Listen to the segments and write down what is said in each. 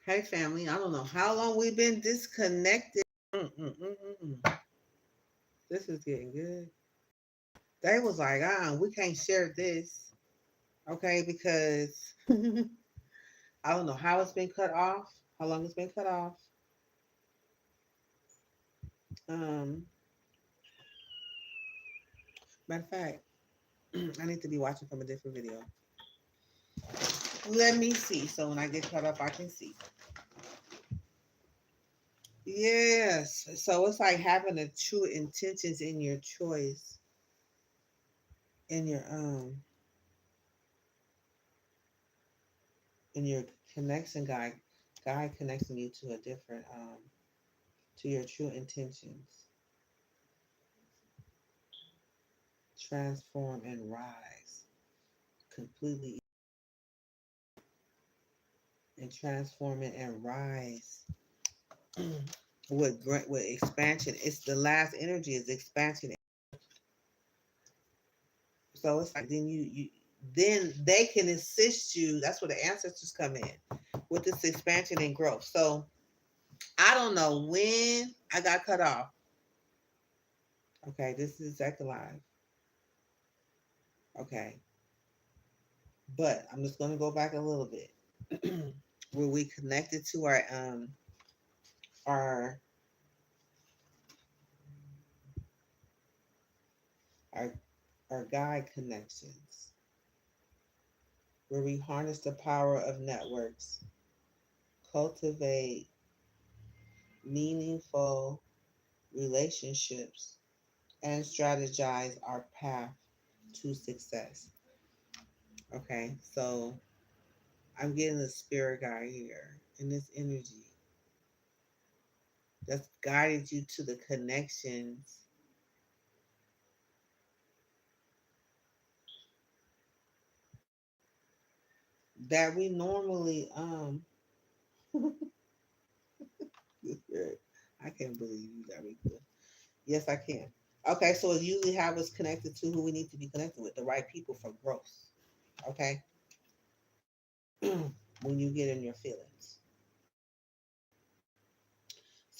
Hey, family. I don't know how long we've been disconnected. Mm-mm-mm-mm. This is getting good. They was like, we can't share this. Okay, because I don't know how it's been cut off, how long it's been cut off. Um, Matter of fact, I need to be watching from a different video. Let me see. So when I get cut off, I can see. Yes. So it's like having the true intentions in your choice, in your connection guide, connecting you to a different to your true intentions. Transform and rise completely, and transform it and rise with expansion. It's the last energy is expansion. So it's like then they can assist you. That's where the ancestors come in with this expansion and growth. So I don't know when I got cut off. Okay, this is second live. Okay, but I'm just gonna go back a little bit. Where we connected to our our our guide connections, where we harness the power of networks, cultivate meaningful relationships, and strategize our path to success. Okay, so I'm getting the spirit guide here in this energy that's guided you to the connections that we normally I can't believe you got me good. Yes, I can. Okay, so it usually have us connected to who we need to be connected with, the right people for growth. Okay, when you get in your feelings.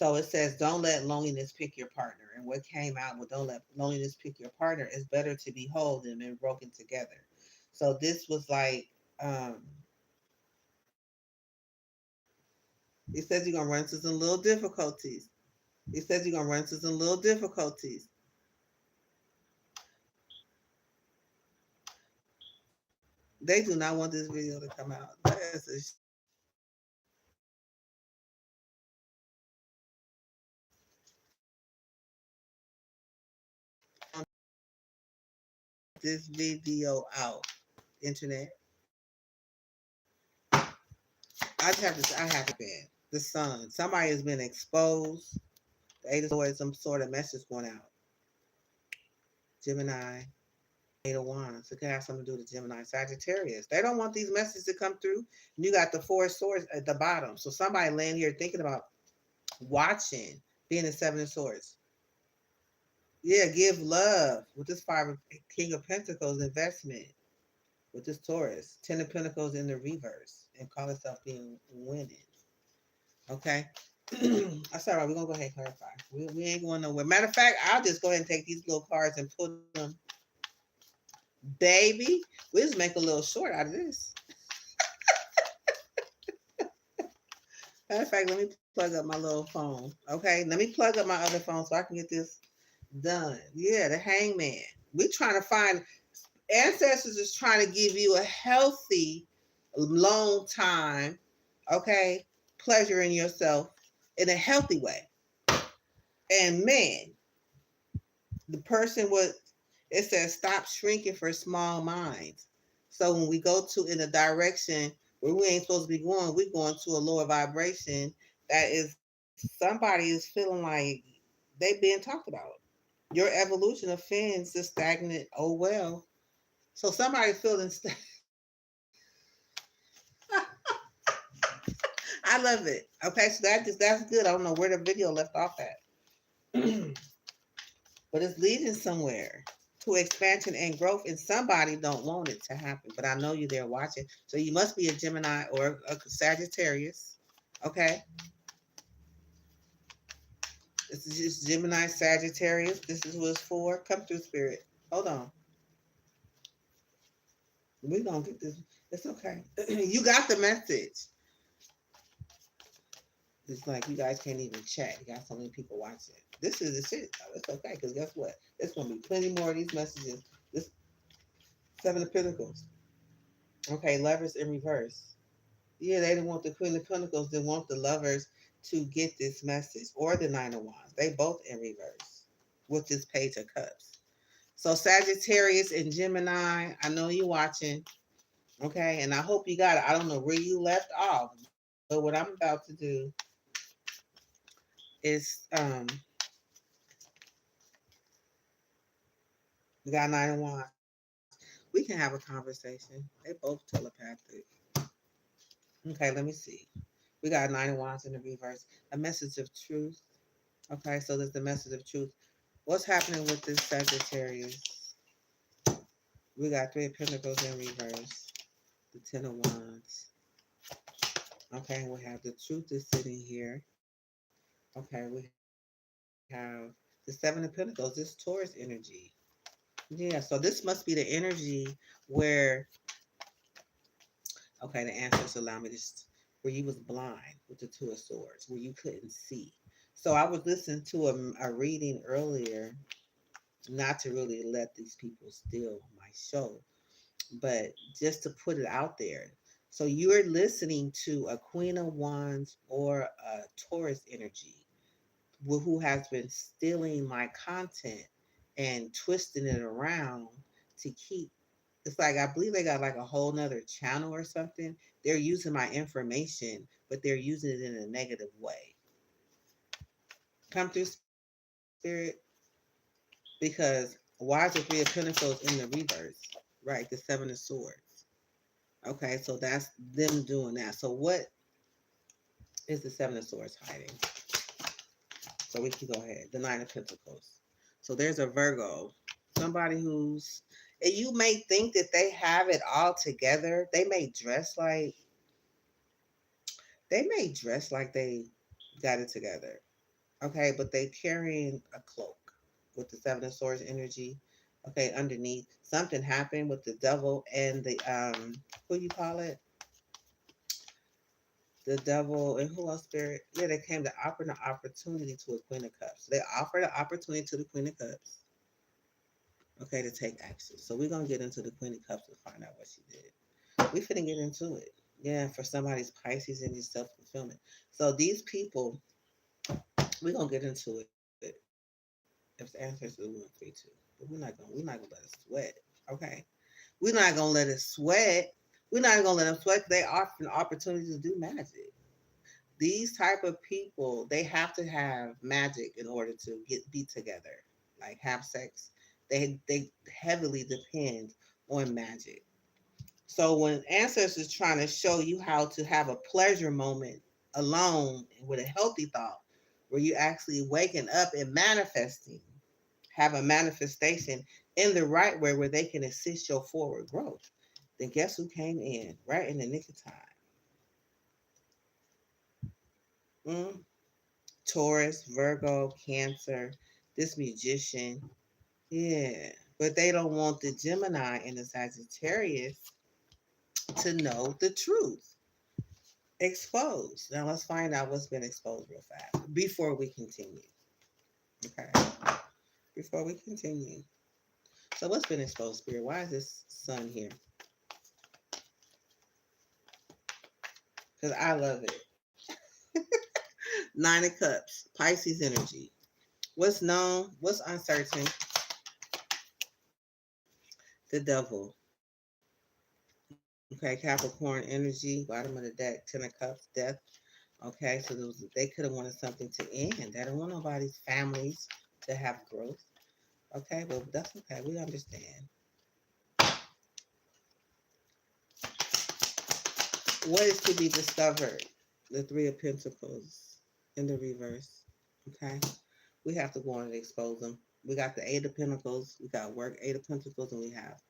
So it says, don't let loneliness pick your partner. And what came out with don't let loneliness pick your partner is better to be whole than been broken together. So this was like, um, it says you're gonna run into some little difficulties. It says you're gonna run into some little difficulties. They do not want this video to come out. That's a this video out. Internet. I have to been the sun. Somebody has been exposed. The eight of swords, some sort of message going out. Gemini, eight of wands. It could have something to do with Gemini, Sagittarius. They don't want these messages to come through. And you got the four swords at the bottom. So somebody laying here thinking about watching, being the seven of swords. Yeah, give love with this five of King of Pentacles investment with this Taurus, 10 of Pentacles in the reverse, and call itself being winning. Okay. That's all right. We're going to go ahead and clarify. We ain't going nowhere. Matter of fact, I'll just go ahead and take these little cards and put them, baby. We'll just make a little short out of this. Matter of fact, let me plug up my little phone. Okay. Let me plug up my other phone so I can get this done. Yeah, the hangman. We're trying to find ancestors is trying to give you a healthy, long time, okay, pleasure in yourself in a healthy way. And man, the person would, it says stop shrinking for small minds. So when we go to in a direction where we ain't supposed to be going, we're going to a lower vibration that is somebody is feeling like they being talked about. Your evolution offends the stagnant, oh well. So somebody feeling I love it. Okay, so that's good. I don't know where the video left off at. But it's leading somewhere to expansion and growth, and somebody don't want it to happen. But I know you're there watching, so you must be a Gemini or a Sagittarius. Okay, this is just Gemini, Sagittarius. This is what it's for. Come through, spirit. Hold on. We're gonna get this. It's okay. You got the message. It's like you guys can't even chat. You got so many people watching. This is the shit. Though. It's okay because guess what? There's gonna be plenty more of these messages. This Seven of Pentacles. Okay, lovers in reverse. Yeah, they didn't want the Queen of Pentacles. They want the lovers to get this message, or the Nine of Wands. They both in reverse with this Page of Cups. So Sagittarius and Gemini, I know you're watching. Okay, and I hope you got it. I don't know where you left off, but what I'm about to do is we got Nine of Wands. We can have a conversation. They both telepathic. Okay, let me see. We got Nine of Wands in the reverse. A message of truth. Okay, so there's the message of truth. What's happening with this Sagittarius? We got Three of Pentacles in reverse. The Ten of Wands. Okay, we have the truth is sitting here. Okay, we have the Seven of Pentacles. This Taurus energy. Yeah, so this must be the energy where, okay, the ancestors allow me to, where you was blind with the Two of Swords, where you couldn't see. So I was listening to a reading earlier, not to really let these people steal my show, but just to put it out there. So you're listening to a Queen of Wands or a Taurus energy who has been stealing my content and twisting it around to keep. It's like I believe they got like a whole nother channel or something. They're using my information, but they're using it in a negative way. Come through, spirit, because why is the Three of Pentacles in the reverse? Right, the Seven of Swords. Okay, so that's them doing that. So what is the Seven of Swords hiding? So we can go ahead. The Nine of Pentacles. So there's a Virgo, somebody who's, and you may think that they have it all together. They may dress like they got it together. Okay, but they carrying a cloak with the Seven of Swords energy. Okay, underneath something happened with the devil and the who you call it? The devil and who else spirit? Yeah, they came to offer an opportunity to a Queen of Cups. They offered an opportunity to the Queen of Cups. Okay, to take action. So we're gonna get into the Queen of Cups to find out what she did. We finna get into it. Yeah, for somebody's Pisces and these self fulfillment. So these people, we're gonna get into it. If the answer is we want three two, but we're not gonna let it sweat. Okay, we're not gonna let it sweat. We're not gonna let them sweat. They offer an opportunity to do magic. These type of people, they have to have magic in order to be together, like have sex. They heavily depend on magic. So when ancestors trying to show you how to have a pleasure moment alone with a healthy thought, where you actually waking up and manifesting, have a manifestation in the right way where they can assist your forward growth, then guess who came in right in the nick of time? Mm, Taurus, Virgo, Cancer, this magician. Yeah. But they don't want the Gemini and the Sagittarius to know the truth. Exposed. Now let's find out what's been exposed real fast before we continue. Okay. Before we continue. So what's been exposed, Spirit? Why is this sun here? Because I love it. Nine of Cups, Pisces energy. What's known? What's uncertain? The devil. Okay, Capricorn energy, bottom of the deck, Ten of Cups, death. Okay, so they could have wanted something to end. They don't want nobody's families to have growth. Okay, well, that's okay. We understand. What is to be discovered? The Three of Pentacles in the reverse. Okay, we have to go on and expose them. We got the Eight of Pentacles, we got work, Eight of Pentacles, and we have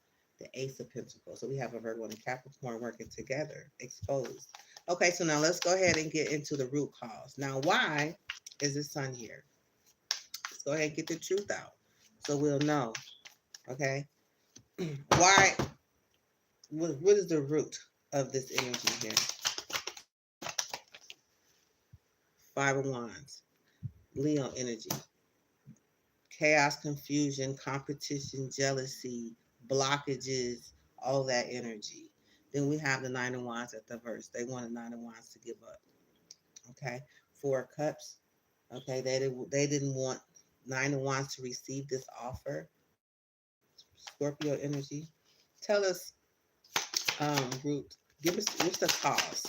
the Ace of Pentacles. So we have a Virgo and a Capricorn working together, exposed. Okay, so now let's go ahead and get into the root cause. Now, why is the sun here? Let's go ahead and get the truth out so we'll know. Okay, why? What is the root of this energy here? Five of Wands, Leo energy, chaos, confusion, competition, jealousy, blockages, all that energy. Then we have the Nine of Wands at the verse. They want the Nine of Wands to give up. Okay, Four of Cups. Okay, they didn't want Nine of Wands to receive this offer. Scorpio energy. Tell us, Root. Give us what's the cause?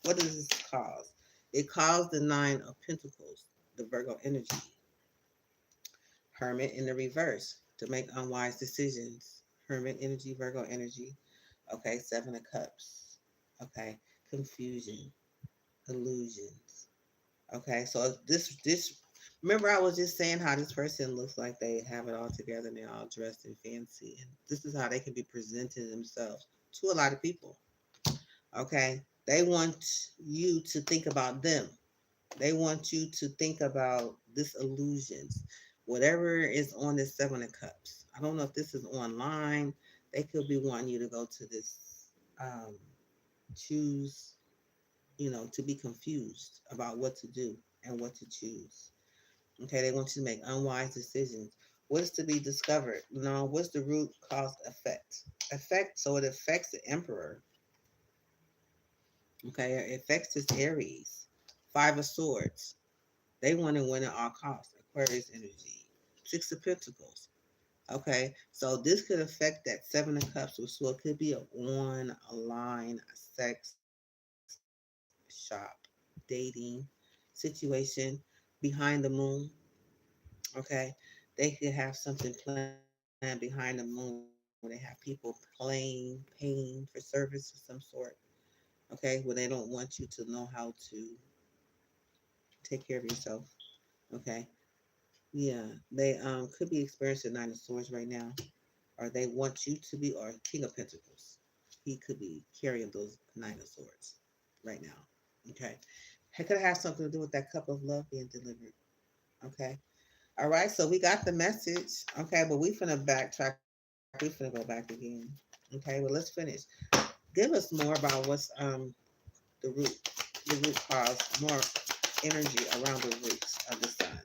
What does this cause? It caused the Nine of Pentacles, the Virgo energy. Hermit in the reverse to make unwise decisions. Hermit energy, Virgo energy. Okay, Seven of Cups. Okay, confusion, illusions. Okay, so this. Remember, I was just saying how this person looks like they have it all together and they're all dressed in fancy, and this is how they can be presenting themselves to a lot of people. Okay, they want you to think about them. They want you to think about this illusions, whatever is on this Seven of Cups. I don't know if this is online. They could be wanting you to go to this, um, choose, to be confused about what to do and what to choose. Okay, they want you to make unwise decisions. What is to be discovered? What's the root cause effect? Effect, so it affects the Emperor. Okay, it affects this Aries. Five of Swords. They want to win at all costs. Aquarius energy. Six of Pentacles. Okay, so this could affect that Seven of Cups, so it could be a online sex shop, dating situation behind the moon. Okay, they could have something planned behind the moon where they have people paying for service of some sort. Okay, where they don't want you to know how to take care of yourself. Okay, yeah, they could be experiencing Nine of Swords right now, or they want you to be, or King of Pentacles. He could be carrying those Nine of Swords right now. Okay, it could have something to do with that cup of love being delivered. Okay, all right. So we got the message. Okay, but we finna backtrack. We finna go back again. Okay, well let's finish. Give us more about what's the root, the root cause, more energy around the roots of the sun.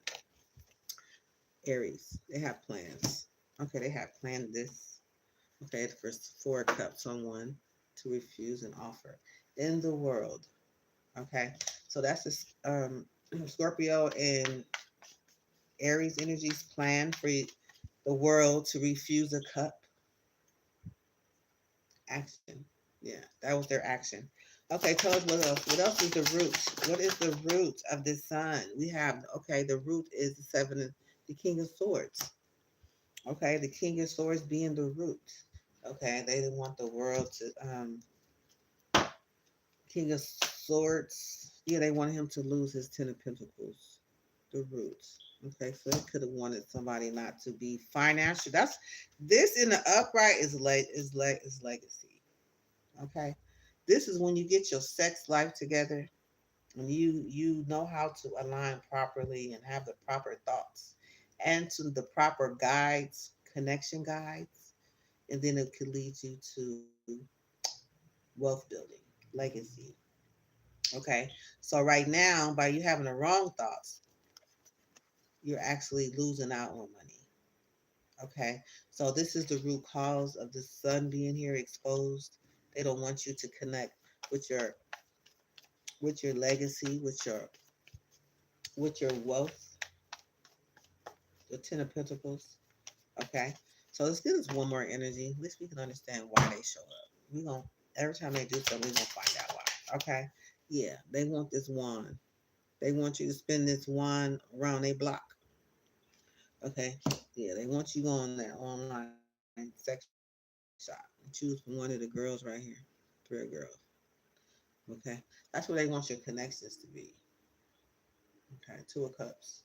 Aries, they have plans. Okay, they have planned this. Okay, the first Four Cups on one to refuse an offer in the world. Okay, so that's the Scorpio and Aries energies plan for the world to refuse a cup. Action. Yeah, that was their action. Okay, tell us what else. What else is the root? What is the root of the sun? We have, okay, the root is the seven of the King of Swords. Okay, the King of Swords being the root. Okay, they didn't want the world to King of Swords. Yeah, they wanted him to lose his Ten of Pentacles. The roots. Okay, so they could have wanted somebody not to be financial. That's this in the upright is legacy. Okay, this is when you get your sex life together and you know how to align properly and have the proper thoughts and to the proper guides, connection guides, and then it could lead you to wealth building, legacy. Okay, so right now, by you having the wrong thoughts, you're actually losing out on money. Okay, so this is the root cause of the sun being here exposed. They don't want you to connect with your legacy, with your wealth, the Ten of Pentacles. Okay, so let's give us one more energy. At least we can understand why they show up. We gonna every time they do something, we gonna find out why. Okay, yeah, they want this wand. They want you to spin this wand around a block. Okay, yeah, they want you on that online sex shop and choose from one of the girls right here, three of girls. Okay, that's where they want your connections to be. Okay, Two of Cups,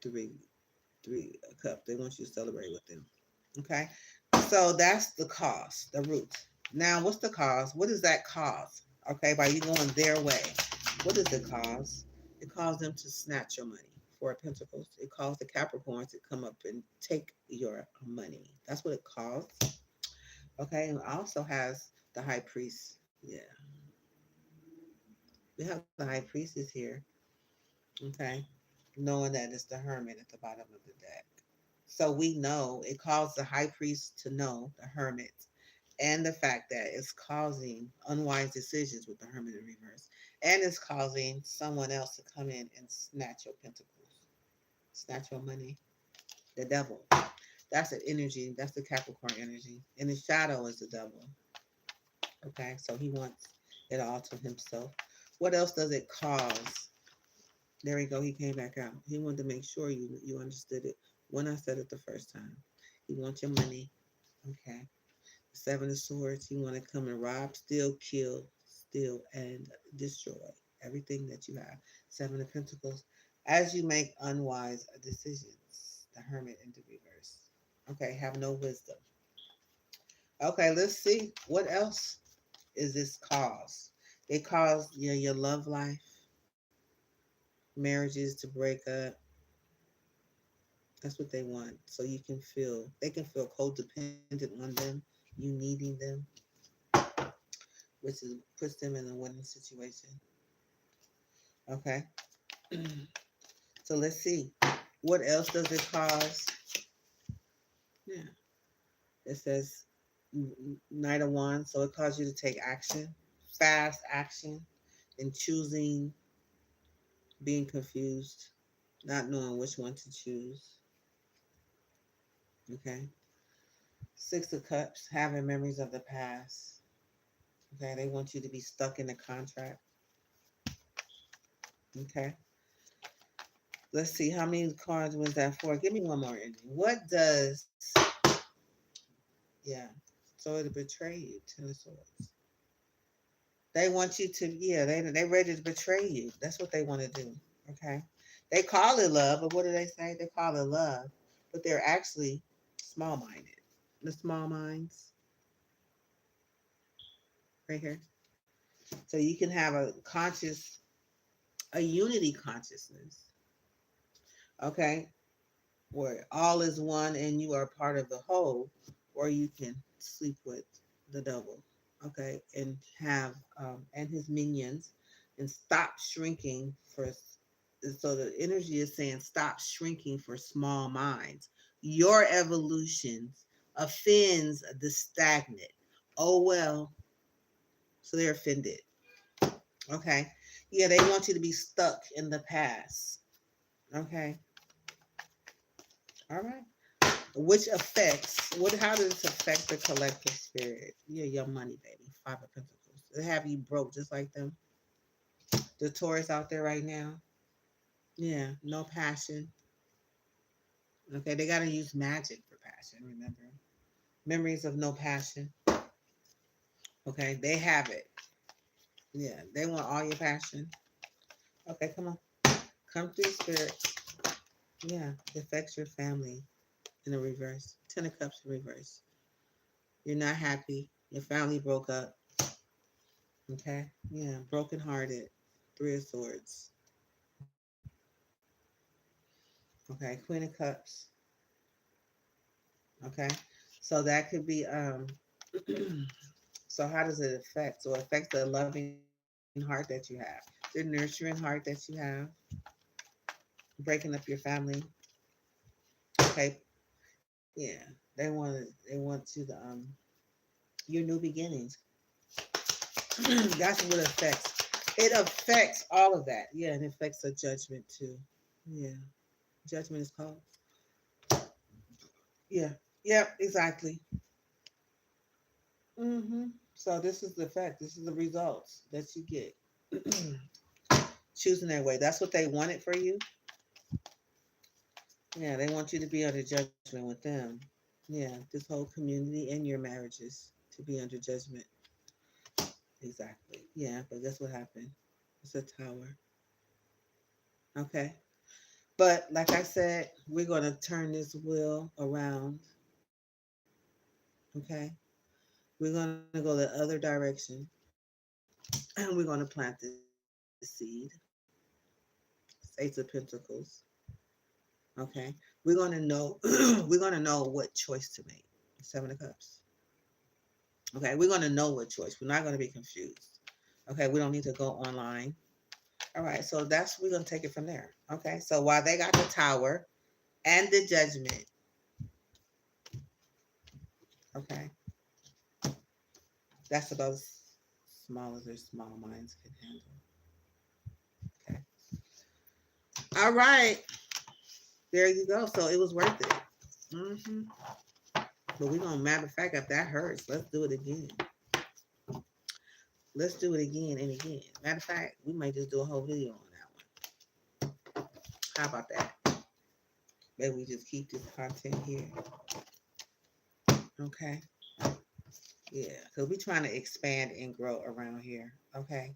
three, three a cup. They want you to celebrate with them. Okay, so that's the cause, the root. Now, what's the cause? What is that cause? Okay, by you going their way. What does it cause? It calls them to snatch your money. Four of Pentacles. It calls the Capricorns to come up and take your money. That's what it calls. Okay, and it also has the High Priest. Yeah, we have the High Priest is here. Okay, knowing that it's the Hermit at the bottom of the deck. So we know it calls the High Priest to know the Hermit and the fact that it's causing unwise decisions with the Hermit in reverse, and it's causing someone else to come in and snatch your pentacles, snatch your money. The devil. That's the energy. That's the Capricorn energy. And the shadow is the devil. Okay, so he wants it all to himself. What else does it cause? There we go. He came back out. He wanted to make sure you understood it when I said it the first time. He wants your money. Okay. Seven of Swords. He want to come and rob, steal, kill, steal, and destroy everything that you have. Seven of Pentacles. As you make unwise decisions, the Hermit in the reverse. Okay, have no wisdom. Okay, let's see what else is this cause. They cause your love life, marriages to break up. That's what they want. So you can feel they can feel codependent on them, you needing them, which is puts them in a winning situation. Okay. So let's see. What else does it cause? Yeah. It says Knight of Wands. So it causes you to take action, fast action, in choosing, being confused, not knowing which one to choose. Okay. Six of Cups, having memories of the past. Okay. They want you to be stuck in a contract. Okay. Let's see. How many cards was that for? Give me one more ending. What does, yeah. So it'll betray you, Ten of Swords. They want you to, yeah, they ready to betray you. That's what they want to do. Okay. They call it love, but what do they say? They call it love, but they're actually small minded. The small minds right here. So you can have a unity consciousness. Okay. Where all is one and you are part of the whole, or you can sleep with the devil, okay, and have and his minions, and stop shrinking for. So the energy is saying stop shrinking for small minds. Your evolutions offends the stagnant. Oh well, so they're offended. Okay, yeah, they want you to be stuck in the past. Okay, all right. Which affects what? How does this affect the collective spirit? Yeah, your money, baby. Five of Pentacles. They have you broke just like them. The Taurus out there right now. Yeah, no passion. Okay, they gotta use magic for passion. Remember, memories of no passion. Okay, they have it. Yeah, they want all your passion. Okay, come on, come through, spirit. Yeah, it affects your family in the reverse. Ten of Cups in reverse. You're not happy. Your family broke up. Okay, yeah, brokenhearted. Three of Swords. Okay, Queen of Cups. Okay, so that could be so how does it affect? So it affects the loving heart that you have, the nurturing heart that you have, breaking up your family. Okay, yeah, they want you to your new beginnings. That's what it affects. It affects all of that. Yeah, and it affects the judgment too. Yeah, judgment is called. Yeah, yeah, exactly. So this is the fact. This is the results that you get. Choosing their way. That's what they wanted for you. Yeah, they want you to be under judgment with them. Yeah, this whole community and your marriages to be under judgment. Exactly. Yeah, but that's what happened. It's a tower. Okay. But like I said, we're going to turn this wheel around. Okay. We're going to go the other direction. And we're going to plant this seed. Ace of Pentacles. Okay. We're going to know we're going to know what choice to make. Seven of Cups. Okay. We're going to know what choice. We're not going to be confused. Okay. We don't need to go online. All right. So that's, we're going to take it from there. Okay. So while they got the Tower and the Judgment. Okay. That's about as small as their small minds can handle. Okay. All right. There you go. So it was worth it. Mm-hmm. But we're going to, matter of fact, if that hurts, let's do it again. Let's do it again and again. Matter of fact, we might just do a whole video on that one. How about that? Maybe we just keep this content here. Okay. Yeah. Because we're trying to expand and grow around here. Okay.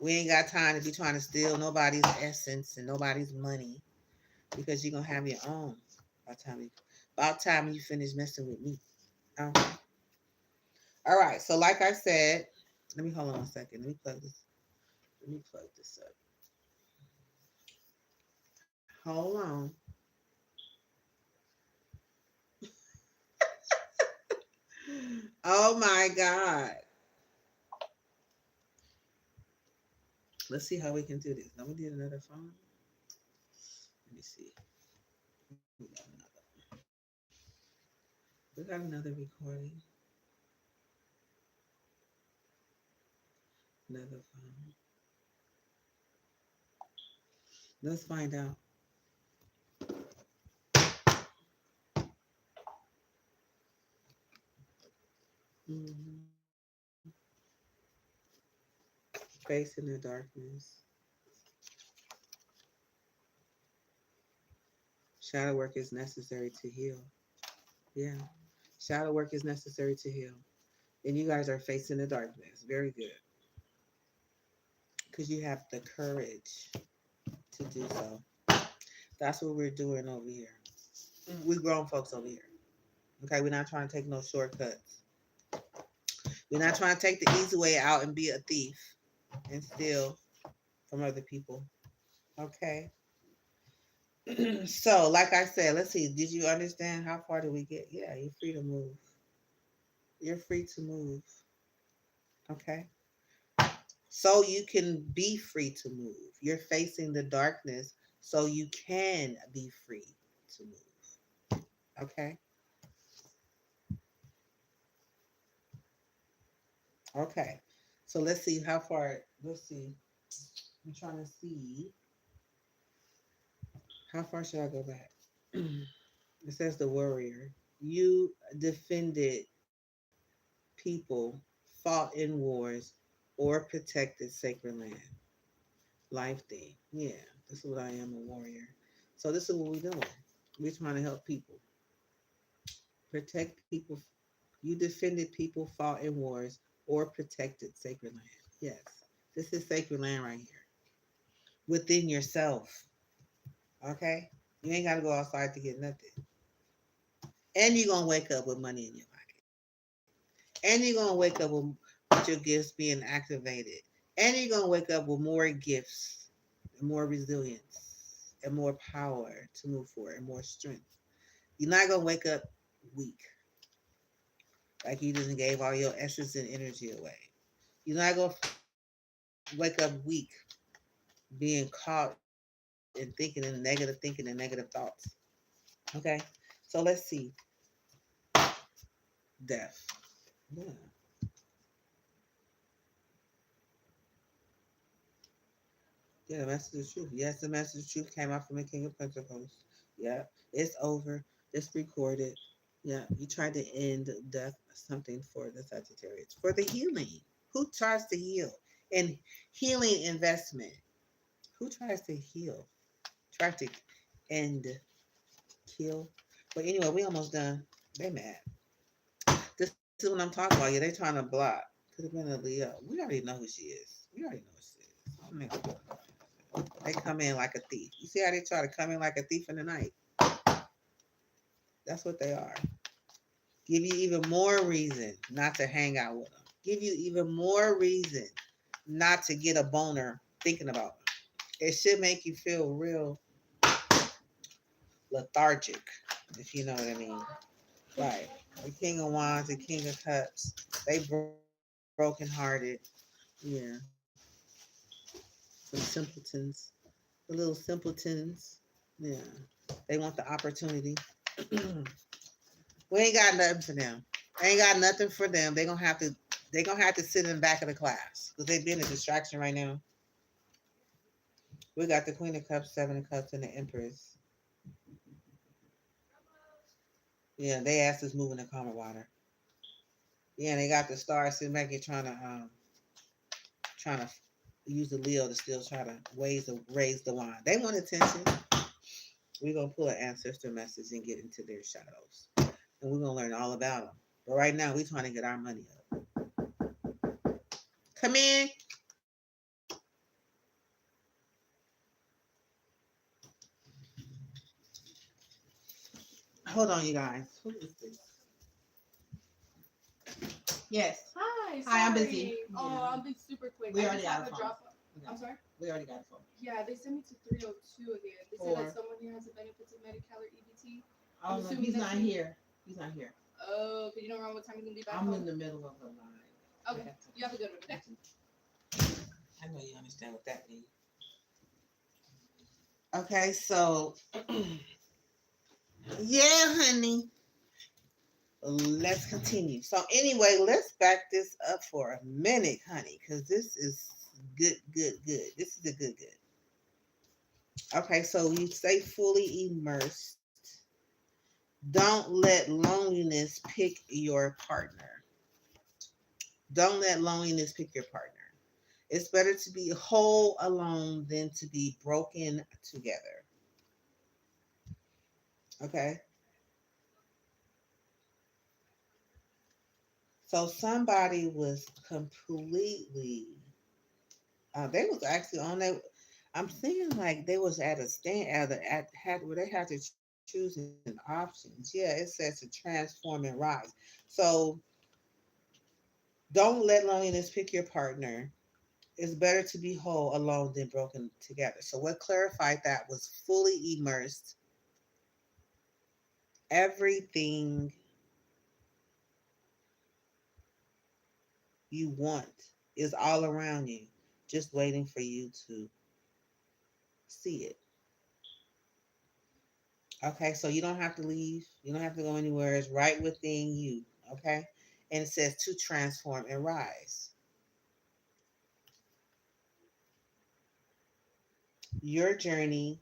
We ain't got time to be trying to steal nobody's essence and nobody's money. Because you're going to have your own about time you finish messing with me. Okay. All right. So like I said, let me hold on a second. Let me plug this up. Hold on. Oh my God. Let's see how we can do this. Now we need another phone. Let me see. We got another recording. Another phone. Let's find out. Mm-hmm. Facing the darkness. Shadow work is necessary to heal. Yeah. Shadow work is necessary to heal. And you guys are facing the darkness. Very good. Because you have the courage to do so. That's what we're doing over here. We grown folks over here. Okay, we're not trying to take no shortcuts. We're not trying to take the easy way out and be a thief and steal from other people. Okay. So, like I said, let's see. Did you understand how far did we get? Yeah, you're free to move. You're free to move. Okay. So you can be free to move. You're facing the darkness so you can be free to move. Okay. Okay. So let's see how far. Let's see. I'm trying to see how far should I go back. It says the warrior. You defended people, fought in wars, or protected sacred land. Life thing. Yeah, this is what I am, a warrior. So this is what we're doing. We're trying to help people. Protect people. You defended people, fought in wars, or protected sacred land. Yes. This is sacred land right here. Within yourself. Okay? You ain't gotta go outside to get nothing. And you're gonna wake up with money in your pocket. And you're gonna wake up with your gifts being activated. And you're gonna wake up with more gifts, and more resilience, and more power to move forward, and more strength. You're not gonna wake up weak, like you just gave all your essence and energy away. You're not gonna wake up weak, being caught in thinking and negative thoughts. Okay, so let's see. Death. Yeah. Yeah, the message of truth. Yes, the message of truth came out from the King of Pentacles. Yeah, it's over. It's recorded. Yeah, you tried to end death, something for the Sagittarius. For the healing. Who tries to heal? And healing investment. Who tries to heal? Try to end, kill. But anyway, we almost done. They mad. This is what I'm talking about. Yeah, they trying to block. Could have been a Leo. We already know who she is. We already know who she is. They come in like a thief. You see how they try to come in like a thief in the night? That's what they are. Give you even more reason not to hang out with them. Give you even more reason not to get a boner thinking about them. It should make you feel real lethargic, if you know what I mean. Right. The King of Wands, the King of Cups, they brokenhearted. Yeah. Some simpletons. The little simpletons. Yeah. They want the opportunity. We ain't got nothing for them. Ain't got nothing for them. They gonna have to sit in the back of the class because they've been a distraction right now. We got the Queen of Cups, Seven of Cups, and the Empress. Yeah, they asked us moving the calmer water. Yeah, and they got the stars sitting back here trying to use the Leo to still try to raise the wand. They want attention. We're gonna pull an ancestor message and get into their shadows, and we're gonna learn all about them. But right now, we're trying to get our money up. Come in. Hold on, you guys. Who is this? Yes. Hi, Hi, I'm sorry. busy. Oh, Yeah. I'll be super quick. We I already just have got a to phone. drop. Okay. I'm sorry. We already got a phone. Yeah, they sent me to 302 again. They said that someone here has the benefits of Medi-Cal or EBT. Oh, no, he's not here. He's not here. Oh, but you know around what time you can be back I'm home? in the middle of a line. Okay, you have a good one. Okay? I know you understand what that means. Okay, so yeah, honey. Let's continue. So anyway, let's back this up for a minute, honey, because this is good, good, good. This is a good, good. Okay, so you stay fully immersed. Don't let loneliness pick your partner. Don't let loneliness pick your partner. It's better to be whole alone than to be broken together. Okay. So somebody was completely. They was actually on that. I'm thinking like they was at a stand at had where they had to choose an options. Yeah, it says to transform and rise. So don't let loneliness pick your partner. It's better to be whole alone than broken together. So what clarified that was fully immersed. Everything you want is all around you, just waiting for you to see it. Okay, so you don't have to leave. You don't have to go anywhere. It's right within you. Okay, and it says to transform and rise. Your journey,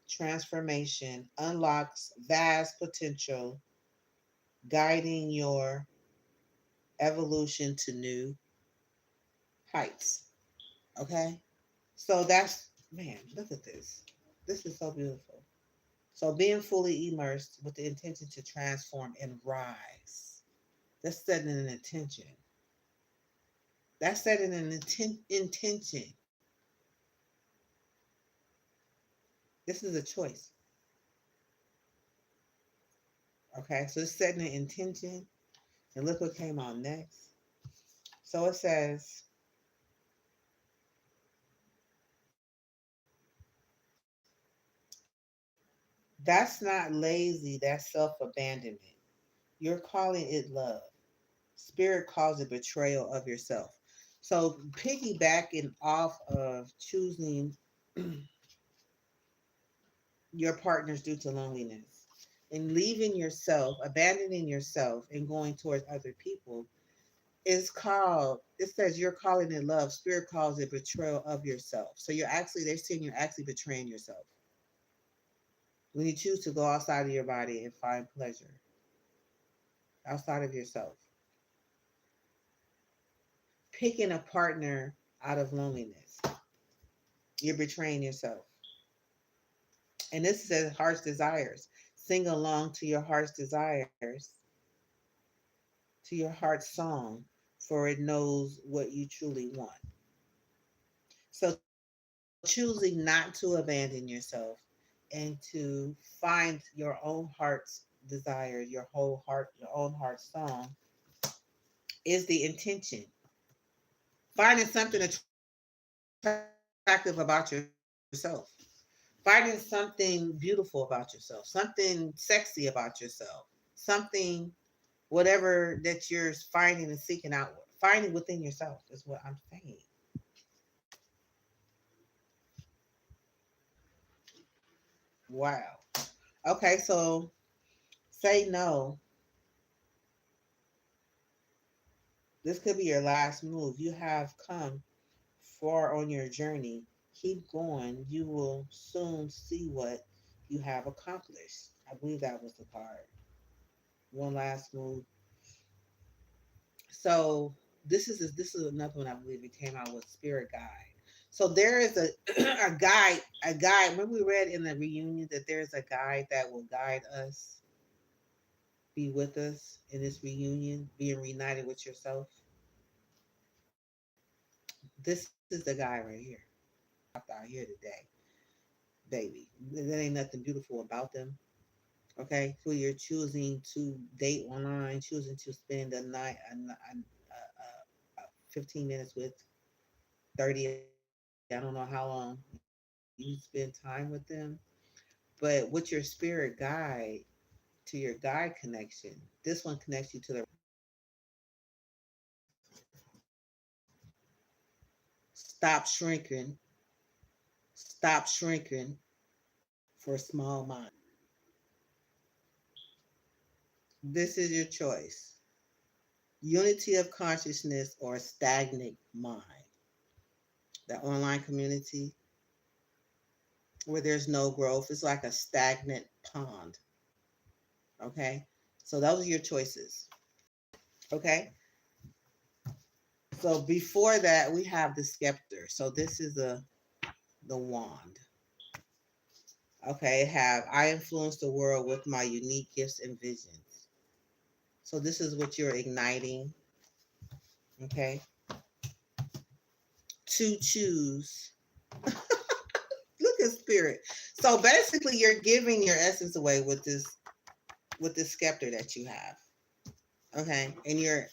transformation unlocks vast potential, guiding your evolution to new heights. Okay, so that's man. Look at this. This is so beautiful. So being fully immersed with the intention to transform and rise. That's setting an intention. That's setting an intention. This is a choice. Okay, so it's setting an intention. And look what came out next. So it says, that's not lazy, that's self abandonment. You're calling it love. Spirit calls it betrayal of yourself. So piggybacking off of choosing your partners due to loneliness and leaving yourself, abandoning yourself, and going towards other people is called, it says you're calling it love. Spirit calls it betrayal of yourself. So they're saying you're actually betraying yourself when you choose to go outside of your body and find pleasure outside of yourself. Picking a partner out of loneliness, you're betraying yourself. And this says heart's desires. Sing along to your heart's desires, to your heart's song, for it knows what you truly want. So choosing not to abandon yourself and to find your own heart's desire, your own heart's song is the intention. Finding something to attractive about yourself. Finding something beautiful about yourself, something sexy about yourself, something, whatever that you're finding and seeking out, finding within yourself is what I'm saying. Wow. Okay, so say no. This could be your last move. You have come far on your journey. Keep going. You will soon see what you have accomplished. I believe that was the card. One last move. So this is another one I believe it came out with spirit guide. So there is a a guide. Remember we read in the reunion that there's a guide that will guide us, be with us in this reunion, being reunited with yourself. This is the guy right here. Out here today, baby. There ain't nothing beautiful about them. Okay, who you're choosing to date online, choosing to spend a night, 15 minutes with, 30. I don't know how long you spend time with them, but with your spirit guide, to your guide connection. This one connects you to the right person. Stop shrinking. Stop shrinking for small minds. This is your choice. Unity of consciousness or stagnant mind. The online community where there's no growth is like a stagnant pond. Okay? So those are your choices. Okay? So before that, we have the scepter. So this is the wand. Okay, have I influence the world with my unique gifts and visions. So this is what you're igniting. Okay, to choose. Look at spirit. So basically, you're giving your essence away with this scepter that you have. Okay, and you're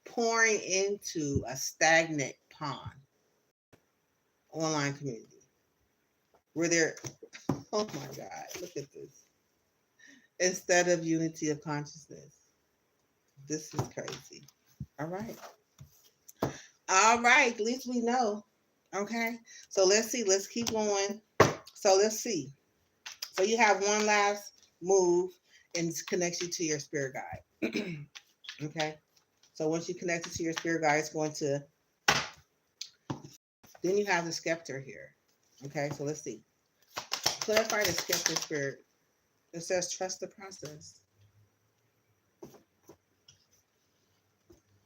pouring into a stagnant pond online community where there. Oh my God! Look at this. Instead of unity of consciousness, this is crazy. All right. All right. At least we know. Okay. So let's see. Let's keep going. So let's see. So you have one last move and it connects you to your spirit guide. Okay. So once you connect it to your spirit guide, it's going to, then you have the scepter here. Okay. So let's see. Clarify the scepter spirit. It says trust the process.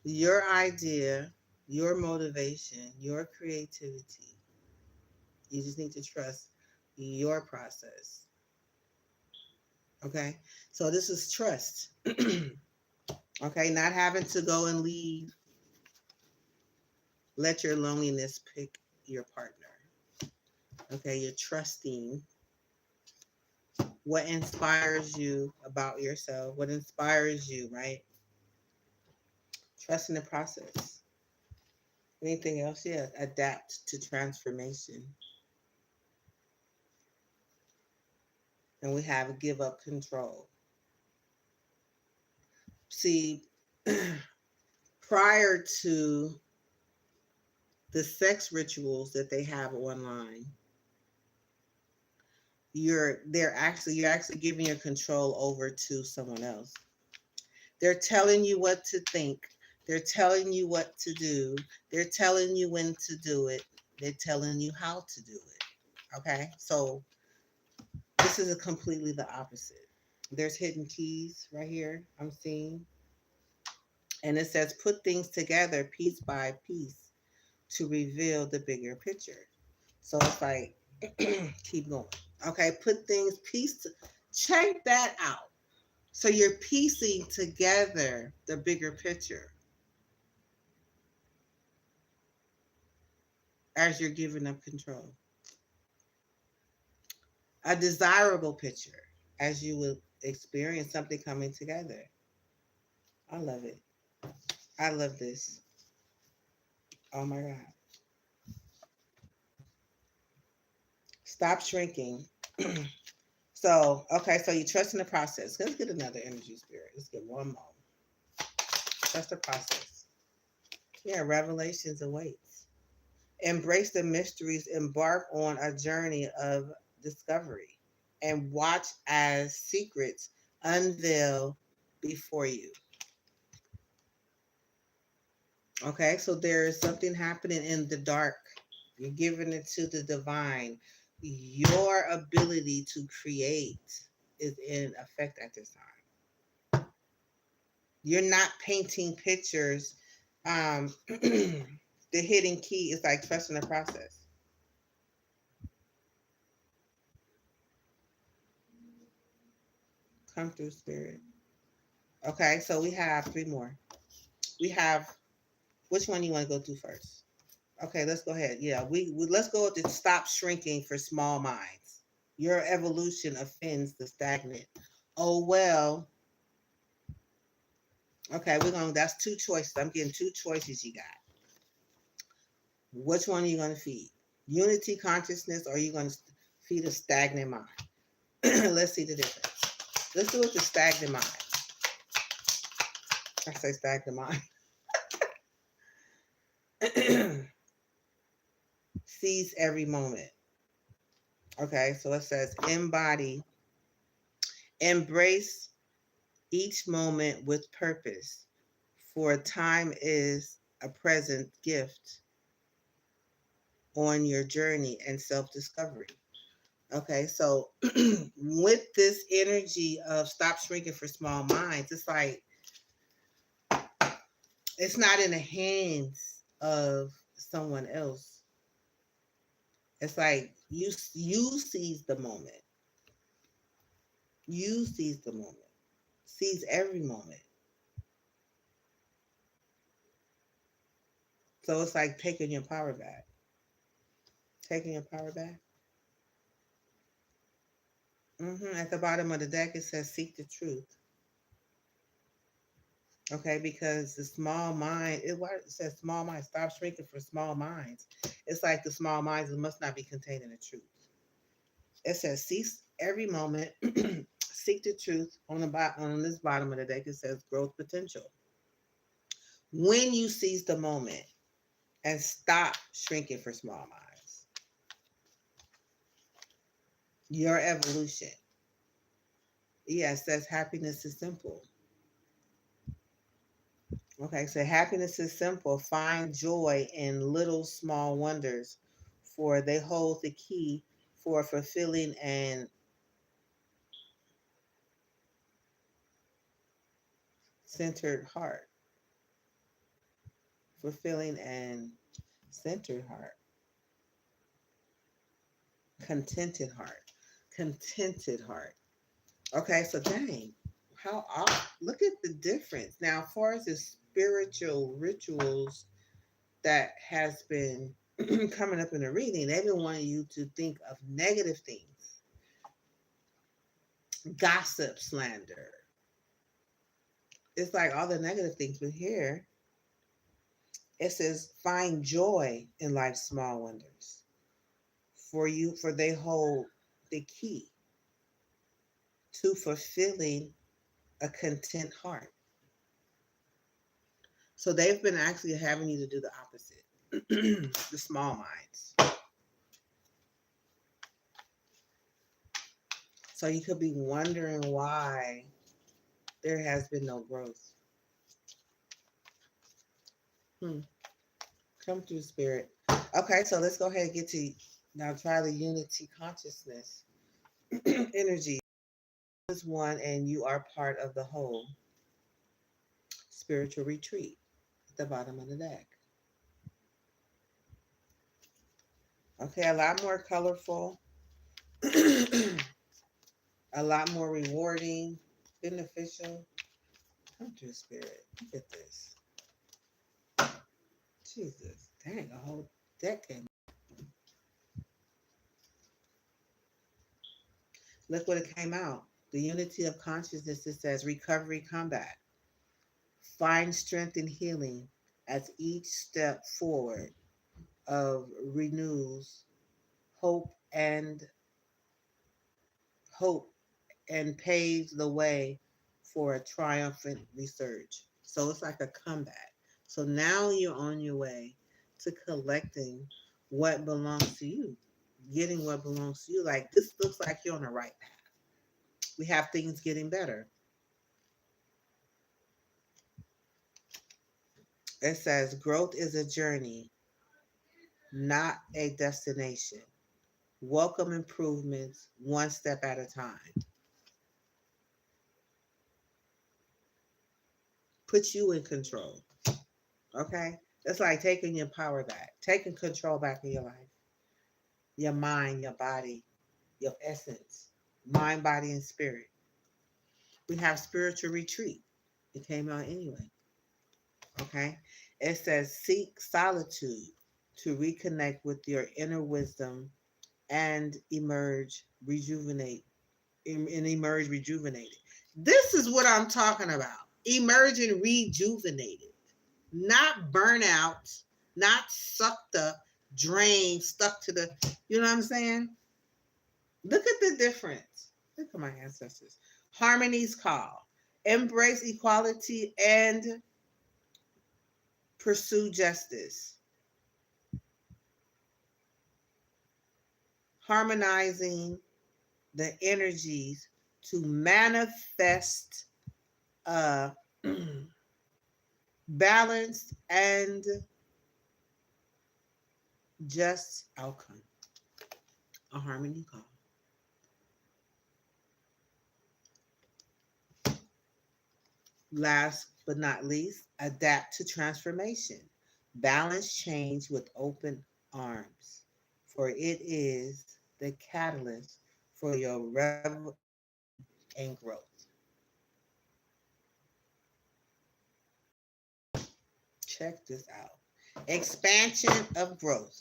Your idea, your motivation, your creativity. You just need to trust your process. Okay. So this is trust. Okay. Not having to go and leave. Let your loneliness pick your partner. Okay. You're trusting what inspires you about yourself, what inspires you, right? Trusting the process. Anything else? Yeah. Adapt to transformation. And we have give up control. See, prior to the sex rituals that they have online, you're actually giving your control over to someone else. They're telling you what to think. They're telling you what to do. They're telling you when to do it. They're telling you how to do it. Okay? So this is a completely the opposite. There's hidden keys right here I'm seeing. And it says put things together piece by piece to reveal the bigger picture. So it's like keep going. Okay, put things piece. Check that out. So you're piecing together the bigger picture as you're giving up control. A desirable picture as you will experience something coming together. I love it. I love this. Oh my God. Stop shrinking. So, okay, so you trust in the process. Let's get another energy spirit. Let's get one more. Trust the process. Yeah, revelations awaits. Embrace the mysteries, embark on a journey of discovery, and watch as secrets unveil before you. Okay, so there is something happening in the dark. You're giving it to the divine. Your ability to create is in effect at this time. You're not painting pictures. The hidden key is like trusting the process. Come through, spirit. Okay, so we have three more. We have, which one you want to go to first? Okay, let's go ahead. Yeah, we let's go with the stop shrinking for small minds. Your evolution offends the stagnant. Oh well. Okay, we're going. That's two choices. I'm getting two choices. You got. Which one are you going to feed? Unity consciousness, or are you going to feed a stagnant mind? Let's see the difference. Let's do it with the stagnant mind. I say stagnant mind. Seize every moment. Okay, so it says embody, embrace each moment with purpose, for time is a present gift on your journey and self discovery. Okay, so with this energy of stop shrinking for small minds, it's like it's not in the hands of someone else. It's like you seize the moment. You seize the moment. Seize every moment. So it's like taking your power back. Taking your power back. At the bottom of the deck, it says seek the truth. Okay, because the small mind, it says small mind, stop shrinking for small minds. It's like the small minds must not be contained in the truth. It says seize every moment, seek the truth. On this bottom of the deck, it says growth potential. When you seize the moment and stop shrinking for small minds, your evolution. Yeah, it says happiness is simple. Okay, so happiness is simple. Find joy in little small wonders, for they hold the key for fulfilling and centered heart. Fulfilling and centered heart. Contented heart. Contented heart. Okay, so dang, how off. Look at the difference. Now, as far as the spiritual rituals that has been coming up in the reading, they've been wanting you to think of negative things, gossip, slander. It's like all the negative things, but here it says find joy in life's small wonders. For they hold the key to fulfilling a content heart. So they've been actually having you to do the opposite. The small minds. So you could be wondering why there has been no growth. Hmm. Come through, spirit. Okay, so let's go ahead and get to now try the unity consciousness energy. Is one and you are part of the whole. Spiritual retreat at the bottom of the deck. Okay, a lot more colorful, a lot more rewarding, beneficial. Come through, spirit. Look at this. Jesus, dang, a whole deck came. Look what it came out. The unity of consciousness, it says recovery combat. Find strength and healing as each step forward of renews hope and hope and paves the way for a triumphant resurge. So it's like a comeback. So now you're on your way to collecting what belongs to you, getting what belongs to you. Like this looks like you're on the right path. We have things getting better. It says growth is a journey, not a destination. Welcome improvements one step at a time. Put you in control. Okay? It's like taking your power back, taking control back of your life, your mind, your body, your essence, mind, body, and spirit. We have spiritual retreat. It came out anyway. Okay? It says seek solitude to reconnect with your inner wisdom and emerge rejuvenated. This is what I'm talking about. Emerging rejuvenated, not burnout, not sucked up, drained, stuck to the, you know what I'm saying? Look at the difference. Look at my ancestors. Harmony's call. Embrace equality and pursue justice. Harmonizing the energies to manifest a balanced and just outcome. A harmony call. Last but not least, adapt to transformation. Balance change with open arms, for it is the catalyst for your revolution and growth. Check this out. Expansion of growth.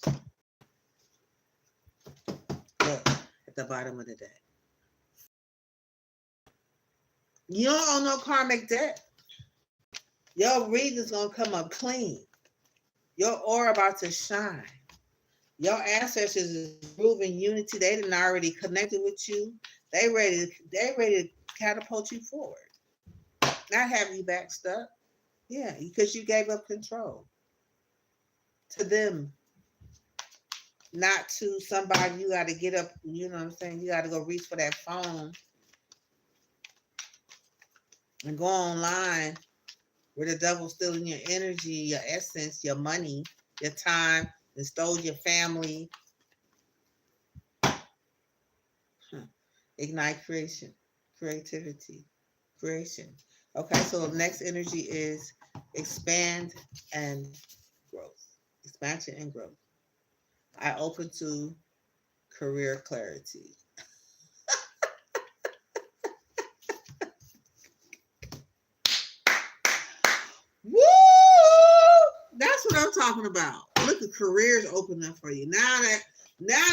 Look at the bottom of the deck. You don't owe no karmic debt. Your reading's gonna come up clean. Your aura about to shine. Your ancestors is proving unity. They didn't already connected with you. They ready to catapult you forward. Not have you back stuck. Yeah, because you gave up control to them, not to somebody you got to get up, you know what I'm saying? You got to go reach for that phone and go online where the devil's stealing your energy, your essence, your money, your time, and stole your family. Ignite creation, creativity, creation. Okay, so the next energy is expand and growth. Expansion and growth. I open to career clarity. Woo! That's what I'm talking about. Look, the careers open up for you. Now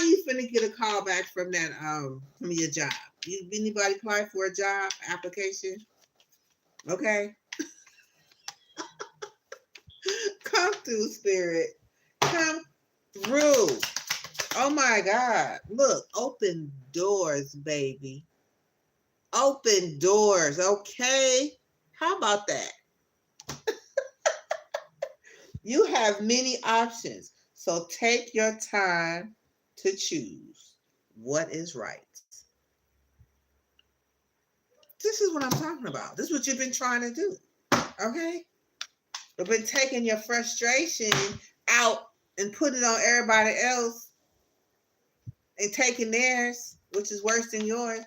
you finna get a call back from that from your job. You anybody apply for a job application? Okay. Come through, spirit. Come through. Oh my God. Look, open doors, baby. Open doors, okay? How about that? You have many options. So take your time to choose what is right. This is what I'm talking about. This is what you've been trying to do. Okay? You've been taking your frustration out and putting it on everybody else and taking theirs, which is worse than yours,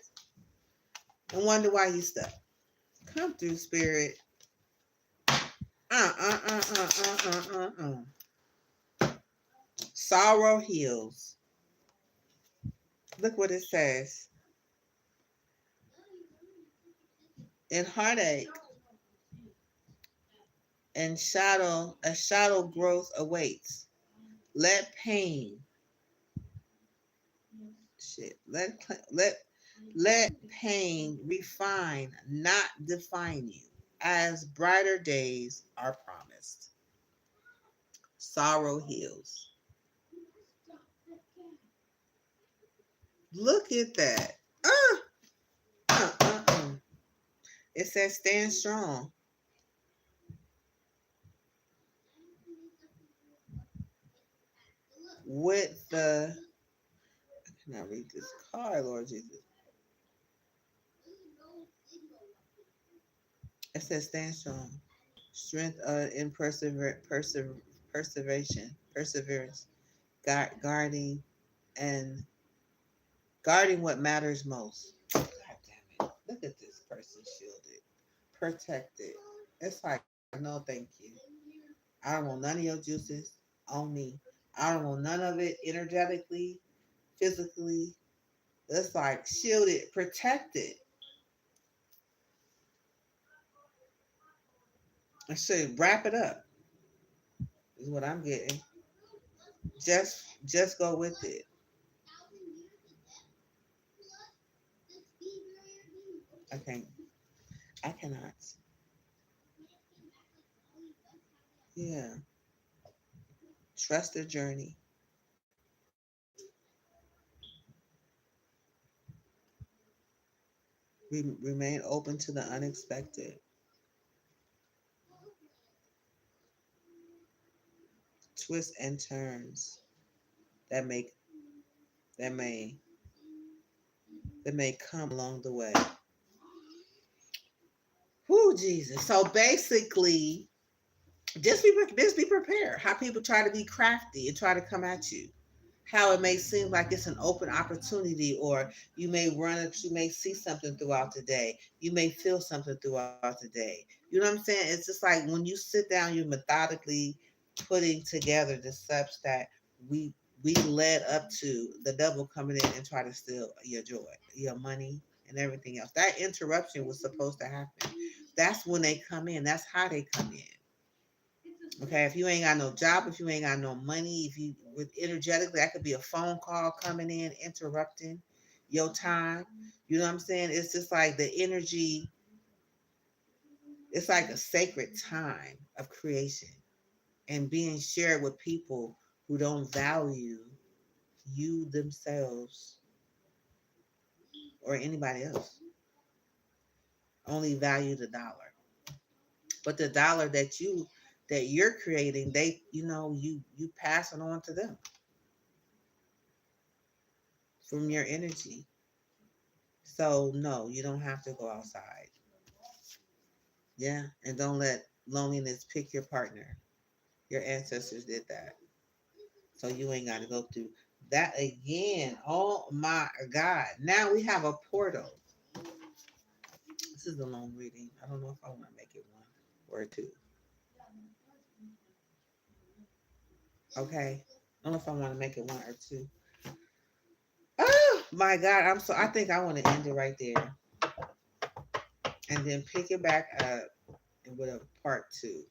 and wonder why you stuck. Come through, spirit. Sorrow heals. Look what it says. In heartache and a shadow growth awaits. Let pain, let pain refine, not define you, as brighter days are promised. Sorrow heals. Look at that. Uh, uh. It says stand strong. With the, I cannot read this card, Lord Jesus. It says stand strong. Strength in perseverance, guarding and guarding what matters most. God damn it. Look at this person shielded, protected. It's like, no, thank you. I don't want none of your juices on me. I don't want none of it energetically, physically. It's like shielded, protected. I should wrap it up, is what I'm getting. Just go with it. I can't. I cannot. Yeah. Trust the journey. Remain open to the unexpected. Twists and turns that make that may that may come along the way. Whoo, Jesus. So basically, just be prepared. How people try to be crafty and try to come at you. How it may seem like it's an open opportunity, or you may see something throughout the day. You may feel something throughout the day. You know what I'm saying? It's just like when you sit down, you're methodically putting together the steps that we we led up to the devil coming in and try to steal your joy, your money, and everything else. That interruption was supposed to happen. That's when they come in. That's how they come in. Okay, if you ain't got no job, if you ain't got no money, if you with energetically, that could be a phone call coming in, interrupting your time. You know what I'm saying? It's just like the energy, it's like a sacred time of creation and being shared with people who don't value you themselves or anybody else. Only value the dollar. But the dollar that you're creating, you pass it on to them from your energy. So no, you don't have to go outside. Yeah, and don't let loneliness pick your partner. Your ancestors did that, so you ain't got to go through that again. Oh my God! Now we have a portal. This is a long reading. I don't know if I want to make it one or two. Okay, I don't know if I want to make it one or two. Oh my God! I think I want to end it right there, and then pick it back up and with a part two.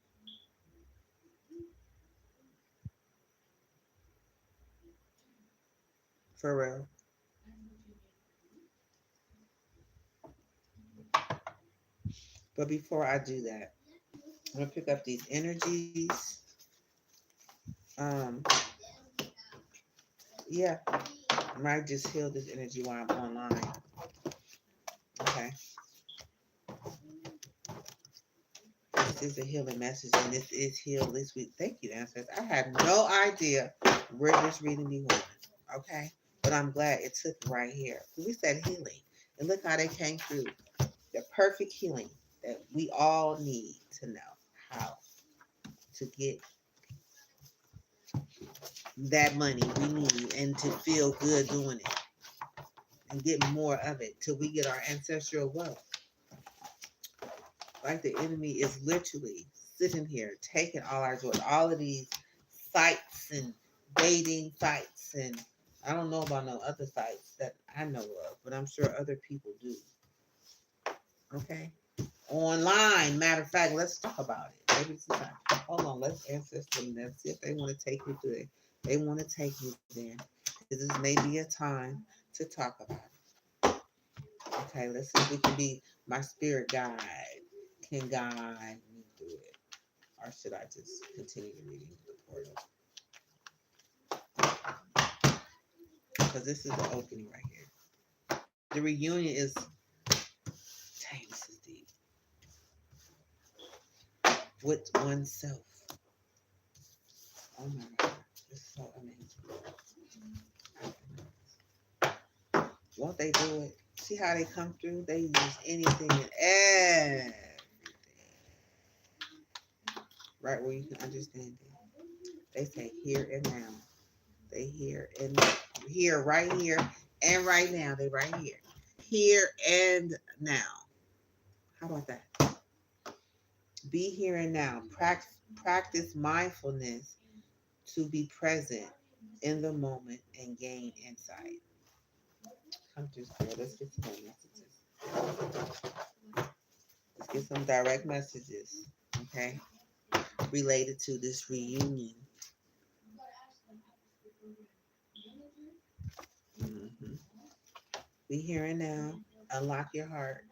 For real. But before I do that, I'm gonna pick up these energies. Um, yeah, I might just heal this energy while I'm online. Okay, this is a healing message, and this is healed this week. Thank you, ancestors. I had no idea where this reading be going. Okay, but I'm glad it took right here. We said healing, and look how they came through. The perfect healing that we all need to know how to get that money we need and to feel good doing it and get more of it till we get our ancestral wealth. Like the enemy is literally sitting here taking all our joy, all of these sites and dating sites, and I don't know about no other sites that I know of, but I'm sure other people do. Okay, online. Matter of fact, let's talk about it. Maybe sometime. Hold on, let's ancestor them. Let's see if they want to take me through it. They want to take me there. This may be a time to talk about it. Okay, let's see if we can be my spirit guide. Can guide me through it. Or should I just continue reading the portal? Because this is the opening right here. The reunion is, dang, this is deep, with oneself. Oh my God. It's so amazing. Won't they do it? See how they come through? They use anything and everything. Right where you can understand it. They say here and now. They here and here, right here, and right now. They right here. Here and now. How about that? Be here and now. Practice mindfulness to be present in the moment and gain insight. Come through, Spirit. Let's get some more messages. Let's get some direct messages, okay, related to this reunion. Mm-hmm. Be here and now. Unlock your heart.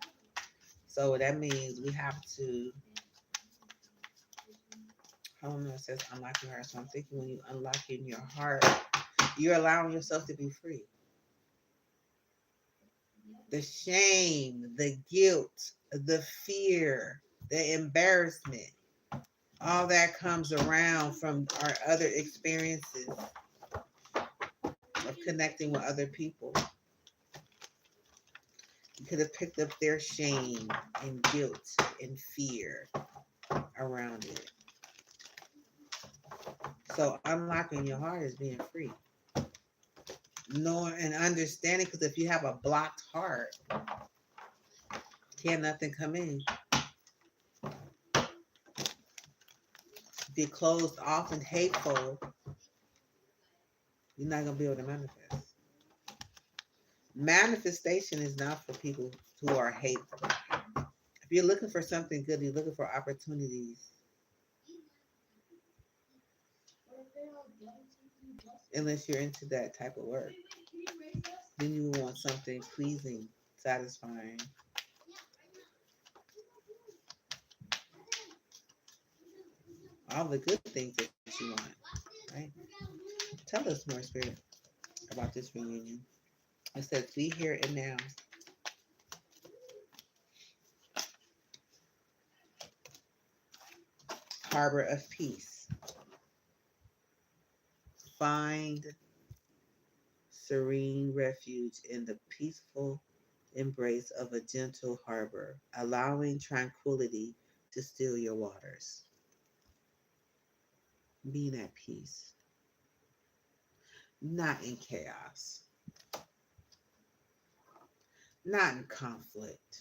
So that means we have to. I don't know. It says unlock your heart. So I'm thinking when you unlock in your heart, you're allowing yourself to be free. The shame, the guilt, the fear, the embarrassment, all that comes around from our other experiences of connecting with other people. You could have picked up their shame and guilt and fear around it. So unlocking your heart is being free. Knowing and understanding, because if you have a blocked heart, can't nothing come in. If you're closed off and hateful, you're not going to be able to manifest. Manifestation is not for people who are hateful. If you're looking for something good, you're looking for opportunities. Unless you're into that type of work, then you want something pleasing, satisfying. All the good things that you want, right? Tell us more, Spirit, about this reunion. It says, be here and now. Harbor of peace. Find serene refuge in the peaceful embrace of a gentle harbor, allowing tranquility to still your waters. Being at peace, not in chaos, not in conflict,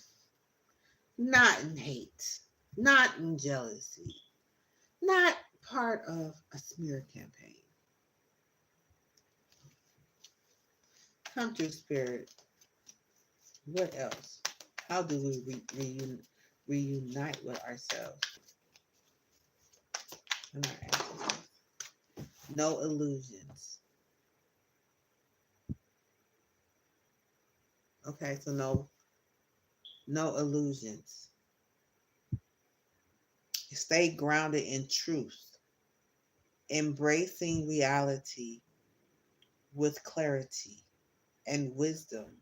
not in hate, not in jealousy, not part of a smear campaign. Come to Spirit. What else? How do we reunite with ourselves? And our ancestors? No illusions. Okay, so no illusions. Stay grounded in truth, embracing reality with clarity and wisdom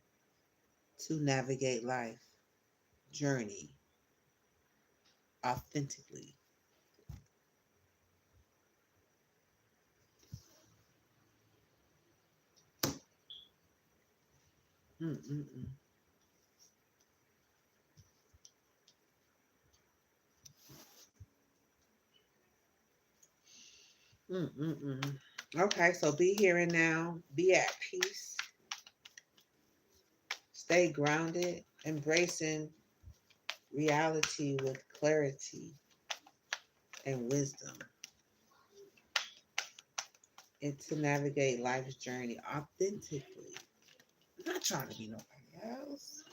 to navigate life journey authentically. Mm-mm-mm. Mm-mm-mm. Okay, so be here and now. Be at peace. Stay grounded, embracing reality with clarity and wisdom, and to navigate life's journey authentically. Not trying to be nobody else.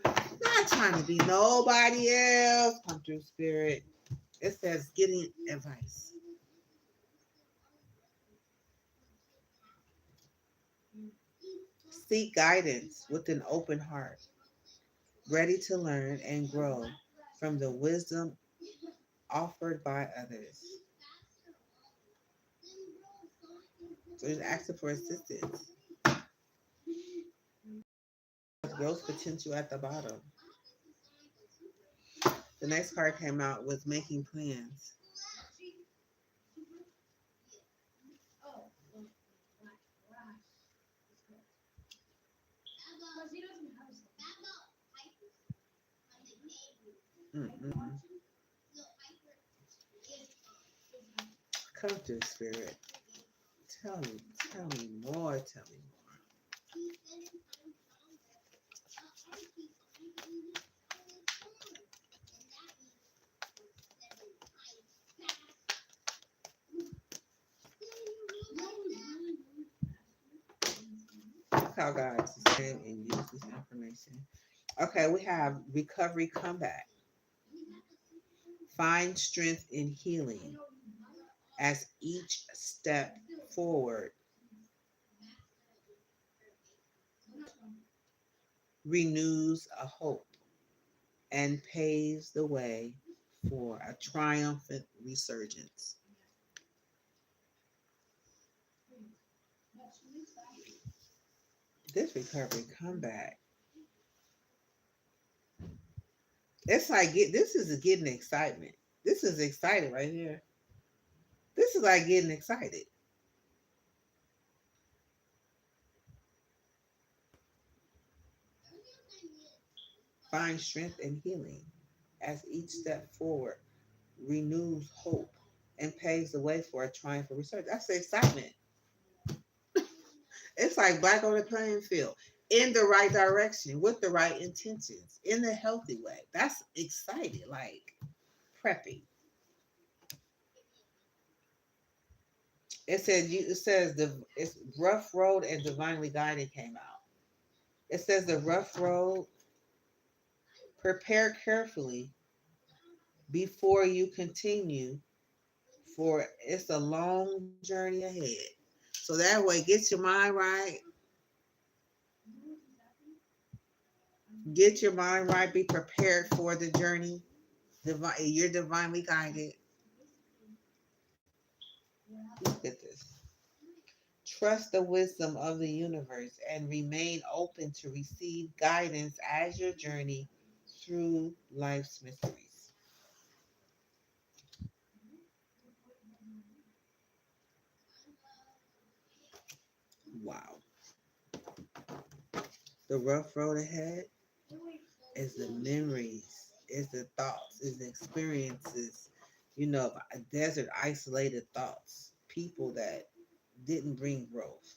Not trying to be nobody else. Come through, Spirit. It says getting advice. Seek guidance with an open heart, ready to learn and grow from the wisdom offered by others. So just asking for assistance. Growth potential at the bottom. The next card came out with making plans. Mm-mm. Come through, spirit. Tell me, tell me more, tell me more. Look how God is saying and use this information. Okay, we have recovery comeback. Find strength in healing as each step forward renews a hope and paves the way for a triumphant resurgence. This recovery comeback. It's like this is getting excitement. This is excited right here. This is like getting excited. Find strength and healing as each step forward renews hope and paves the way for a triumphant resurgence. That's the excitement. It's like black on the playing field in the right direction with the right intentions in a healthy way. That's excited, like preppy. It says the it's rough road and divinely guided came out. It says the rough road, prepare carefully before you continue, for it's a long journey ahead. So that way, get your mind right. Get your mind right. Be prepared for the journey. You're divinely guided. Look at this. Trust the wisdom of the universe and remain open to receive guidance as your journey through life's mysteries. Wow. The rough road ahead is the memories, is the thoughts, is the experiences, desert isolated thoughts, people that didn't bring growth.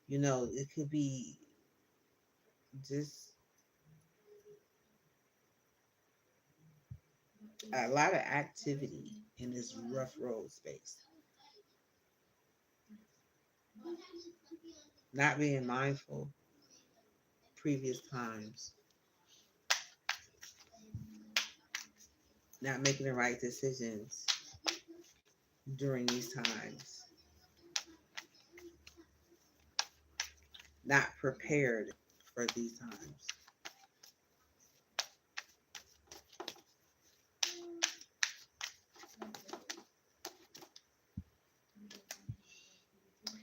It could be just a lot of activity in this rough road space. Not being mindful previous times, not making the right decisions during these times, not prepared for these times.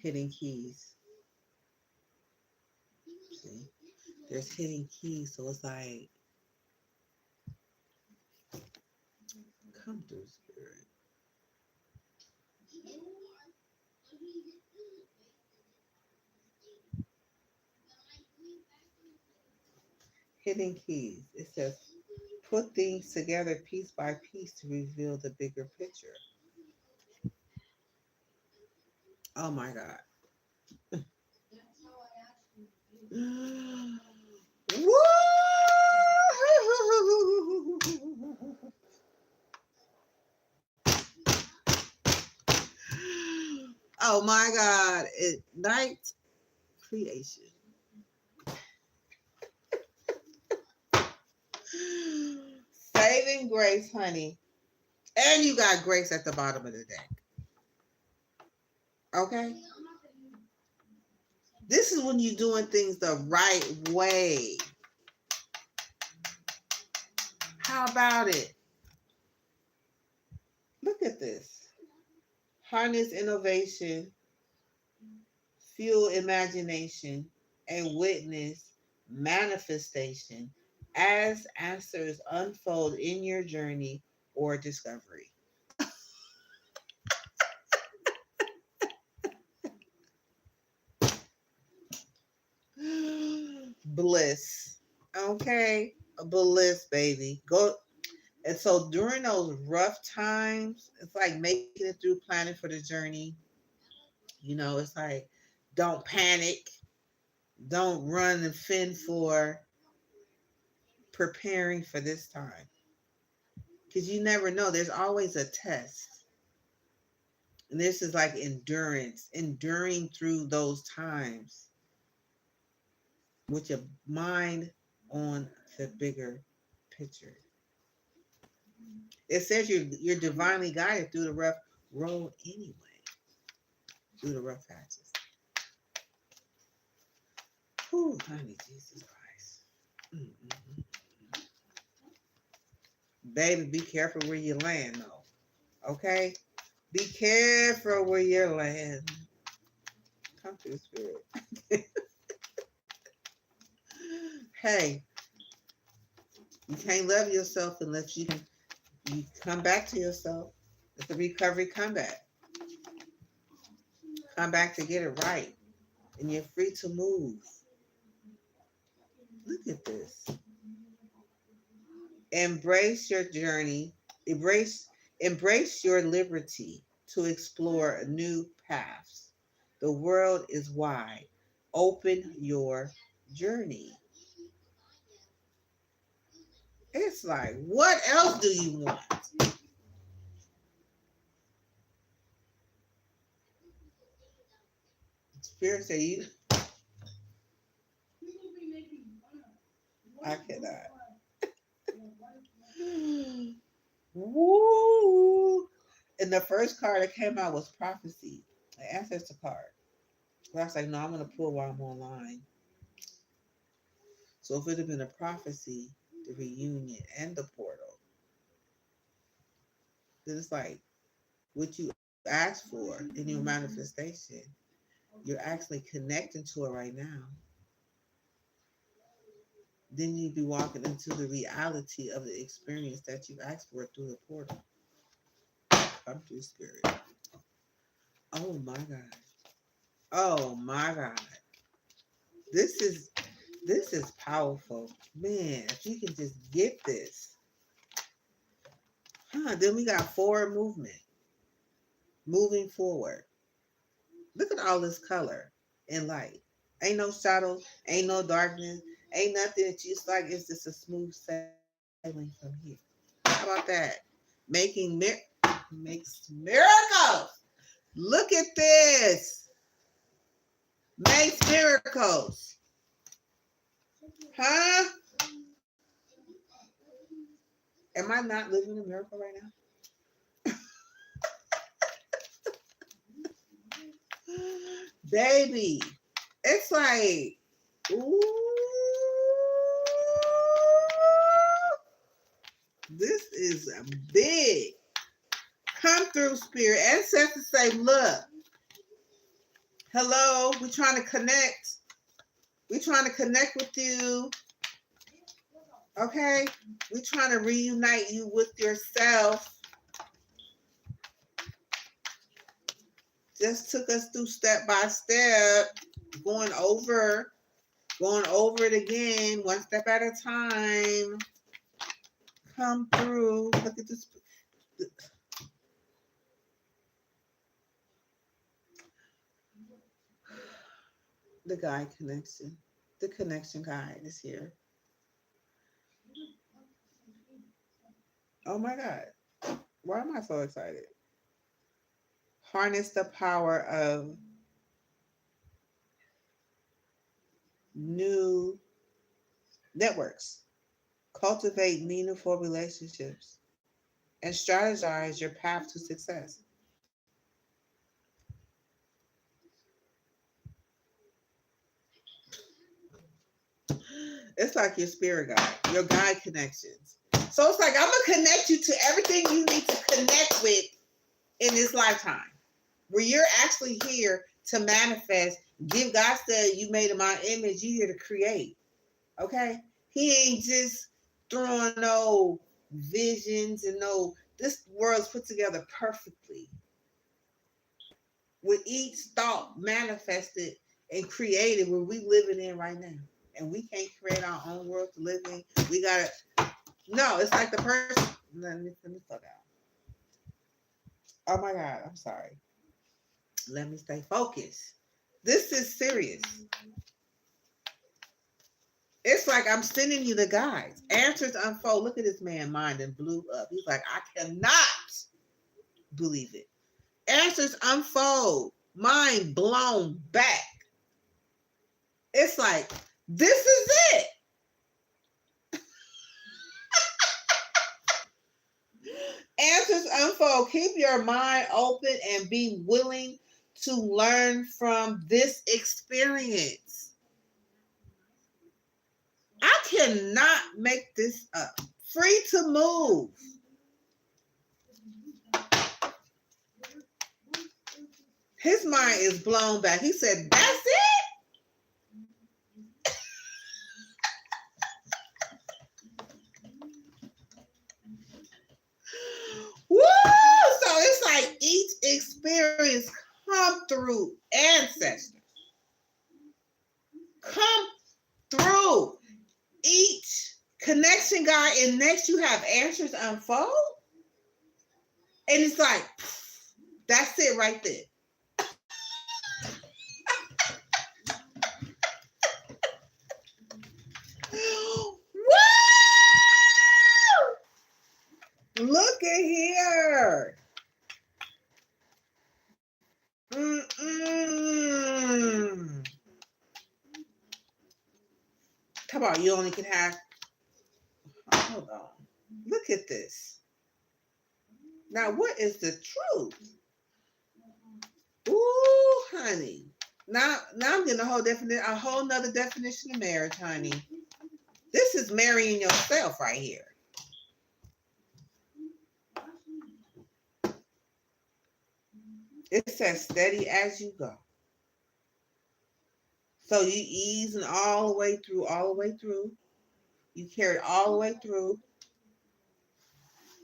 Hidden keys. See? There's hidden keys, so it's like, come through, spirit. Hidden keys. It says, put things together piece by piece to reveal the bigger picture. Oh my God. Woo! Oh my God. Ignite creation. Saving grace, honey. And you got grace at the bottom of the deck. Okay? This is when you're doing things the right way. How about it? Look at this. Harness innovation, fuel imagination, and witness manifestation as answers unfold in your journey or discovery. Bliss. Okay? Bliss, baby. Go. And so during those rough times, it's like making it through planning for the journey. It's like don't panic, don't run and fend for preparing for this time. Because you never know. There's always a test. And this is like endurance, enduring through those times with your mind on the bigger picture. It says you're divinely guided through the rough road anyway, through the rough patches. Whew, honey, Jesus Christ. Mm-mm. Baby, be careful where you land, though. Okay? Be careful where you land. Come through, Spirit. Hey, you can't love yourself unless you come back to yourself. It's a recovery comeback. Come back to get it right. And you're free to move. Look at this. Embrace your journey. Embrace your liberty to explore new paths. The world is wide. Open your journey. It's like, what else do you want? Spirit say you. I cannot. Woo! And the first card that came out was prophecy, an ancestor card. But I was like, no, I'm gonna pull while I'm online. So if it had been a prophecy, the reunion and the portal, then it's like what you asked for in your manifestation, you're actually connecting to it right now. Then you'd be walking into the reality of the experience that you asked for through the portal. Come through, Spirit. Oh my God. Oh my God. This is powerful. Man, if you can just get this. Then we got forward movement. Moving forward. Look at all this color and light. Ain't no shadow, ain't no darkness, ain't nothing that you like. It's just a smooth sailing from here. How about that? Makes miracles. Look at this. Makes miracles. Huh? Am I not living a miracle right now? Baby, it's like, ooh, this is big. Come through, Spirit. Ancestors say, look, hello, we're trying to connect. We're trying to connect with you. Okay? We're trying to reunite you with yourself. Just took us through step by step, going over it again, one step at a time. Come through. Look at this. The guide connection. The connection guide is here. Oh my God. Why am I so excited? Harness the power of new networks. Cultivate meaningful relationships and strategize your path to success. It's like your spirit guide, your guide connections. So it's like I'm gonna connect you to everything you need to connect with in this lifetime. Where you're actually here to manifest. Give God said you made in my image, you're here to create. Okay? He ain't just throwing no visions and no, this world's put together perfectly with each thought manifested and created where we living in right now. And we can't create our own world to live in. We gotta, no, it's like the person, let me fuck out. Oh my God, I'm sorry. Let me stay focused. This is serious. It's like I'm sending you the guides. Answers unfold. Look at this man mind and blew up. He's like, I cannot believe it. Answers unfold. Mind blown back. It's like, this is it. Answers unfold. Keep your mind open and be willing to learn from this experience. I cannot make this up. Free to move. His mind is blown back. He said, that's it? Woo! So it's like each experience come through ancestors. Come through each connection guide, and next you have answers unfold. And it's like, that's it right there. Woo! Look at here. Mm-mm. Come on, you only can have. Hold on. Look at this. Now, what is the truth? Ooh, honey. Now I'm getting a whole nother definition of marriage, honey. This is marrying yourself right here. It says steady as you go. So you easing all the way through, all the way through. You carry all the way through.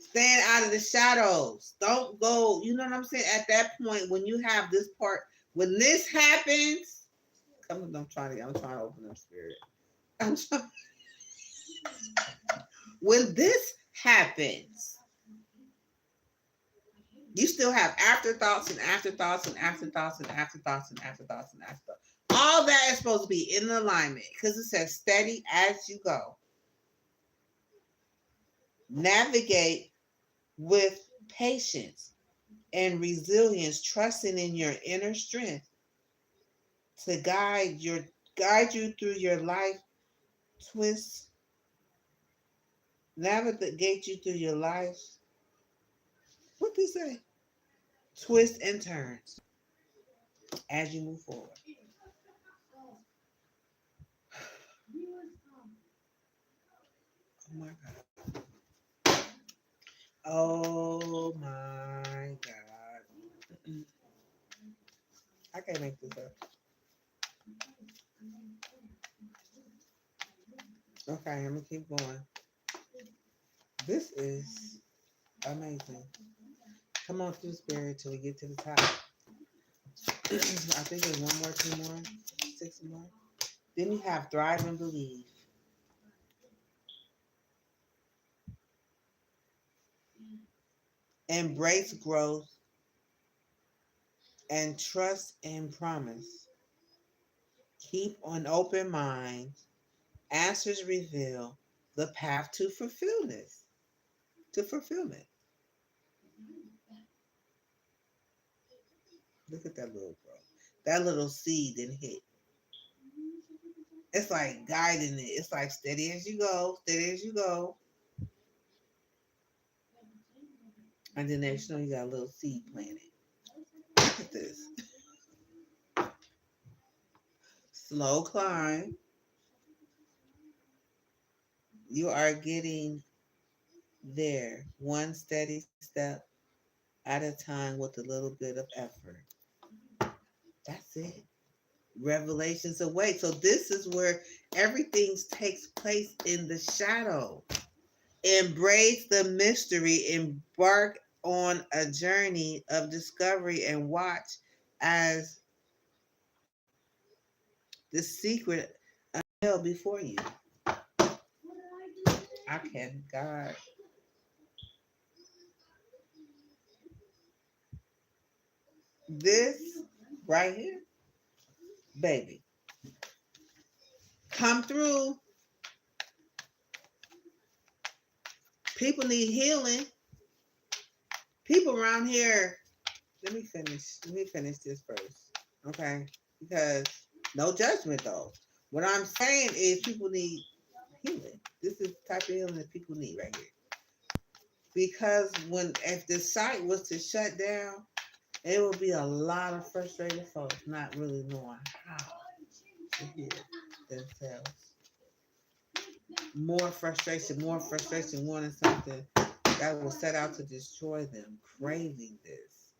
Stand out of the shadows. Don't go, you know what I'm saying? At that point, when you have this part, when this happens, I'm trying to open up spirit. I'm trying, when this happens, you still have afterthoughts and afterthoughts and afterthoughts and afterthoughts and afterthoughts and afterthoughts. All that is supposed to be in alignment because it says steady as you go. Navigate with patience and resilience, trusting in your inner strength to guide you through your life twists, navigate you through your life. What did they say? Twists and turns as you move forward. Oh my God. Oh my God. I can't make this up. Okay, I'm gonna keep going. This is amazing. Come on through spirit till we get to the top. I think there's one more, two more, six more. Then you have thrive and believe. Embrace growth and trust and promise. Keep an open mind. Answers reveal the path to fulfillment. Look at that little growth. That little seed didn't hit. It's like guiding it. It's like steady as you go, steady as you go. And then next you know you got a little seed planted. Look at this. Slow climb. You are getting there one steady step at a time with a little bit of effort. That's it. Revelations await. So this is where everything takes place in the shadow. Embrace the mystery, embark on a journey of discovery, and watch as the secret unveiled before you. I can, God. This right here, baby, come through. People need healing. People around here. Let me finish. Let me finish this first, okay? Because no judgment though. What I'm saying is people need healing. This is the type of healing that people need right here. Because when if the site was to shut down, it would be a lot of frustrated folks not really knowing how to heal themselves. More frustration, wanting something that will set out to destroy them, craving this.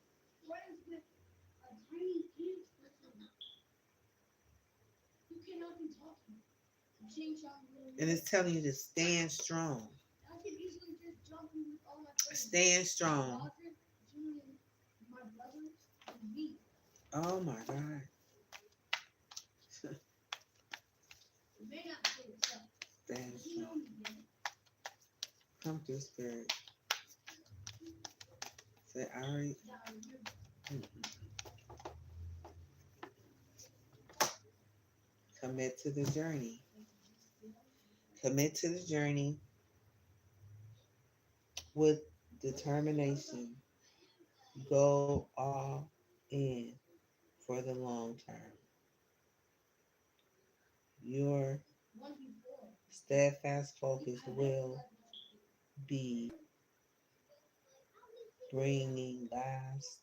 And it's telling you to stand strong. Stand strong. Oh my God. Stand strong. Come through, spirit. Say, all right. Commit to the journey. Commit to the journey with determination. Go all in for the long term. Your steadfast focus will be bringing last,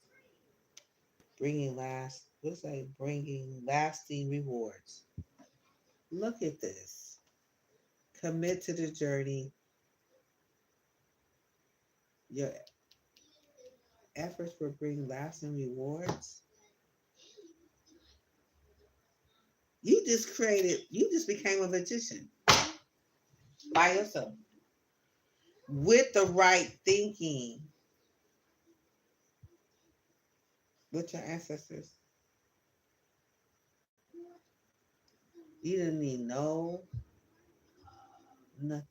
what's that? Bringing lasting rewards. Look at this. Commit to the journey. Your efforts will bring lasting rewards. You just became a magician by yourself with the right thinking with your ancestors. You didn't need no nothing.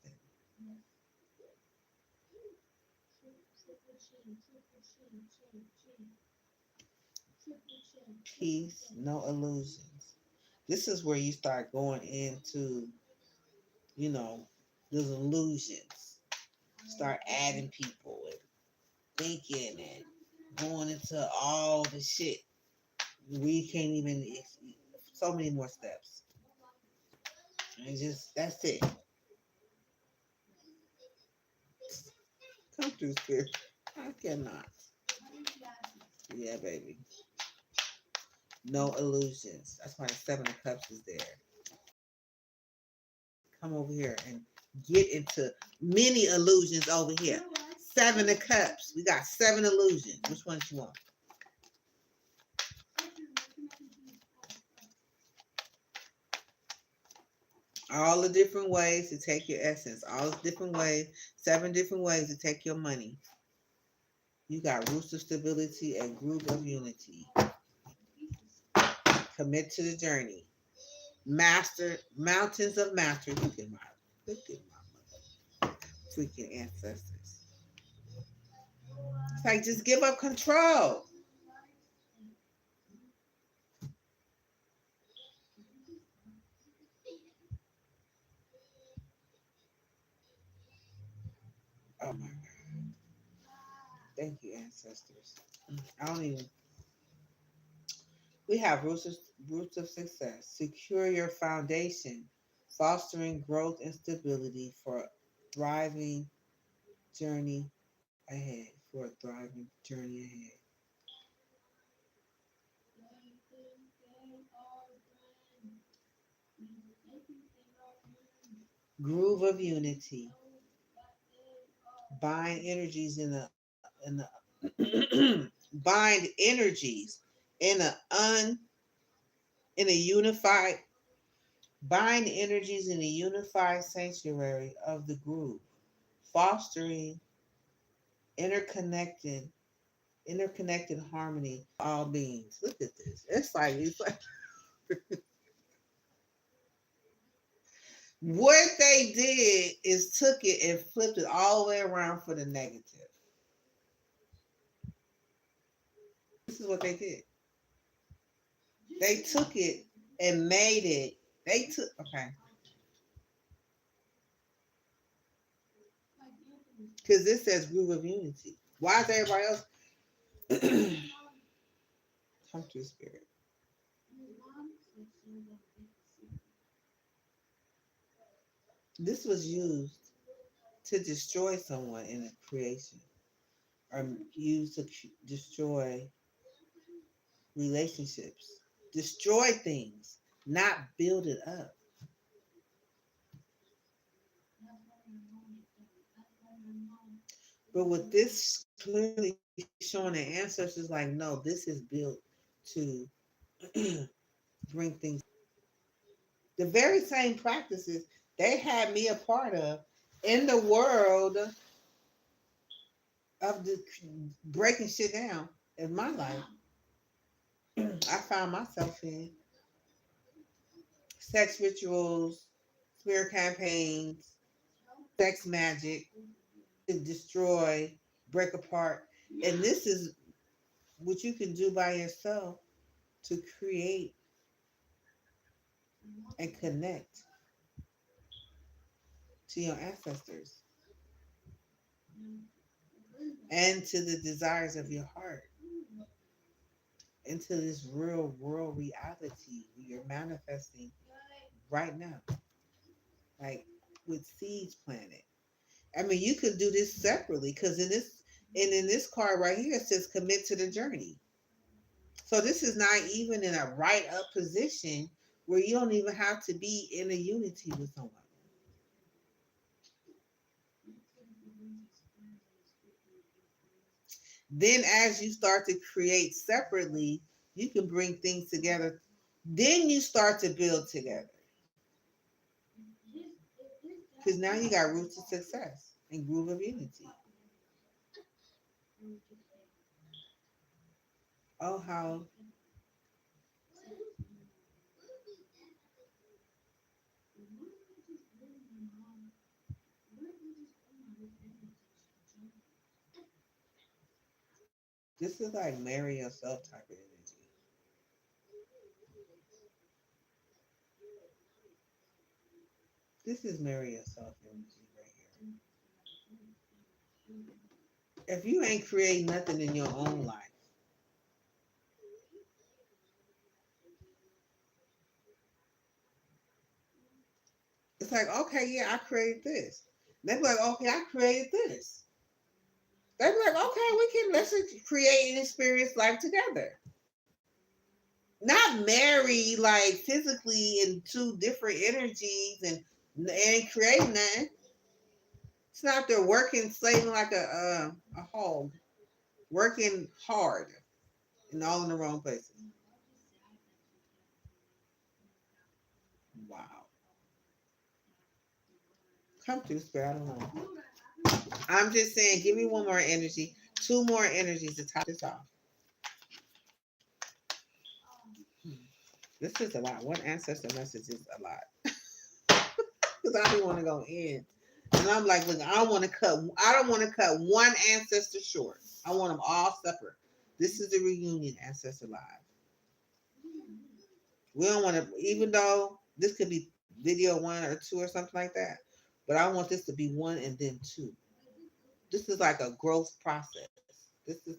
Peace, no illusions. This is where you start going into, you know, those illusions. Start adding people and thinking and going into all the shit. We can't even, so many more steps. And just, that's it. Come through, spirit. I cannot. Yeah, baby. No illusions. That's why the Seven of Cups is there. Come over here and get into many illusions over here. Seven of Cups. We got 7 illusions. Which ones you want? All the different ways to take your essence. All the different ways. 7 different ways to take your money. You got roots of stability and groove of unity. Commit to the journey. Master mountains of mastery. Look at my freaking ancestors. It's like just give up control. Oh my God. Thank you, ancestors. I don't even. We have roots of success. Secure your foundation, fostering growth and stability for thriving journey ahead. For a thriving journey ahead. Groove of unity. Bind energies bind energies in an in a unified, bind energies in a unified sanctuary of the groove, fostering interconnected, interconnected harmony all beings. Look at this. It's like what they did is took it and flipped it all the way around for the negative. This is what they did. They took it and made it. They took okay. Because this says groove of unity. Why is everybody else come to spirit? This was used to destroy someone in a creation, or used to destroy relationships, destroy things, not build it up. But with this clearly showing the ancestors like, no, this is built to bring things. The very same practices they had me a part of in the world of the breaking shit down in my life. I found myself in sex rituals, smear campaigns, sex magic to destroy, break apart. And this is what you can do by yourself to create and connect to your ancestors and to the desires of your heart, into this real world reality you're manifesting right now, like with seeds planted. I mean, you could do this separately because in this card right here it says commit to the journey. So this is not even in a right up position where you don't even have to be in a unity with someone. Then as you start to create separately, you can bring things together. Then you start to build together. Because now you got roots of success and groove of unity. Oh, how this is like marry yourself type of energy. This is marry yourself energy right here. If you ain't creating nothing in your own life, it's like, okay, yeah, I created this. They be like, okay, I created this. They be like, okay, let's create and experience life together. Not marry like physically in two different energies and creating nothing. It's not they're working, slaving like a hog, working hard and all in the wrong places. Wow. Come through, spirit. I don't know. I'm just saying, give me one more energy, two more energies to top this off. This is a lot. One ancestor message is a lot. Because I didn't want to go in. And I'm like, look, I don't want to cut one ancestor short. I want them all separate. This is the reunion, Ancestor Live. We don't want to, even though this could be video one or two or something like that, but I want this to be one and then two. This is like a growth process. This is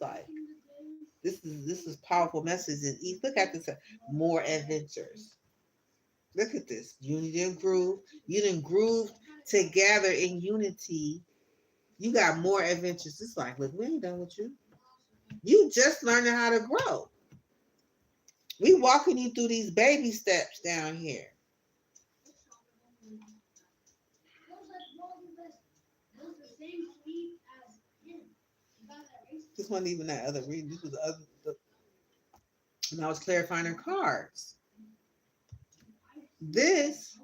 powerful message. And look at this, more adventures. Look at this. Unity and groove. You didn't groove together in unity. You got more adventures. It's like, look, we ain't done with you. You just learning how to grow. We walking you through these baby steps down here. This wasn't even that other reading. This was the other. And I was clarifying her cards. This,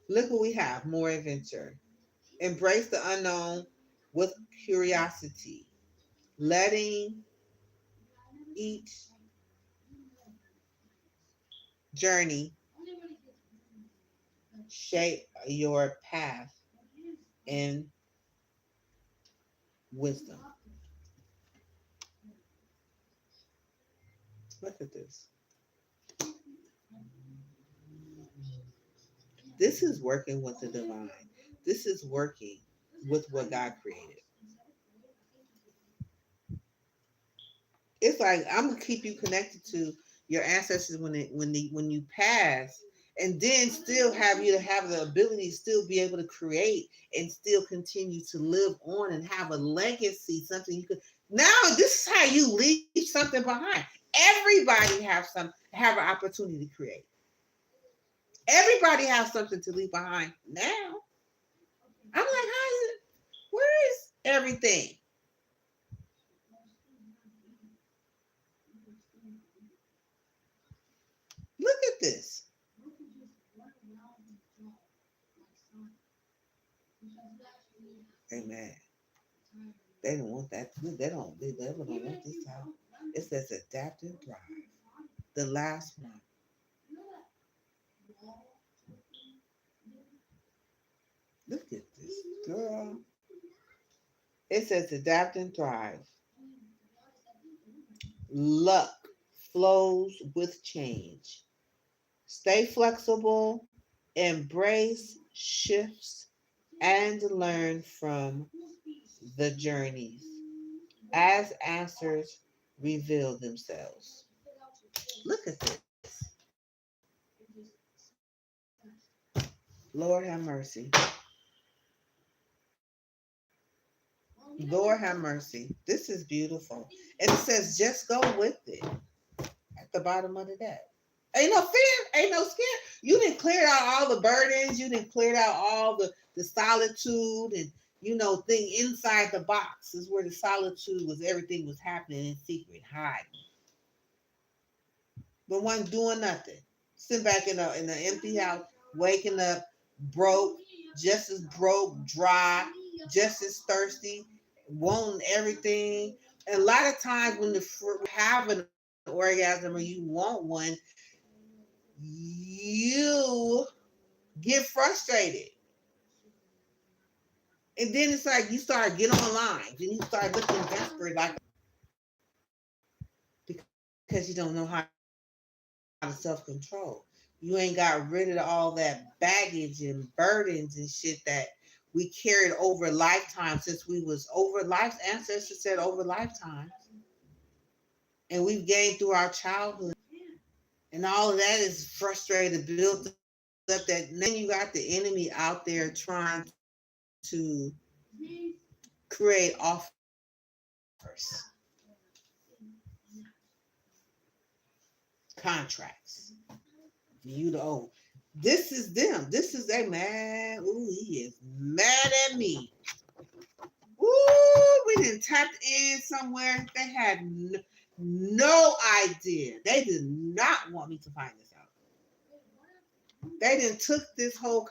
look what we have, more adventure. Embrace the unknown with curiosity, letting each journey shape your path in wisdom. Look at this. This is working with the divine. This is working with what God created. It's like I'm gonna keep you connected to your ancestors when you pass, and then still have you to have the ability to still be able to create and still continue to live on and have a legacy, something you could. Now this is how you leave something behind. Everybody have an opportunity to create. Everybody has something to leave behind. Now I'm like, how is it? Where is everything? Look at this. Amen. They don't want that. They don't want this out. It says adapt and thrive. The last one. Look at this, girl. It says adapt and thrive. Luck flows with change. Stay flexible, embrace shifts, and learn from the journeys as answers reveal themselves. Look at this. Lord have mercy. Lord have mercy. This is beautiful. And it says, just go with it at the bottom of the deck. Ain't no fear, ain't no scare. You didn't clear out all the burdens. You didn't clear out all the solitude and, thing inside the box is where the solitude was. Everything was happening in secret, hiding. But one doing nothing. Sitting back in the empty house, waking up broke, just as broke, dry, just as thirsty, wanting everything. And a lot of times when you have an orgasm or you want one, you get frustrated. And then it's like you start getting online and you start looking desperate like because you don't know how to self-control. You ain't got rid of all that baggage and burdens and shit that we carried over lifetime since we was over life. Ancestors said over lifetimes. And we've gained through our childhood. And all of that is frustrated, built up that then you got the enemy out there trying to create offers. Contracts. You know, this is them. This is a man. Ooh, he is mad at me. Ooh, we didn't tap in somewhere. They had no idea. They did not want me to find this out. They didn't took this whole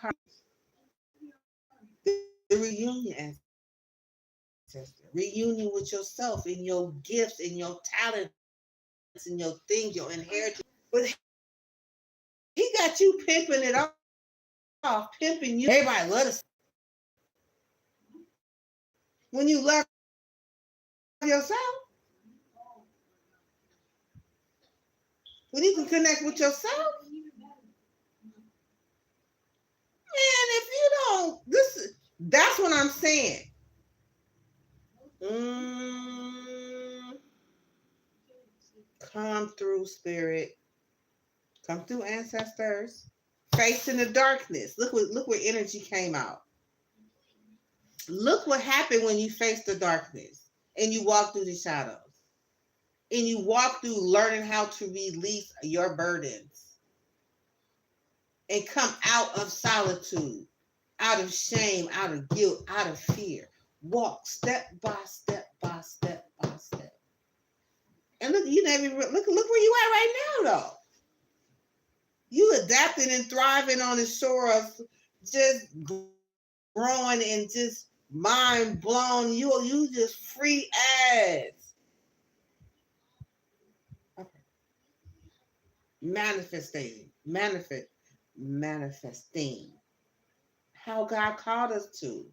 the reunion ancestor. Reunion with yourself and your gifts and your talents and your things, your inheritance. But he got you pimping it off, pimping you. Everybody love us. When you love yourself, when you can connect with yourself, man, if you don't, that's what I'm saying. Come through, spirit. Come through, ancestors. Facing the darkness. Look where energy came out. Look what happened when you face the darkness and you walk through the shadows. And you walk through learning how to release your burdens and come out of solitude, out of shame, out of guilt, out of fear. Walk step by step by step by step. And look, look where you at right now, though. You adapting and thriving on the shore of just growing and just mind blown. You just free as manifesting, manifesting how God called us to.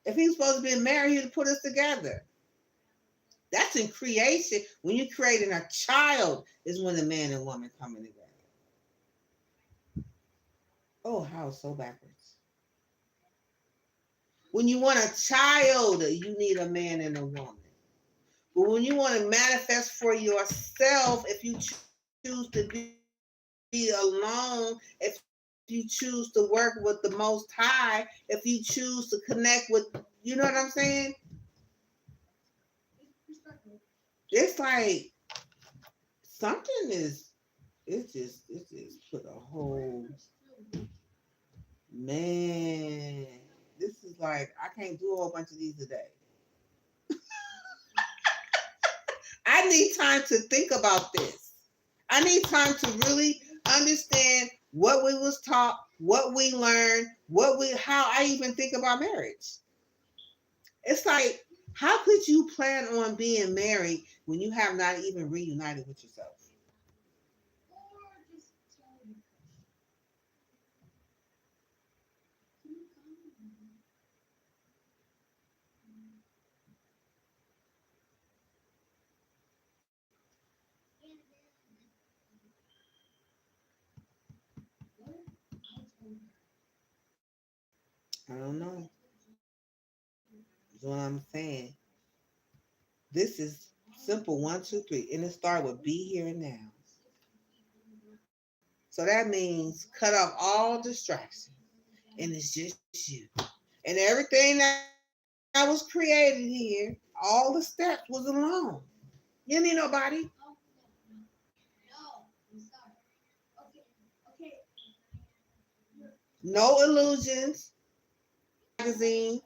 If He was supposed to be married, He'd put us together. That's in creation. When you're creating a child, is when the man and woman coming together. Oh, how so backwards. When you want a child, you need a man and a woman. But when you want to manifest for yourself, if you choose to be alone, if you choose to work with the Most High, if you choose to connect with, you know what I'm saying? It's like something is, it's just put a whole, man, this is like, I can't do a whole bunch of these today. I need time to think about this. I need time to really understand what we was taught, what we learned, how I even think about marriage. It's like, how could you plan on being married when you have not even reunited with yourself? I don't know. That's what I'm saying. This is simple 1, 2, 3, and it started with be here and now. So that means cut off all distractions, and it's just you. And everything that was created here, all the steps was alone. You need nobody. No illusions. Magazine.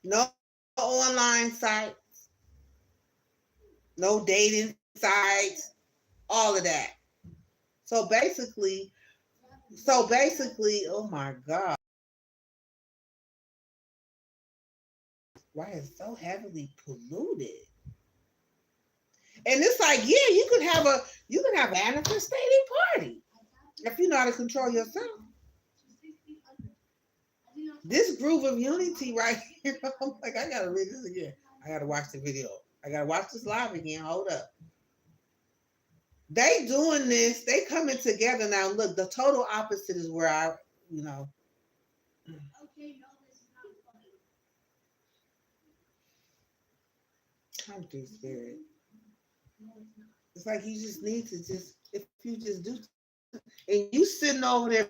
No online sites. No dating sites. All of that. So basically, oh my God, why it's so heavily polluted? And it's like, yeah, you could have a manifesting party if you know how to control yourself. This groove of unity right here, I'm like, I gotta read this again. I gotta watch the video. I gotta watch this live again. Hold up. They doing this, they coming together now. Look, the total opposite is where I, you know. Come through spirit. It's like you just need to just, if you just do, and you sitting over there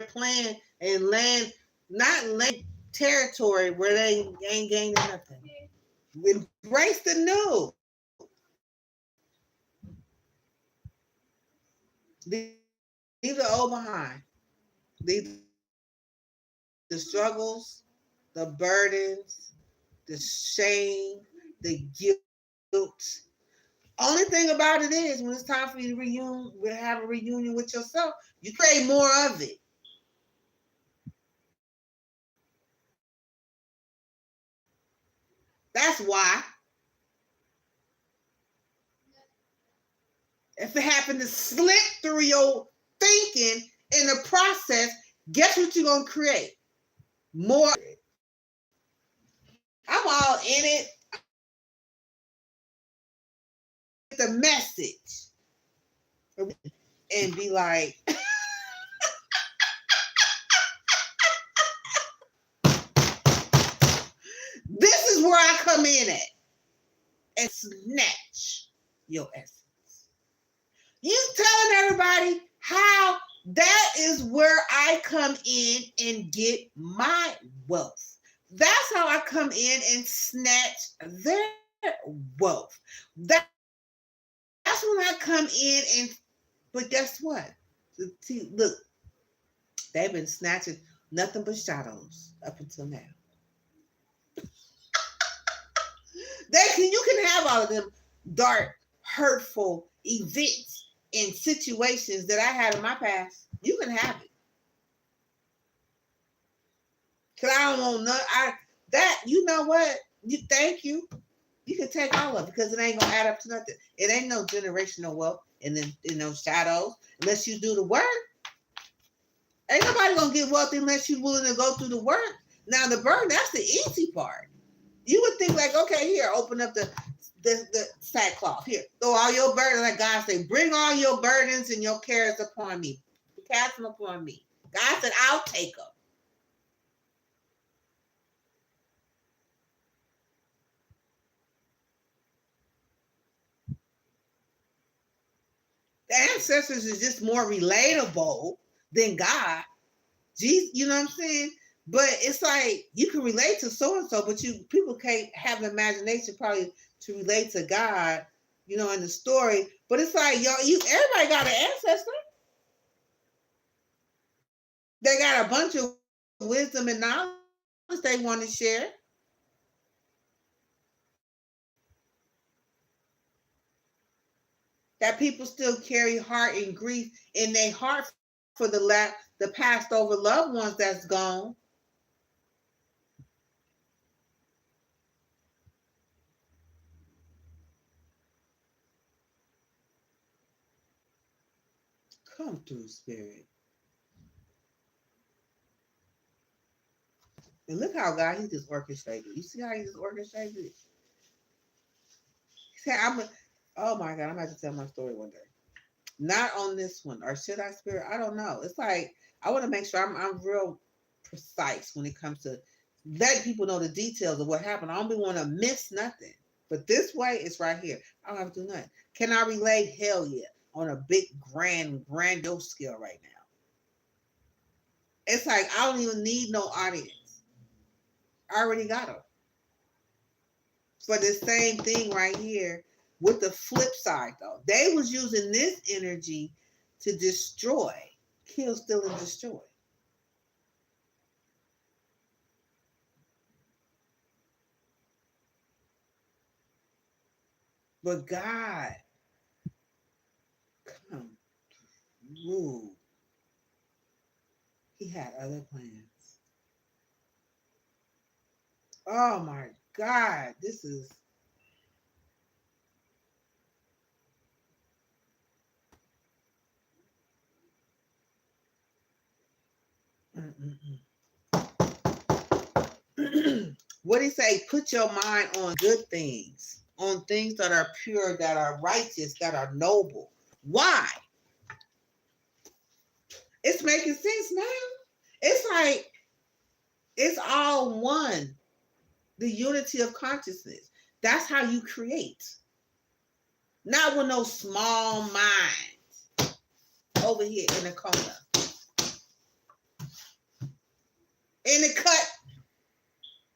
playing and land, not land territory where they ain't gaining nothing. Embrace the new. Leave the old behind. Leave the struggles, the burdens, the shame, the guilt. Only thing about it is when it's time for you to have a reunion with yourself, you create more of it. That's why. If it happened to slip through your thinking in the process, guess what you're gonna create? More. I'm all in it. The message and be like, this is where I come in at and snatch your essence. You telling everybody how that is where I come in and get my wealth. That's how I come in and snatch their wealth. That's when I come in and, but guess what? See, look, they've been snatching nothing but shadows up until now. You can have all of them dark, hurtful events and situations that I had in my past. You can have it. Cause I don't want none. You know what? Thank you. You can take all of it because it ain't gonna add up to nothing. It ain't no generational wealth in those shadows unless you do the work. Ain't nobody gonna get wealthy unless you're willing to go through the work. Now the burden, that's the easy part. You would think like, okay, here, open up the sackcloth. Here, throw all your burdens. Like God said, bring all your burdens and your cares upon me. Cast them upon me. God said, I'll take them. The ancestors is just more relatable than God. Jesus, you know what I'm saying? But it's like you can relate to so and so, but people can't have the imagination probably to relate to God, you know, in the story. But it's like everybody got an ancestor. They got a bunch of wisdom and knowledge they want to share. That people still carry heart and grief in their heart for the passed over loved ones that's gone. Come through, Spirit. And look how God, he just orchestrated. You see how he just orchestrated it? He said, oh my God, I'm about to tell my story one day. Not on this one. Or should I, Spirit? I don't know. It's like, I want to make sure I'm real precise when it comes to letting people know the details of what happened. I don't want to miss nothing. But this way, it's right here. I don't have to do nothing. Can I relate? Hell yeah. On a big, grandiose scale right now. It's like, I don't even need no audience. I already got them. For the same thing right here, with the flip side though, they was using this energy to destroy, kill, steal, and destroy. But God, come through. He had other plans. Oh my God, this is. What did he say? Put your mind on good things, on things that are pure, that are righteous, that are noble. Why? It's making sense now. It's like it's all one. The unity of consciousness. That's how you create. Not with no small mind over here in the corner. In the cut,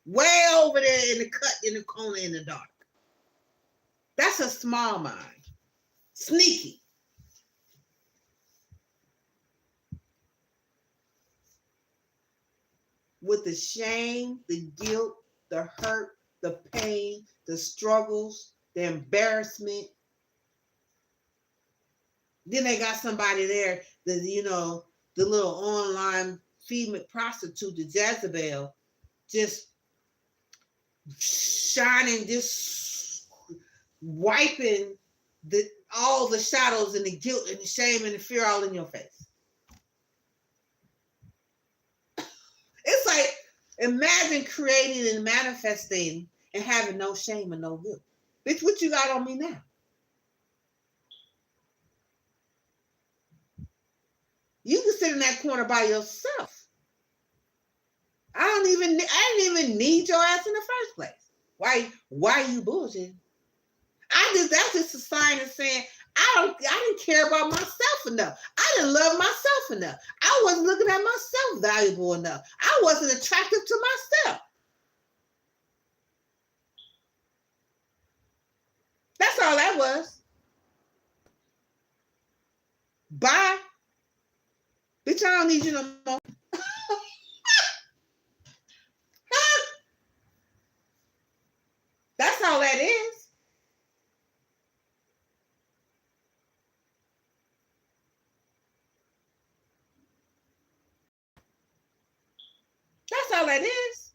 way over there in the cut, in the corner, in the dark. That's a small mind. Sneaky. With the shame, the guilt, the hurt, the pain, the struggles, the embarrassment. Then they got somebody there, the little online female prostitute, the Jezebel, just shining, just wiping all the shadows and the guilt and the shame and the fear all in your face. It's like, imagine creating and manifesting and having no shame and no guilt. Bitch, what you got on me now? You can sit in that corner by yourself. I didn't even need your ass in the first place. Why you bullshitting? That's just a sign of saying I didn't care about myself enough. I didn't love myself enough. I wasn't looking at myself valuable enough. I wasn't attractive to myself. That's all that was. Bye. Bitch, I don't need you no more. That's all that all that is?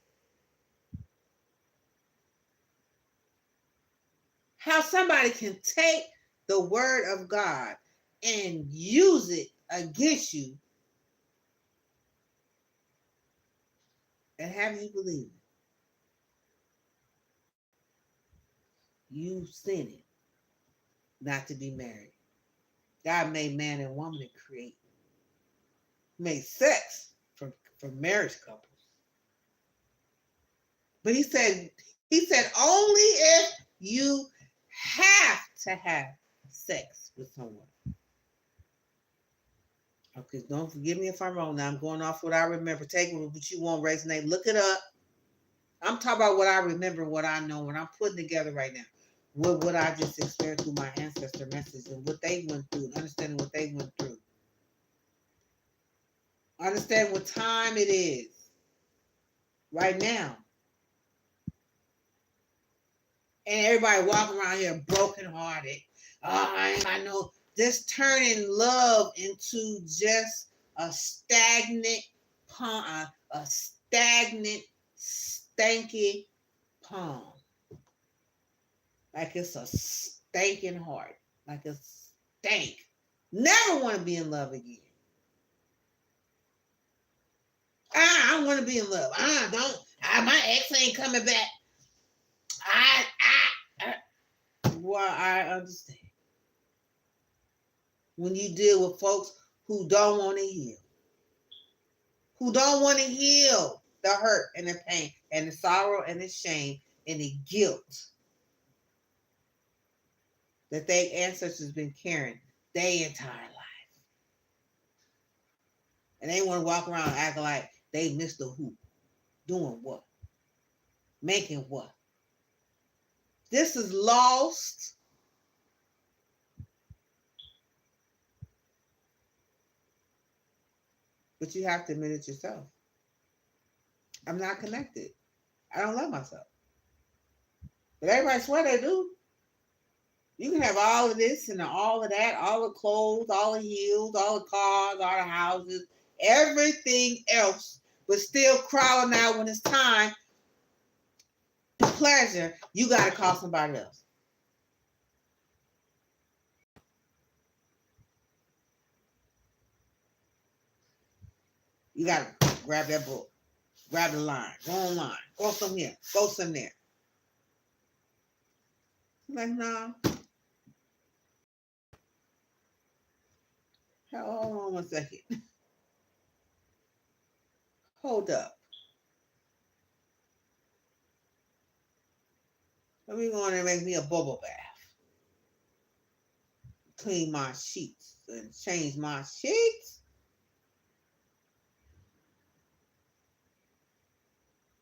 How somebody can take the word of God and use it against you and have you believe it. You sinning not to be married. God made man and woman to create. Made sex for marriage couples. But he said only if you have to have sex with someone. Okay, don't forgive me if I'm wrong. Now I'm going off what I remember. Take what you want, raise name. Look it up. I'm talking about what I remember, what I know, what I'm putting together right now. What I just experienced through my ancestor message and what they went through, understanding what they went through. Understand what time it is right now. And everybody walking around here brokenhearted. Oh, I know this turning love into just a stagnant pond, a stagnant, stanky pond. Like it's a stinking heart. Like a stank. Never want to be in love again. I don't want to be in love. My ex ain't coming back. Well, I understand. When you deal with folks who don't want to heal. Who don't want to heal the hurt and the pain and the sorrow and the shame and the guilt that their ancestors been carrying their entire life. And they want to walk around acting like they missed the hoop. Doing what? Making what? This is lost. But you have to admit it yourself. I'm not connected. I don't love myself. But everybody swear they do. You can have all of this and all of that, all the clothes, all the heels, all the cars, all the houses, everything else, but still crawling out when it's time for pleasure. You got to call somebody else. You got to grab that book, grab the line, go online, go from here, go from there. Like, no. Hold on 1 second. Hold up. Let me go in and make me a bubble bath. Clean my sheets and change my sheets.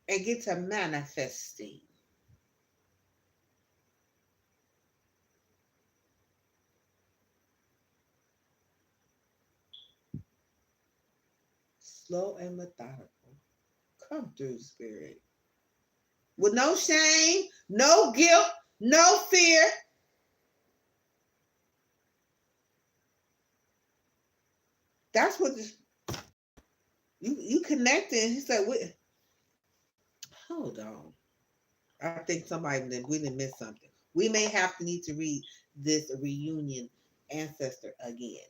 And get to manifesting. Slow and methodical. Come through, Spirit. With no shame, no guilt, no fear. That's what this, you connecting. He said, hold on. I think we didn't miss something. We may have to need to read this reunion ancestor again.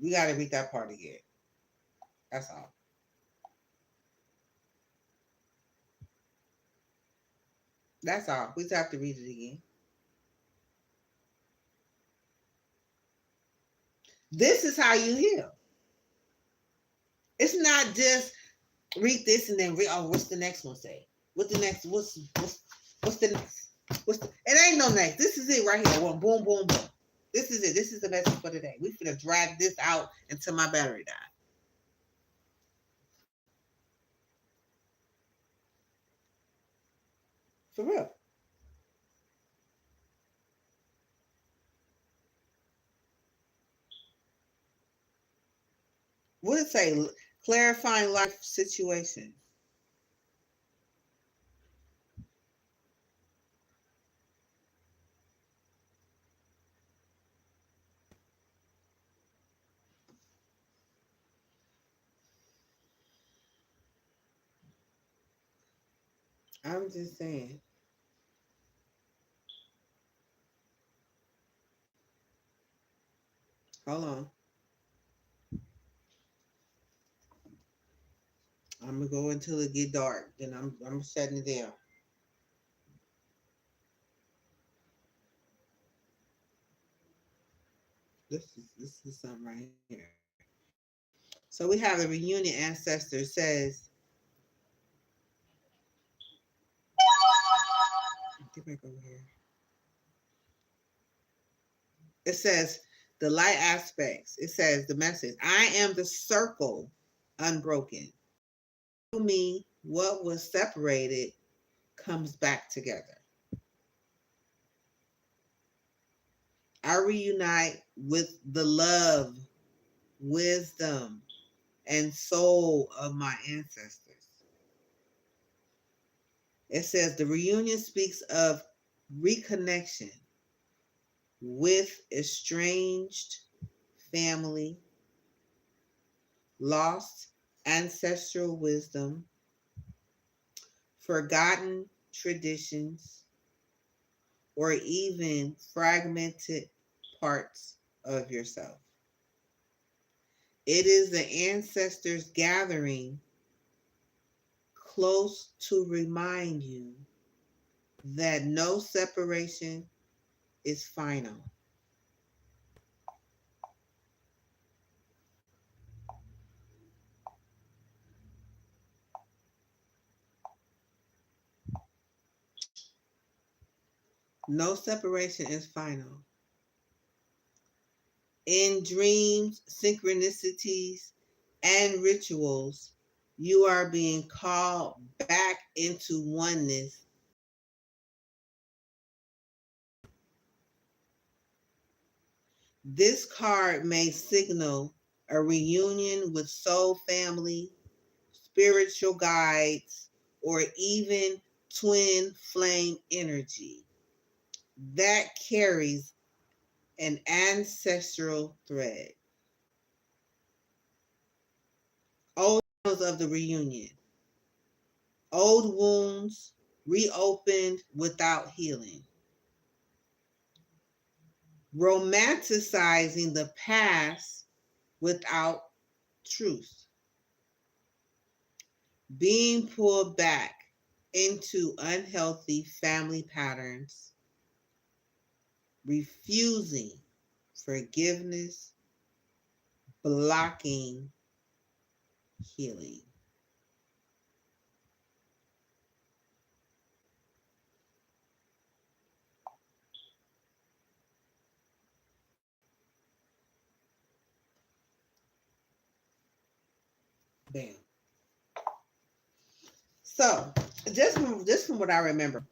We got to read that part again. That's all. That's all. We just have to read it again. This is how you heal. It's not just read this and then read, oh, what's the next one say? What's the next? What's the next? It ain't no next. This is it right here. One, boom, boom, boom. This is it. This is the message for today. We finna drag this out until my battery dies. For real. What did it say? Clarifying life situations. I'm just saying. Hold on. I'm gonna go until it get dark. Then I'm shutting it down. This is something right here. So we have the reunion ancestor says, get back over here. It says the light aspects. It says the message. I am the circle unbroken. To me, what was separated comes back together. I reunite with the love, wisdom, and soul of my ancestors. It says the reunion speaks of reconnection with estranged family, lost ancestral wisdom, forgotten traditions, or even fragmented parts of yourself. It is the ancestors gathering close to remind you that no separation is final. No separation is final. In dreams, synchronicities, and rituals, you are being called back into oneness. This card may signal a reunion with soul family, spiritual guides, or even twin flame energy that carries an ancestral thread. Old of the reunion, old wounds reopened without healing, romanticizing the past without truth, being pulled back into unhealthy family patterns, refusing forgiveness, blocking healing. Bam. So just from what I remember,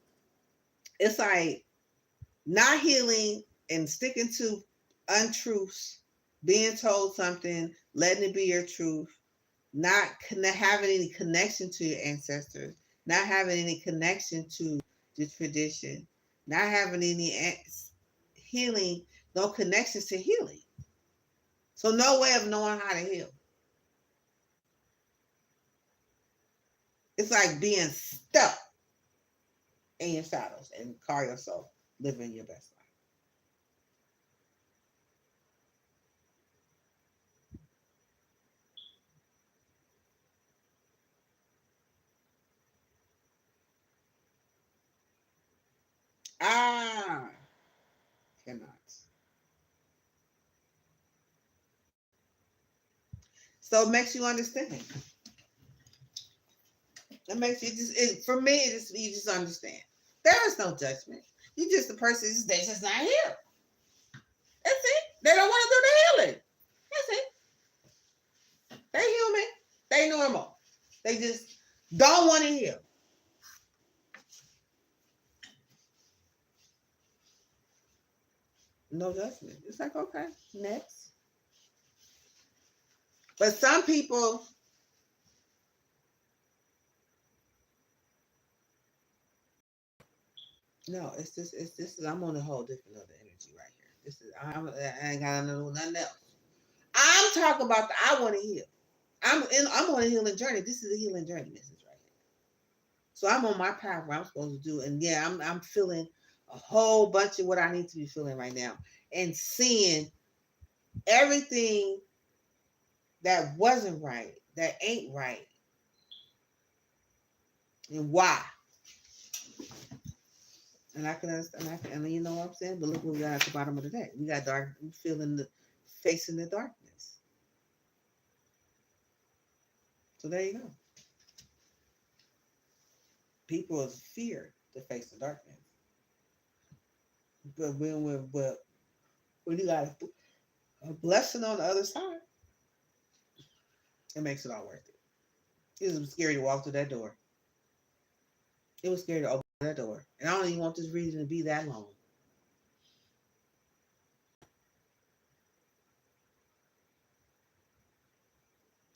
it's like not healing and sticking to untruths, being told something, letting it be your truth, not having any connection to your ancestors, not having any connection to the tradition, not having any healing, no connections to healing. So no way of knowing how to heal. It's like being stuck in your shadows and call yourself living your best life. Ah, cannot. So it makes you understand. It makes you for me, you just understand. There is no judgment. You just the person, they're just not here. That's it. They don't want to do the healing. That's it. They human. They normal. They just don't want to heal. No judgment. It's like, okay, next. But some people, no, I'm on a whole different other energy right here. I ain't got nothing else. I'm talking about I want to heal. I'm on a healing journey. This is a healing journey message right here. So I'm on my path where I'm supposed to do. And yeah, I'm feeling a whole bunch of what I need to be feeling right now. And seeing everything that wasn't right, that ain't right, and why. And I can understand, and you know what I'm saying? But look what we got at the bottom of the day. We got dark, we feeling the, facing the darkness. So there you go. People is fear to face the darkness. But when you got a blessing on the other side, it makes it all worth it. It was scary to walk through that door. It was scary to open that door. And I don't even want this reading to be that long.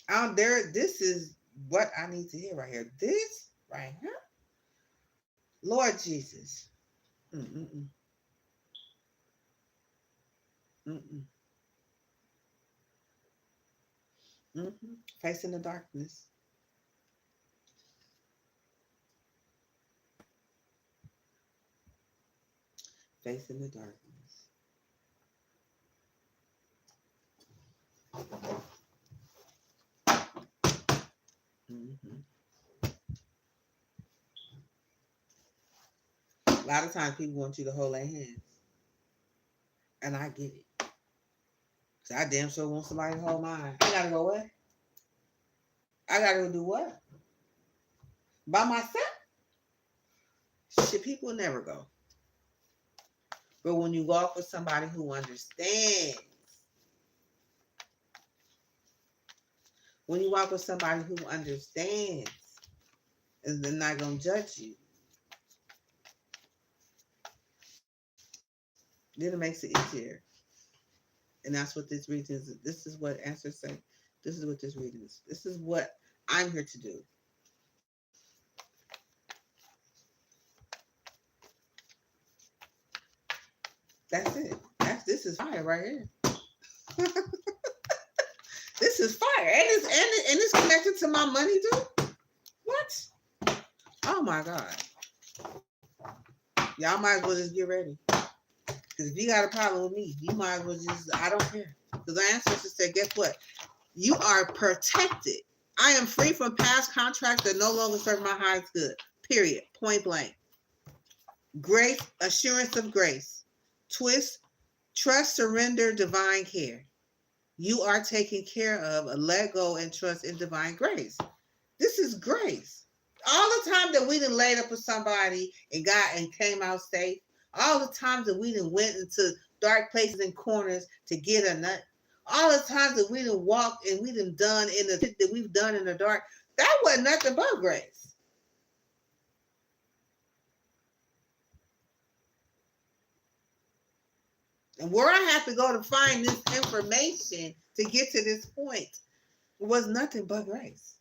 Out there, this is what I need to hear right here. This right here. Lord Jesus. Mm-mm-mm. Mm-mm. Mm-hmm. Facing the darkness. Facing the darkness. Mm-hmm. A lot of times people want you to hold their hands. And I get it. So I damn sure want somebody to hold mine. I gotta go what? I gotta go do what? By myself? Shit, people never go. But when you walk with somebody who understands, when you walk with somebody who understands, and they're not gonna judge you, then it makes it easier. And that's what this reading is. This is what answers say. This is what this reading is. This is what I'm here to do. That's it. This is fire right here. This is fire. And it's connected to my money too. What? Oh my God. Y'all might as well just get ready. Because if you got a problem with me, you might as well just, I don't care. Because the ancestors said, guess what? You are protected. I am free from past contracts that no longer serve my highest good. Period. Point blank. Grace, assurance of grace. Twist, trust, surrender, divine care. You are taken care of. Let go and trust in divine grace. This is grace. All the time that we done laid up with somebody and got and came out safe. All the times that we done went into dark places and corners to get a nut. All the times that we done walked and we done done in the that we've done in the dark. That wasn't nothing but grace. And where I have to go to find this information to get to this point was nothing but grace.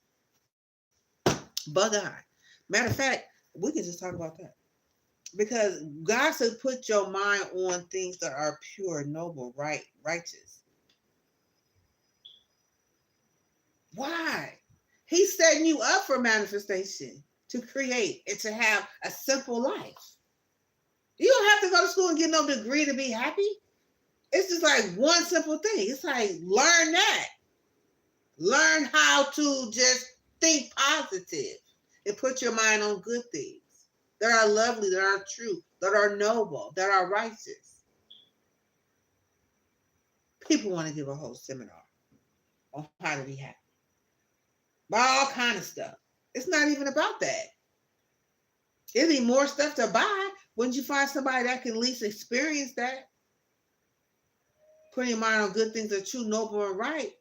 But God. Matter of fact, we can just talk about that. Because God said put your mind on things that are pure, noble, right, righteous. Why? He's setting you up for manifestation, to create and to have a simple life. You don't have to go to school and get no degree to be happy. It's just like one simple thing. It's like learn that. Learn how to just think positive and put your mind on good things that are lovely, that are true, that are noble, that are righteous. People want to give a whole seminar on how to be happy. Buy all kind of stuff. It's not even about that. It'd be more stuff to buy. Wouldn't you find somebody that can at least experience that? Putting your mind on good things that are true, noble, and right.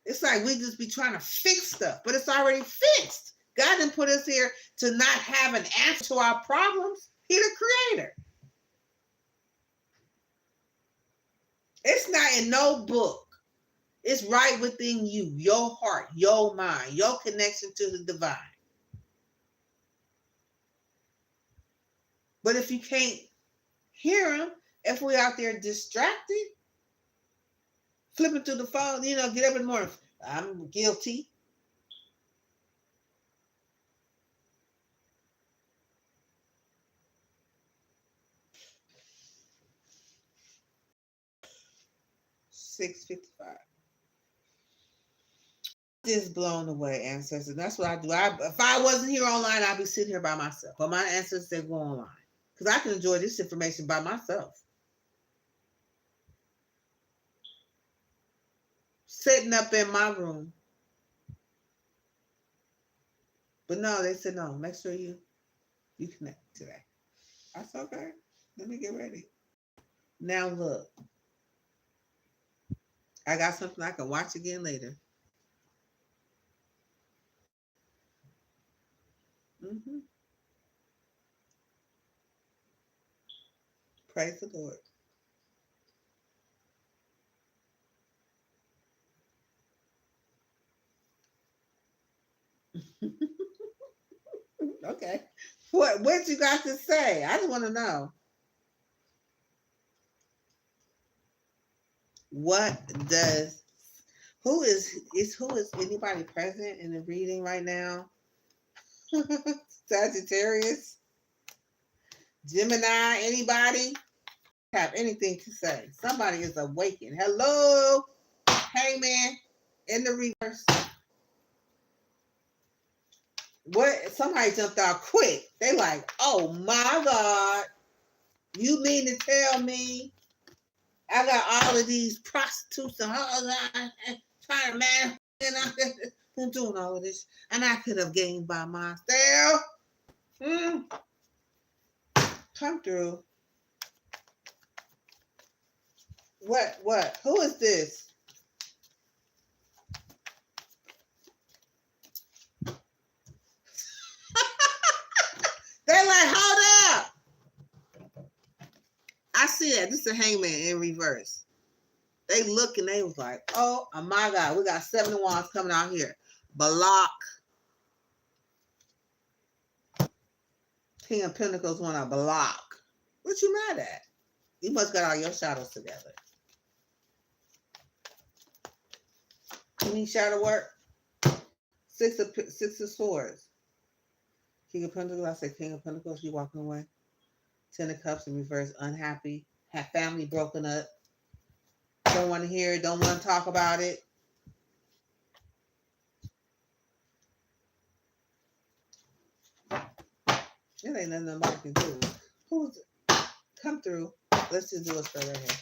It's like we just be trying to fix stuff, but it's already fixed. God didn't put us here to not have an answer to our problems. He's the creator. It's not in no book. It's right within you, your heart, your mind, your connection to the divine. But if you can't hear him, if we're out there distracted, flipping through the phone, get up in the morning. I'm guilty. 6:55. Just blown away, ancestors. That's what I do. If I wasn't here online, I'd be sitting here by myself. But my ancestors, they go online because I can enjoy this information by myself. Sitting up in my room. But no, they said no. Make sure you connect today. That's okay. Let me get ready. Now look, I got something I can watch again later. hmm Praise the Lord. Okay. What you got to say? I just want to know. What does who is anybody present in the reading right now? Sagittarius, Gemini, anybody have anything to say? Somebody is awakened. Hello, Hangman in the reverse. What? Somebody jumped out quick. They like, oh my God, you mean to tell me I got all of these prostitutes and trying to man and I'm doing all of this, and I could have gained by myself. Come through. What? What? Who is this? They're like, hold up. I see it. This is a hangman in reverse. They look and they was like, oh my God, we got 7 of wands coming out here. Block. King of Pentacles want to block. What you mad at? You must got all your shadows together. You need shadow work? Six of Swords. King of Pentacles. I said King of Pentacles. You walking away. 10 of Cups in reverse. Unhappy. Have family broken up. Don't want to hear it. Don't want to talk about it. It ain't nothing nobody can do. Who's come through? Let's just do a straight right here.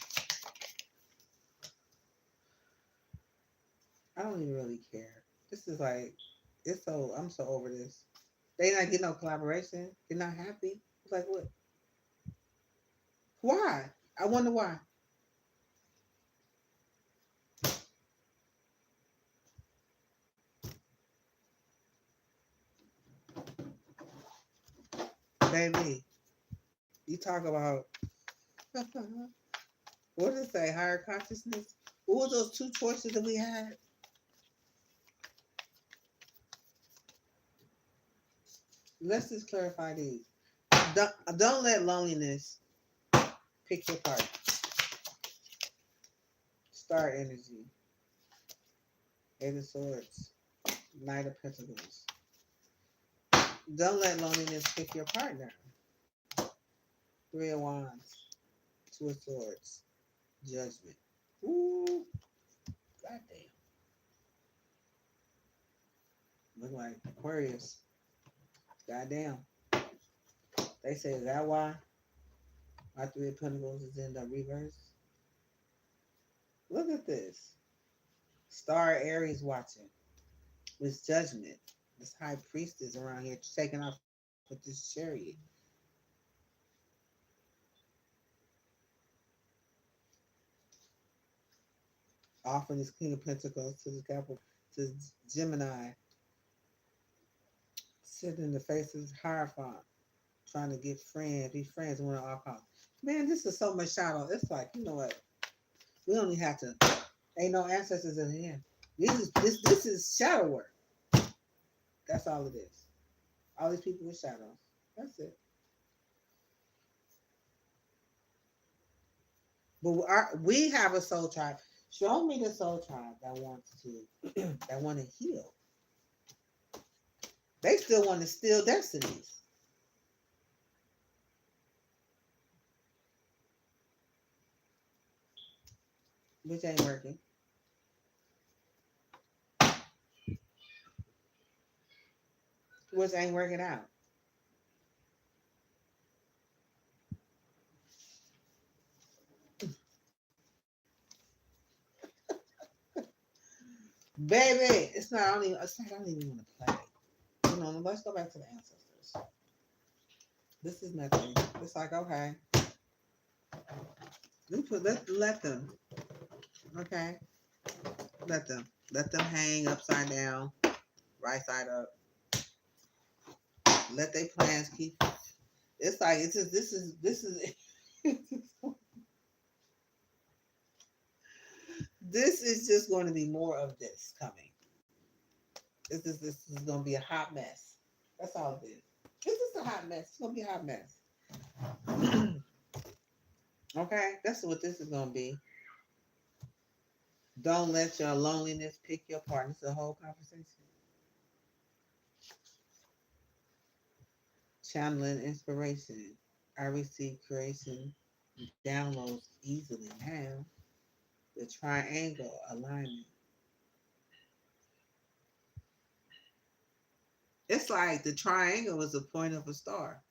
I don't even really care. This is like, I'm so over this. They not getting no collaboration. They're not happy. It's like what? Why? I wonder why. Baby, you talk about what did it say? Higher consciousness. What were those 2 choices that we had? Let's just clarify these. Don't let loneliness pick your partner. Star energy. 8 of Swords. Knight of Pentacles. Don't let loneliness pick your partner. 3 of Wands. 2 of Swords. Judgment. Ooh. Goddamn. Look like Aquarius. Goddamn. They say, is that why my 3 of Pentacles is in the reverse? Look at this. Star Aries watching. This Judgment. This High Priestess around here taking off with this Chariot. Offering this King of Pentacles to the Capricorn, to Gemini. Sitting in the faces, Hierophant. Trying to get friends, be friends with all costs. Man, this is so much shadow. It's like, you know what? We don't even have to. Ain't no ancestors in here. This is shadow work. That's all it is. All these people with shadows. That's it. But we have a soul tribe. Show me the soul tribe that wants to, that want to heal. They still want to steal destinies. Which ain't working. Which ain't working out. Baby, it's not. I don't even. It's like I don't even want to play. You know. Let's go back to the ancestors. This is nothing. It's like okay. Let them. Okay. Let them. Let them hang upside down, right side up. Let their plans keep. It's like it's just this is this is just going to be more of this coming. This is going to be a hot mess. That's all it is. This is a hot mess. It's going to be a hot mess. Okay, that's what this is going to be. Don't let your loneliness pick your partner. It's a whole conversation. Channeling inspiration. I receive creation downloads easily now. The triangle alignment. It's like the triangle was the point of a star.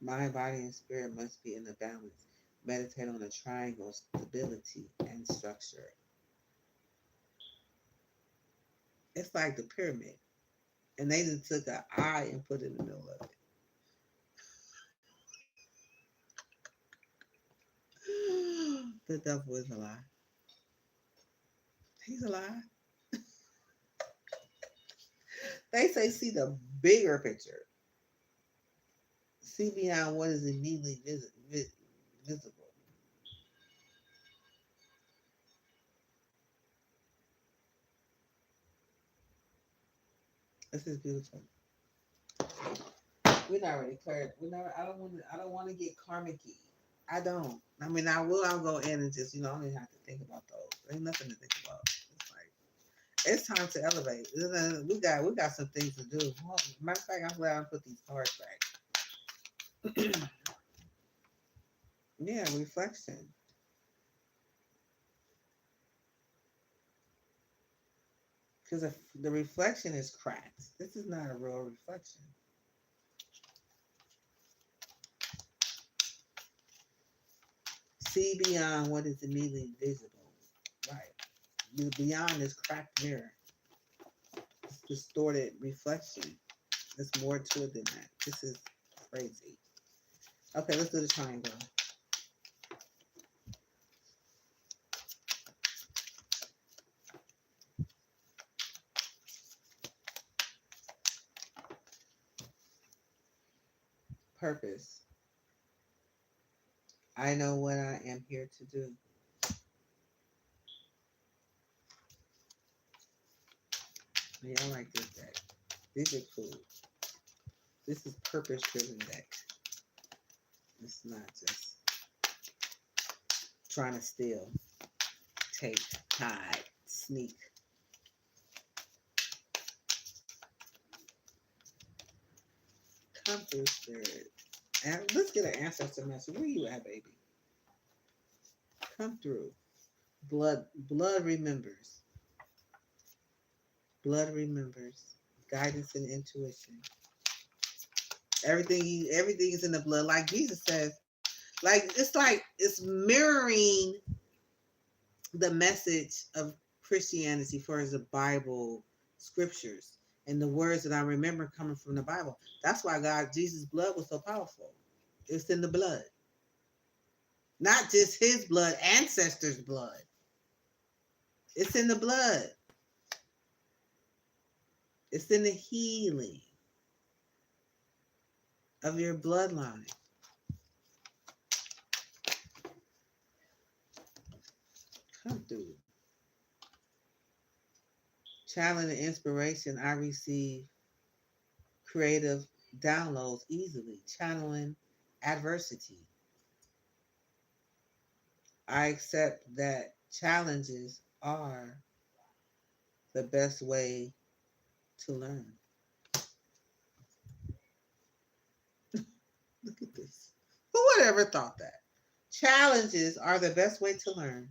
Mind, body, and spirit must be in a balance. Meditate on the triangle stability and structure. It's like the pyramid. And they just took an eye and put it in the middle of it. The devil is a lie. He's a lie. They say see the bigger picture. See beyond what is immediately visible. This is beautiful. We're not really clear. We never. I don't want to. I don't want to get karmic-y. I don't. I mean, I will. I'll go in and just, I don't even have to think about those. There's nothing to think about. It's like it's time to elevate. We got some things to do. Well, matter of fact, I'm glad I put these cards back. Yeah, reflection. Because the reflection is cracked. This is not a real reflection. See beyond what is immediately visible. Right. Beyond this cracked mirror. It's distorted reflection. There's more to it than that. This is crazy. Okay, let's do the triangle. Purpose. I know what I am here to do. Yeah, I like this deck. These are cool. This is purpose driven deck. It's not just trying to steal, take, hide, sneak. Come through, spirit. And let's get an ancestor message. Where you at, baby? Come through. Blood remembers. Blood remembers. Guidance and intuition. Everything is in the blood. Like Jesus says, it's mirroring the message of Christianity for as the Bible scriptures and the words that I remember coming from the Bible. That's why Jesus' blood was so powerful. It's in the blood. Not just his blood, ancestors' blood. It's in the blood. It's in the healing of your bloodline. Come through. Challenge and inspiration I receive creative downloads easily. Channeling adversity. I accept that challenges are the best way to learn. Look at this. Who would ever thought that? Challenges are the best way to learn.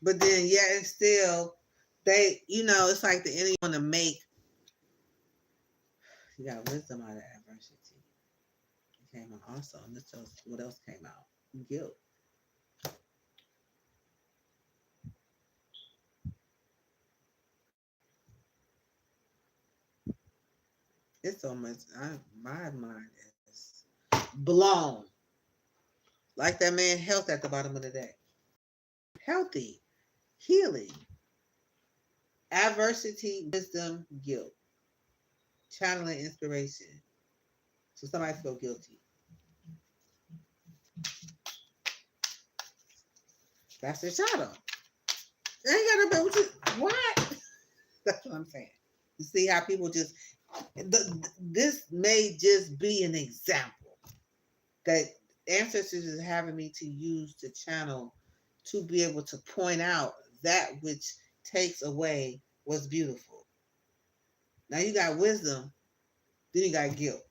But then, yet and still, they, it's like the enemy want to make. You got wisdom out of adversity. It came out also. And this shows what else came out. Guilt. It's so much. My mind is blown. Like that man health at the bottom of the day. Healthy, healing, adversity, wisdom, guilt, channeling inspiration. So somebody feel guilty. That's their shadow. They ain't gotta be what? That's what I'm saying. You see how people just this may just be an example that ancestors is having me to use to channel to be able to point out that which takes away what's beautiful. Now you got wisdom, then you got guilt.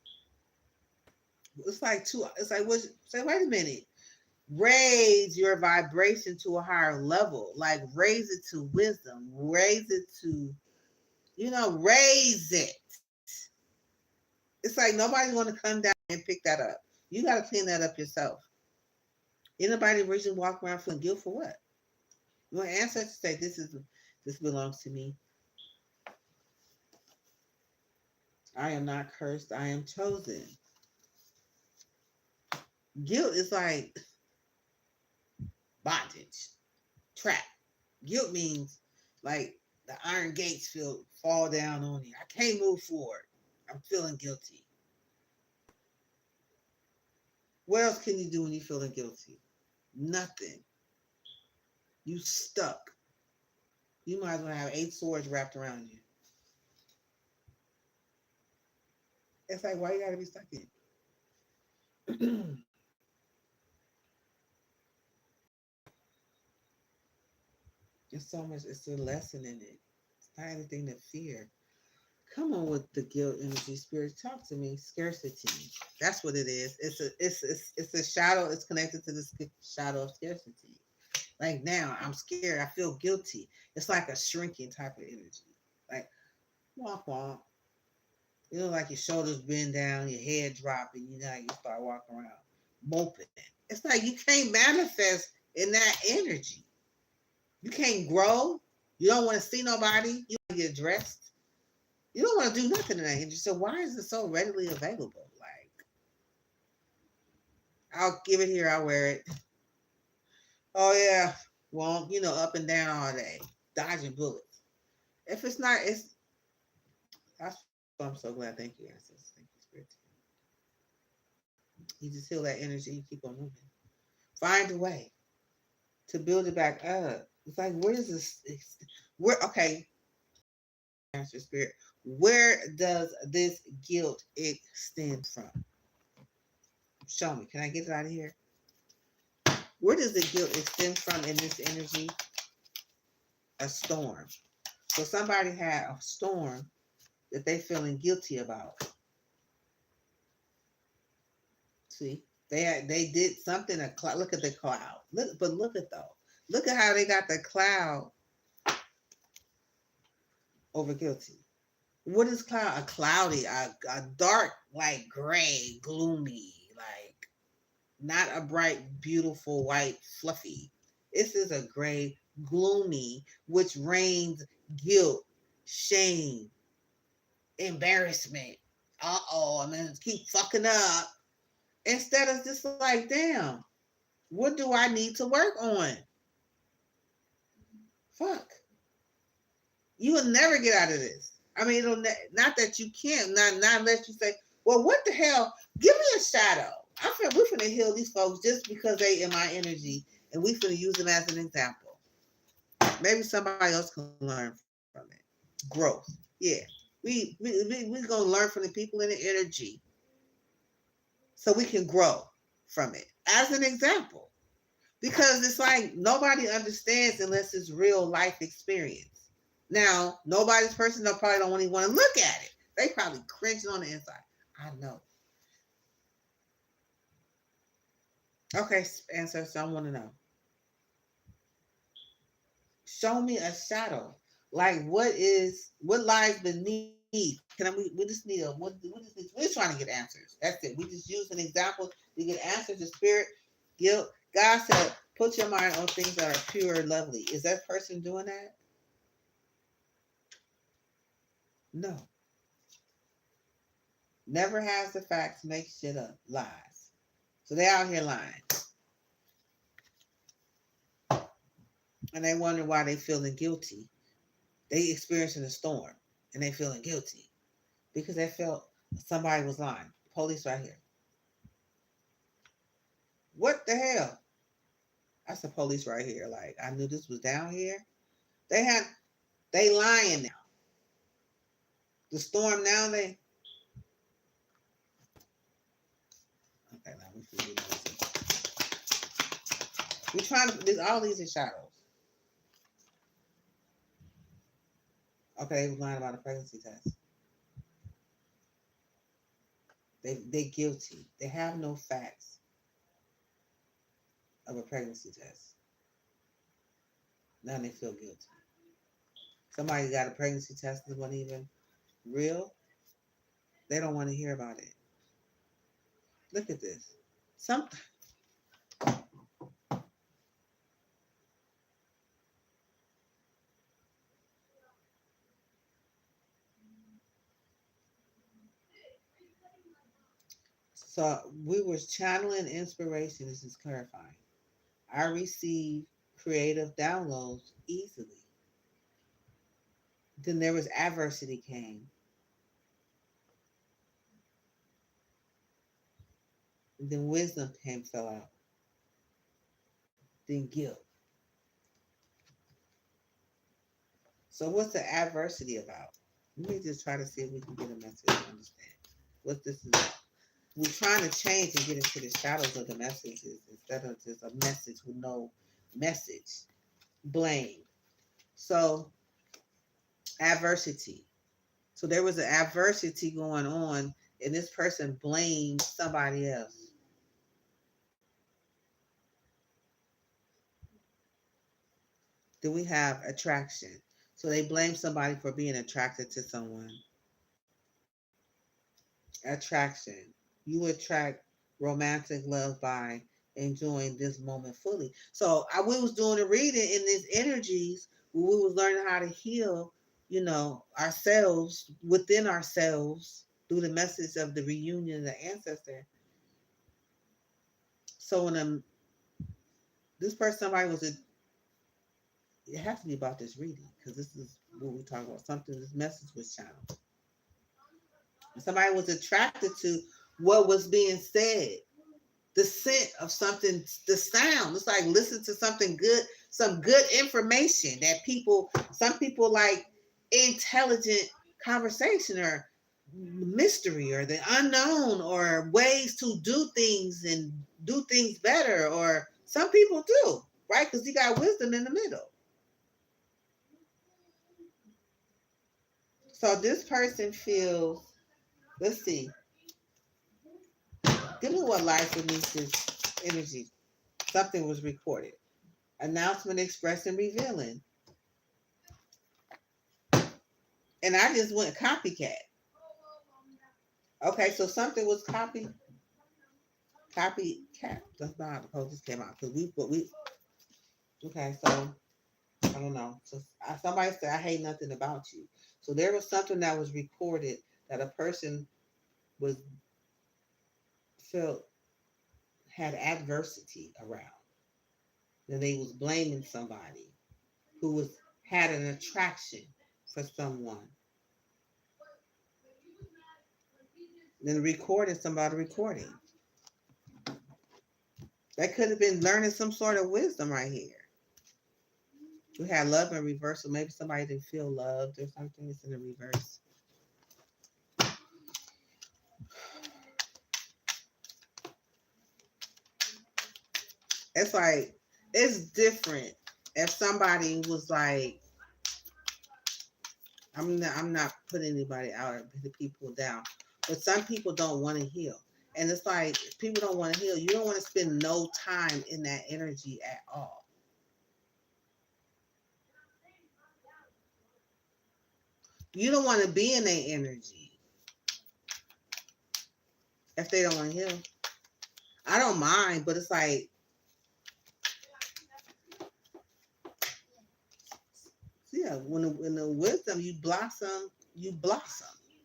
It's like two. It's like what? Say, wait a minute. Raise your vibration to a higher level. Like raise it to wisdom. Raise it to, raise it. It's like nobody's going to come down and pick that up. You got to clean that up yourself. Anybody reason walk around feeling guilt for what? Your ancestors say this belongs to me. I am not cursed. I am chosen. Guilt is like bondage, trap. Guilt means like the iron gates fall down on you. I can't move forward. I'm feeling guilty. What else can you do when you're feeling guilty? Nothing. You stuck. You might as well have 8 swords wrapped around you. It's like, why you gotta be stuck in? It's so much, it's a lesson in it. It's not anything to fear. Come on with the guilt energy, spirit. Talk to me. Scarcity. That's what it is. It's a shadow. It's connected to the shadow of scarcity. Like now, I'm scared. I feel guilty. It's like a shrinking type of energy. Like walk, walk. Like your shoulders bend down, your head dropping. You start walking around moping. It's like you can't manifest in that energy. You can't grow. You don't want to see nobody. You want to get dressed. You don't want to do nothing in that energy. So why is it so readily available? Like, I'll give it here. I'll wear it. Oh yeah. Well, up and down all day, dodging bullets. If it's not, that's why I'm so glad. Thank you, ancestors. Thank you, spirit. You just feel that energy. You keep on moving. Find a way to build it back up. It's like, where does this? Okay, ancestor spirit. Where does this guilt extend from? Show me. Can I get it out of here? Where does the guilt extend from in this energy? A storm. So somebody had a storm that they feeling guilty about. See, they did something. Look at the cloud. Look at though. Look at how they got the cloud over guilty. What is cloud? A cloudy, a dark, like gray, gloomy, like not a bright, beautiful, white, fluffy. This is a gray, gloomy, which rains guilt, shame, embarrassment. I'm gonna keep fucking up. Instead of just like, damn, what do I need to work on? Fuck. You will never get out of this. I mean, not that you can't, not unless you say, well, what the hell? Give me a shadow. We're finna heal these folks just because they in my energy, and we finna use them as an example. Maybe somebody else can learn from it. Growth. Yeah. We gonna learn from the people in the energy so we can grow from it. as an example. Because it's like nobody understands unless it's real life experience. Now, nobody's person probably don't even want to look at it. They probably cringing on the inside. I know. Okay, ancestor, I want to know. Show me a shadow. Like what lies beneath? Can I? We just need a we're just trying to get answers. That's it. We just use an example to get answers. The spirit, guilt. God said, put your mind on things that are pure and lovely. Is that person doing that? No. Never has the facts, make shit up, lies. So they out here lying. And they wonder why they feeling guilty. They experiencing a storm and they feeling guilty because they felt somebody was lying. Police right here. What the hell? That's the police right here. Like I knew this was down here. They they lying now. The storm now they okay. Now we figure we trying to. All these are shadows. Okay, they was lying about a pregnancy test. They guilty. They have no facts of a pregnancy test. Now they feel guilty. Somebody got a pregnancy test that wasn't even real. They don't want to hear about it. Look at this. Some so we were channeling inspiration. This is clarifying. I receive creative downloads easily. Then there was adversity came. And then wisdom came fell out. Then guilt. So what's the adversity about? Let me just try to see if we can get a message to understand what this is about. We're trying to change and get into the shadows of the messages instead of just a message with no message. Blame. So adversity. So there was an adversity going on, and this person blamed somebody else. Then we have attraction. So they blame somebody for being attracted to someone. Attraction. You attract romantic love by enjoying this moment fully. So we was doing a reading in these energies where we was learning how to heal, ourselves within ourselves through the message of the reunion of the ancestor. So when this person, somebody was it has to be about this reading because this is what we talk about. Something this message was channeled. Somebody was attracted to what was being said, the scent of something, the sound. It's like listen to something good, some good information that some people like intelligent conversation or mystery or the unknown or ways to do things and do things better. Or some people do, right? Because you got wisdom in the middle. So this person feels, let's see, give me what lies beneath this energy. Something was recorded. Announcement expressed and revealing. And I just went copycat. Okay, so something was copycat. That's not how the post just came out. Because okay, so I don't know. So somebody said, I hate nothing about you. So there was something that was recorded that a person was felt had adversity around. Then they was blaming somebody who had an attraction for someone. Then recording somebody recording. That could have been learning some sort of wisdom right here. We had love in reverse, so maybe somebody didn't feel loved or something. It's in the reverse. It's like it's different if somebody was like, I'm not putting anybody out or putting people down, but some people don't want to heal. And it's like if people don't want to heal. You don't want to spend no time in that energy at all. You don't want to be in their energy if they don't want to heal. I don't mind, but it's like, yeah, when the wisdom you blossom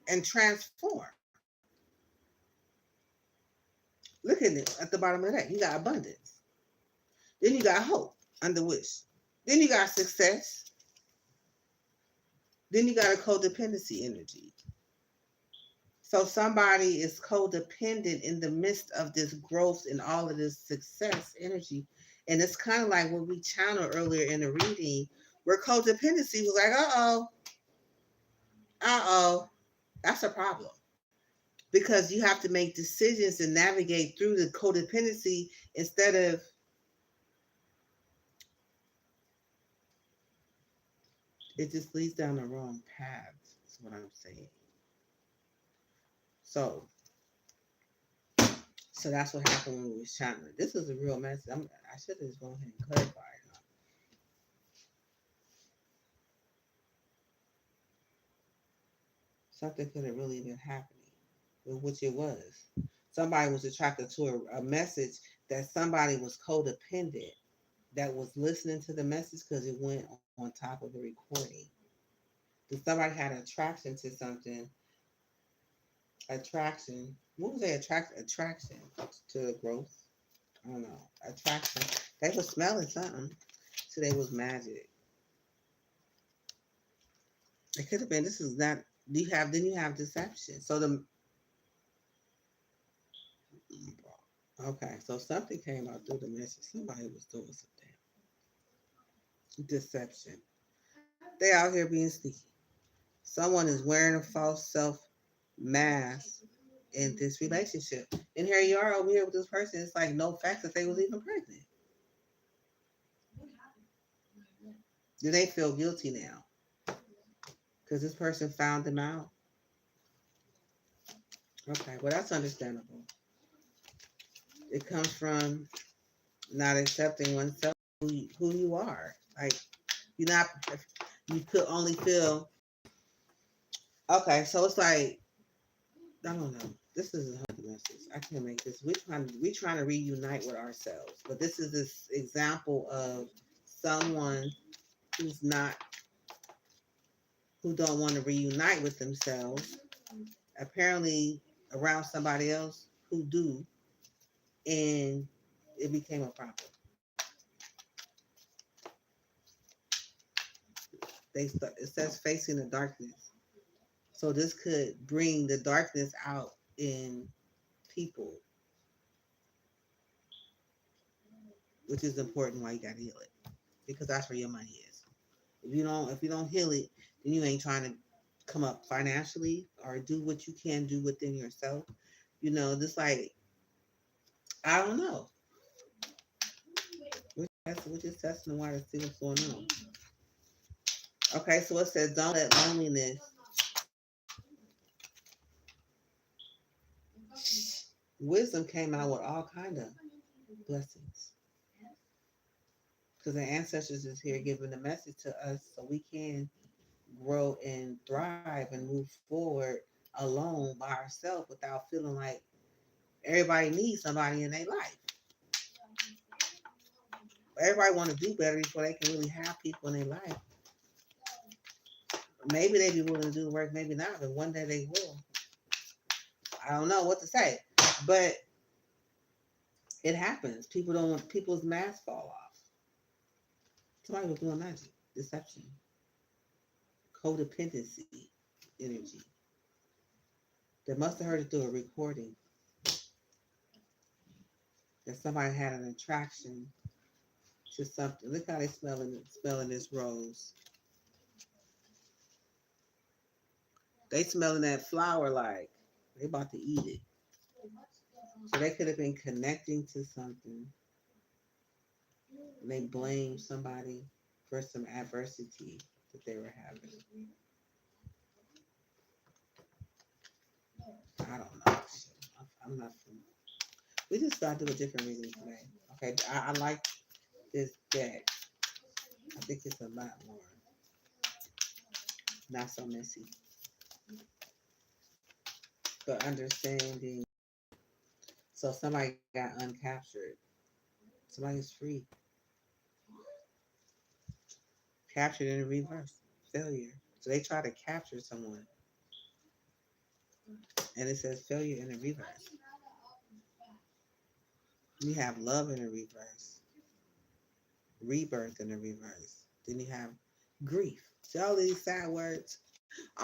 and transform. Look at it at the bottom of that. You got abundance. Then you got hope under wish. Then you got success. Then you got a codependency energy. So somebody is codependent in the midst of this growth and all of this success energy. And it's kind of like what we channeled earlier in the reading, where codependency was like, that's a problem. Because you have to make decisions and navigate through the codependency instead of it just leads down the wrong path, is what I'm saying. So so that's what happened when we was channeling. This is a real message. I should have just gone ahead and clarified. Something could have really been happening, which it was. Somebody was attracted to a message that somebody was codependent that was listening to the message because it went on top of the recording. If somebody had attraction to something, attraction, what was they attraction to growth? I don't know. Attraction. They was smelling something. So they was magic. It could have been. This is not. You have deception. So the okay. So something came out through the message. Somebody was doing something. Deception. They out here being sneaky. Someone is wearing a false self mask in this relationship, and here you are over here with this person. It's like no facts that they was even pregnant. Do they feel guilty now because this person found them out? Okay, well that's understandable. It comes from not accepting oneself, who you are. Like you're not. You could only feel. Okay, so it's like I don't know. This is a healthy message. I can't make this. We trying to reunite with ourselves, but this is this example of someone who's not who don't want to reunite with themselves. Apparently, around somebody else who do, and it became a problem. It says facing the darkness. So this could bring the darkness out in people, which is important why you gotta heal it. Because that's where your money is. If you don't heal it, then you ain't trying to come up financially or do what you can do within yourself. Just like I don't know. We're just testing the water to see what's going on. Okay, so it says don't let loneliness. Wisdom came out with all kind of blessings because the ancestors is here giving the message to us so we can grow and thrive and move forward alone by ourselves without feeling like everybody needs somebody in their life. Everybody want to do better before they can really have people in their life. Maybe they be willing to do the work, maybe not, but one day they will. I don't know what to say, but it happens. People don't want people's masks fall off. Somebody was doing magic, deception, codependency, energy. They must have heard it through a recording that somebody had an attraction to something. Look how they smelling this rose. They smelling that flower like they about to eat it. So they could have been connecting to something And they blame somebody for some adversity that they were having. I don't know. I'm not. We just got to do a different reading today. Okay, I like this deck. I think it's a lot more not so messy, but understanding. So somebody got uncaptured. Somebody's free, captured in the reverse, failure. So they try to capture someone, and it says failure in the reverse. You have love in the reverse, rebirth in the reverse. Then you have grief. See all these sad words.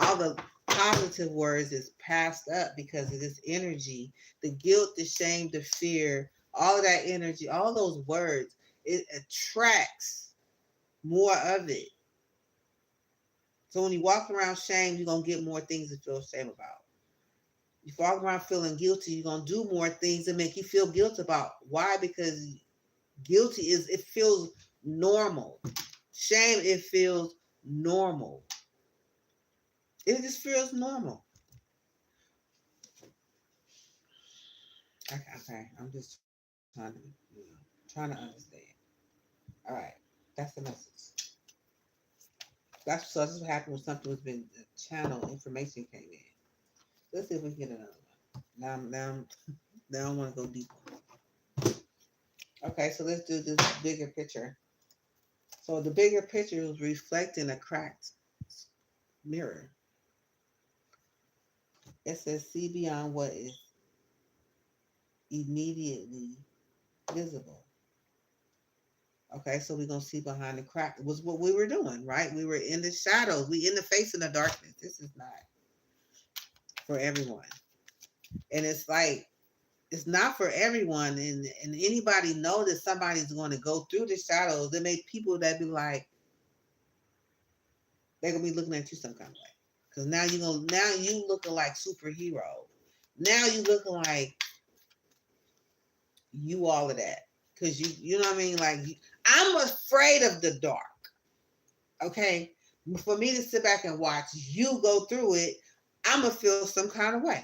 All the positive words is passed up because of this energy, the guilt, the shame, the fear, all of that energy, all those words, it attracts more of it. So when you walk around shame, you're gonna get more things to feel shame about. If you walk around feeling guilty, you're gonna do more things that make you feel guilt about. Why? Because guilty is it feels normal. Shame, it feels normal. It just feels normal. Okay. I'm just trying to understand. All right, that's the message. That's what happened when something was been channel information came in. Let's see if we can get another one. Now I want to go deeper. Okay, so let's do this bigger picture. So the bigger picture is reflecting a cracked mirror. It says see beyond what is immediately visible. Okay, so we're gonna see behind the crack. It was what we were doing, right? We were in the shadows. We in the face of the darkness. This is not for everyone. And it's like it's not for everyone. And anybody know that somebody's going to go through the shadows. There may people that be like they're gonna be looking at you some kind of way. Cause now you looking like superhero. Now you looking like you all of that. Cause you know what I mean? Like I'm afraid of the dark. Okay. For me to sit back and watch you go through it, I'm gonna feel some kind of way.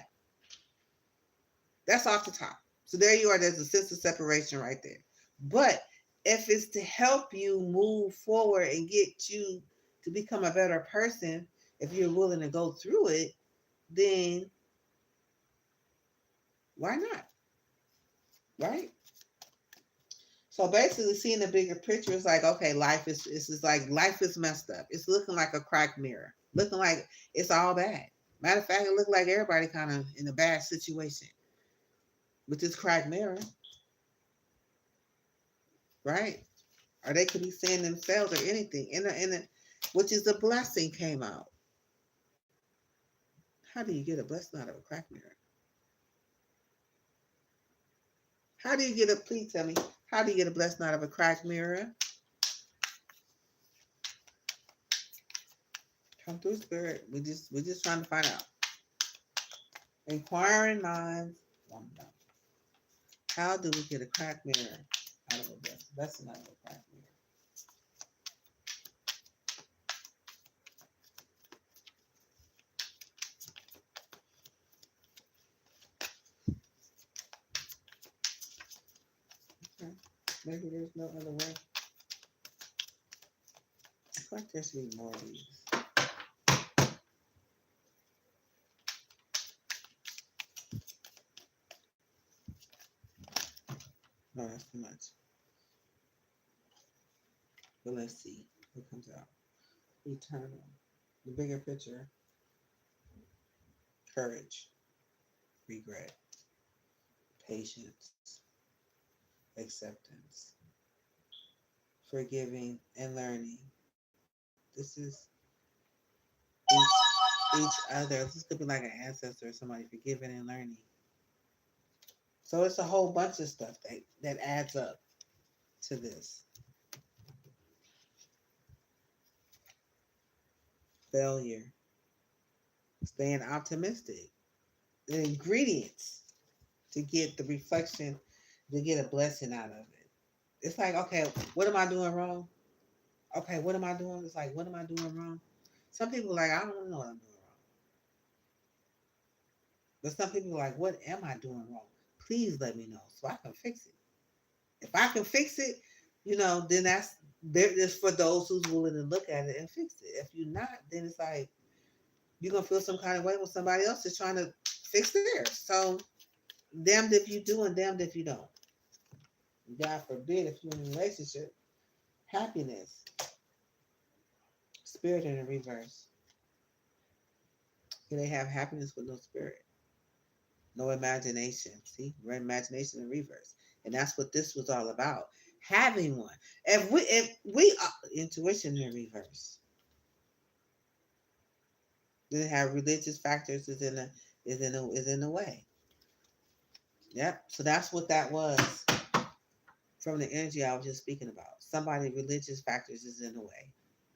That's off the top. So there you are. There's a sense of separation right there. But if it's to help you move forward and get you to become a better person, if you're willing to go through it, then why not? Right? So basically, seeing the bigger picture is like, okay, life is it's just like life is messed up. It's looking like a cracked mirror, looking like it's all bad. Matter of fact, it looked like everybody kind of in a bad situation with this cracked mirror, right? Or they could be seeing themselves or anything which is a blessing came out. How do you get a blessing out of a crack mirror? How do you get a please tell me, how do you get a blessing out of a crack mirror? Come through spirit. We just trying to find out. Inquiring minds want to know. How do we get a crack mirror out of a blessing out of a crack mirror? Okay. Maybe there's no other way. I feel like there should be more of these. No, that's too much. But let's see what comes out. Eternal. The bigger picture. Courage. Regret. Patience. Acceptance. Forgiving and learning. This is each other. This could be like an ancestor or somebody forgiving and learning. So it's a whole bunch of stuff that adds up to this. Failure. Staying optimistic. The ingredients to get the reflection, to get a blessing out of it. It's like, okay, what am I doing wrong? Okay, what am I doing? It's like, what am I doing wrong? Some people are like, I don't know what I'm doing wrong. But some people are like, what am I doing wrong? Please let me know so I can fix it. If I can fix it, then that's there is for those who's willing to look at it and fix it. If you're not, then it's like you're gonna feel some kind of way when somebody else is trying to fix theirs. So damned if you do and damned if you don't. God forbid if you're in a relationship, happiness, spirit in the reverse. Here they have happiness with no spirit, no imagination. See, imagination in reverse, and that's what this was all about. Having one. If we intuition in reverse, then have religious factors is in the way. Yep. So that's what that was from the energy I was just speaking about. Somebody religious factors is in the way.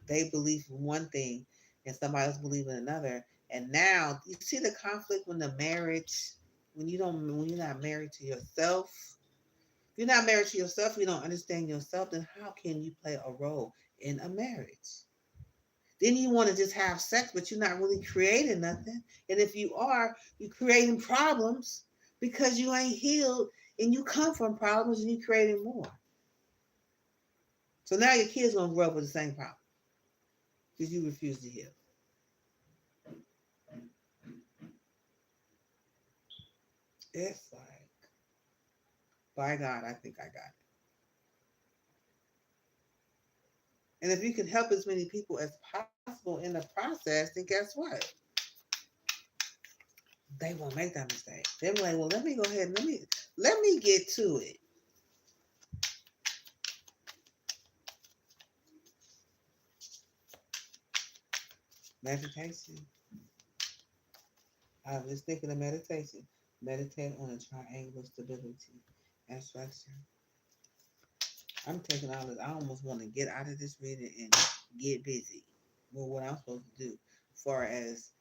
They believe in one thing and somebody else believe in another. And now you see the conflict when the marriage, when you're not married to yourself. If you're not married to yourself, you don't understand yourself, then how can you play a role in a marriage? Then you want to just have sex, but you're not really creating nothing. And if you are, you're creating problems because you ain't healed and you come from problems and you're creating more. So now your kids gonna grow up with the same problem because you refuse to heal. It's like, by God, I think I got it. And if you can help as many people as possible in the process, then guess what? They won't make that mistake. They're like, well, let me go ahead and let me get to it. Meditation. I was thinking of meditation. Meditate on a triangular stability and structure. I'm taking all this. I almost want to get out of this reading and get busy with what I'm supposed to do, as far as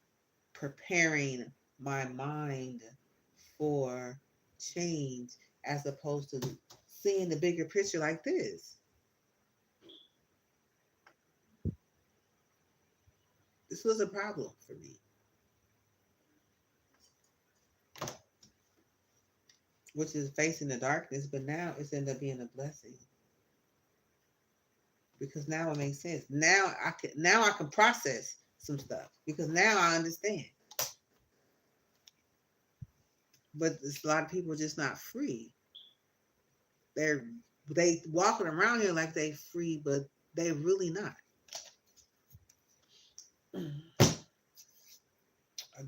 preparing my mind for change, as opposed to seeing the bigger picture like this. This was a problem for me, which is facing the darkness, but now it's ended up being a blessing because now it makes sense. Now I can process some stuff because now I understand. But there's a lot of people just not free. They're they walking around here like they free, but they really not.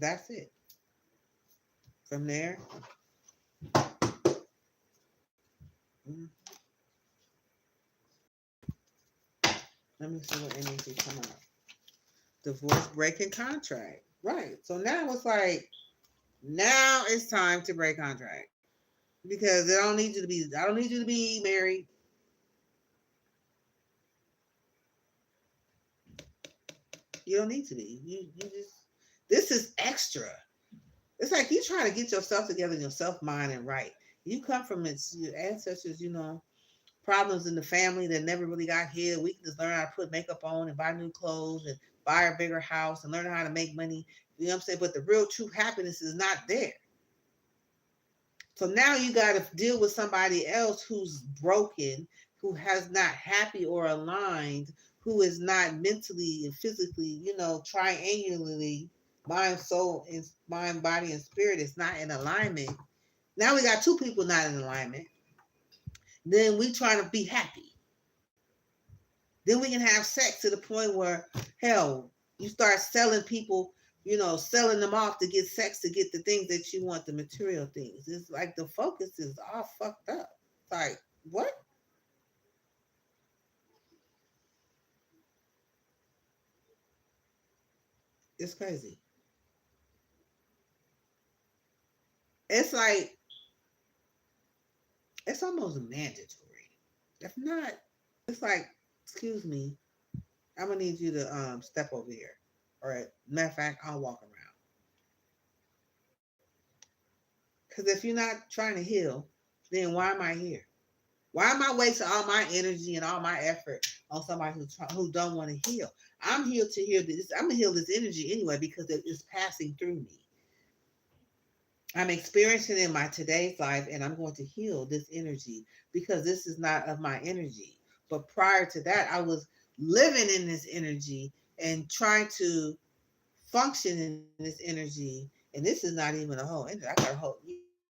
That's it. From there, mm, let me see what energy come out. Divorce, breaking contract. Right. So now it's like now it's time to break contract because they don't need you to be. I don't need you to be married. You don't need to be. You just. This is extra. It's like you trying to get yourself together, in yourself, mind, and right. You come from your ancestors, problems in the family that never really got healed. We can just learn how to put makeup on and buy new clothes and buy a bigger house and learn how to make money. You know what I'm saying? But the real true happiness is not there. So now you got to deal with somebody else who's broken, who has not happy or aligned, who is not mentally and physically, triangularly, mind, soul, and mind, body, and spirit is not in alignment. Now we got two people not in alignment. Then we trying to be happy. Then we can have sex to the point where, hell, you start selling people, selling them off to get sex, to get the things that you want, the material things. It's like the focus is all fucked up. It's like, what? It's crazy. It's like, it's almost mandatory. If not, it's like, excuse me, I'm gonna need you to step over here. All right. Matter of fact, I'll walk around. Because if you're not trying to heal, then why am I here? Why am I wasting all my energy and all my effort on somebody who don't want to heal? I'm here to heal this. I'm gonna heal this energy anyway because it is passing through me. I'm experiencing in my today's life, and I'm going to heal this energy because this is not of my energy. But prior to that, I was living in this energy and trying to function in this energy, and this is not even a whole energy. I got a whole,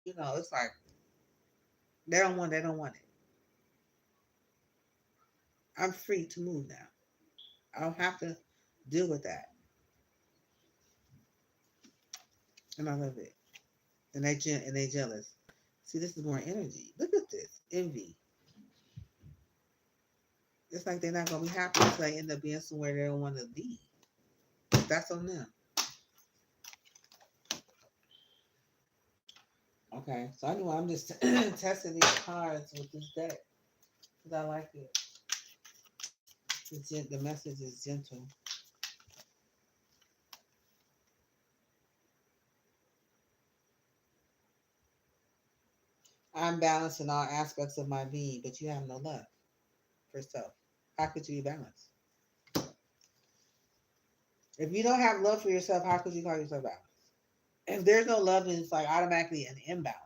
it's like they don't want it. I'm free to move now. I don't have to deal with that, and I love it. And they jealous. See, this is more energy. Look at this envy. It's like they're not gonna be happy until they end up being somewhere they don't want to be. That's on them. Okay, so anyway, I'm just testing these cards with this deck because I like it. The message is gentle. I'm balanced in all aspects of my being, but you have no love for self. How could you be balanced? If you don't have love for yourself, how could you call yourself balanced? If there's no love, then it's like automatically an imbalance,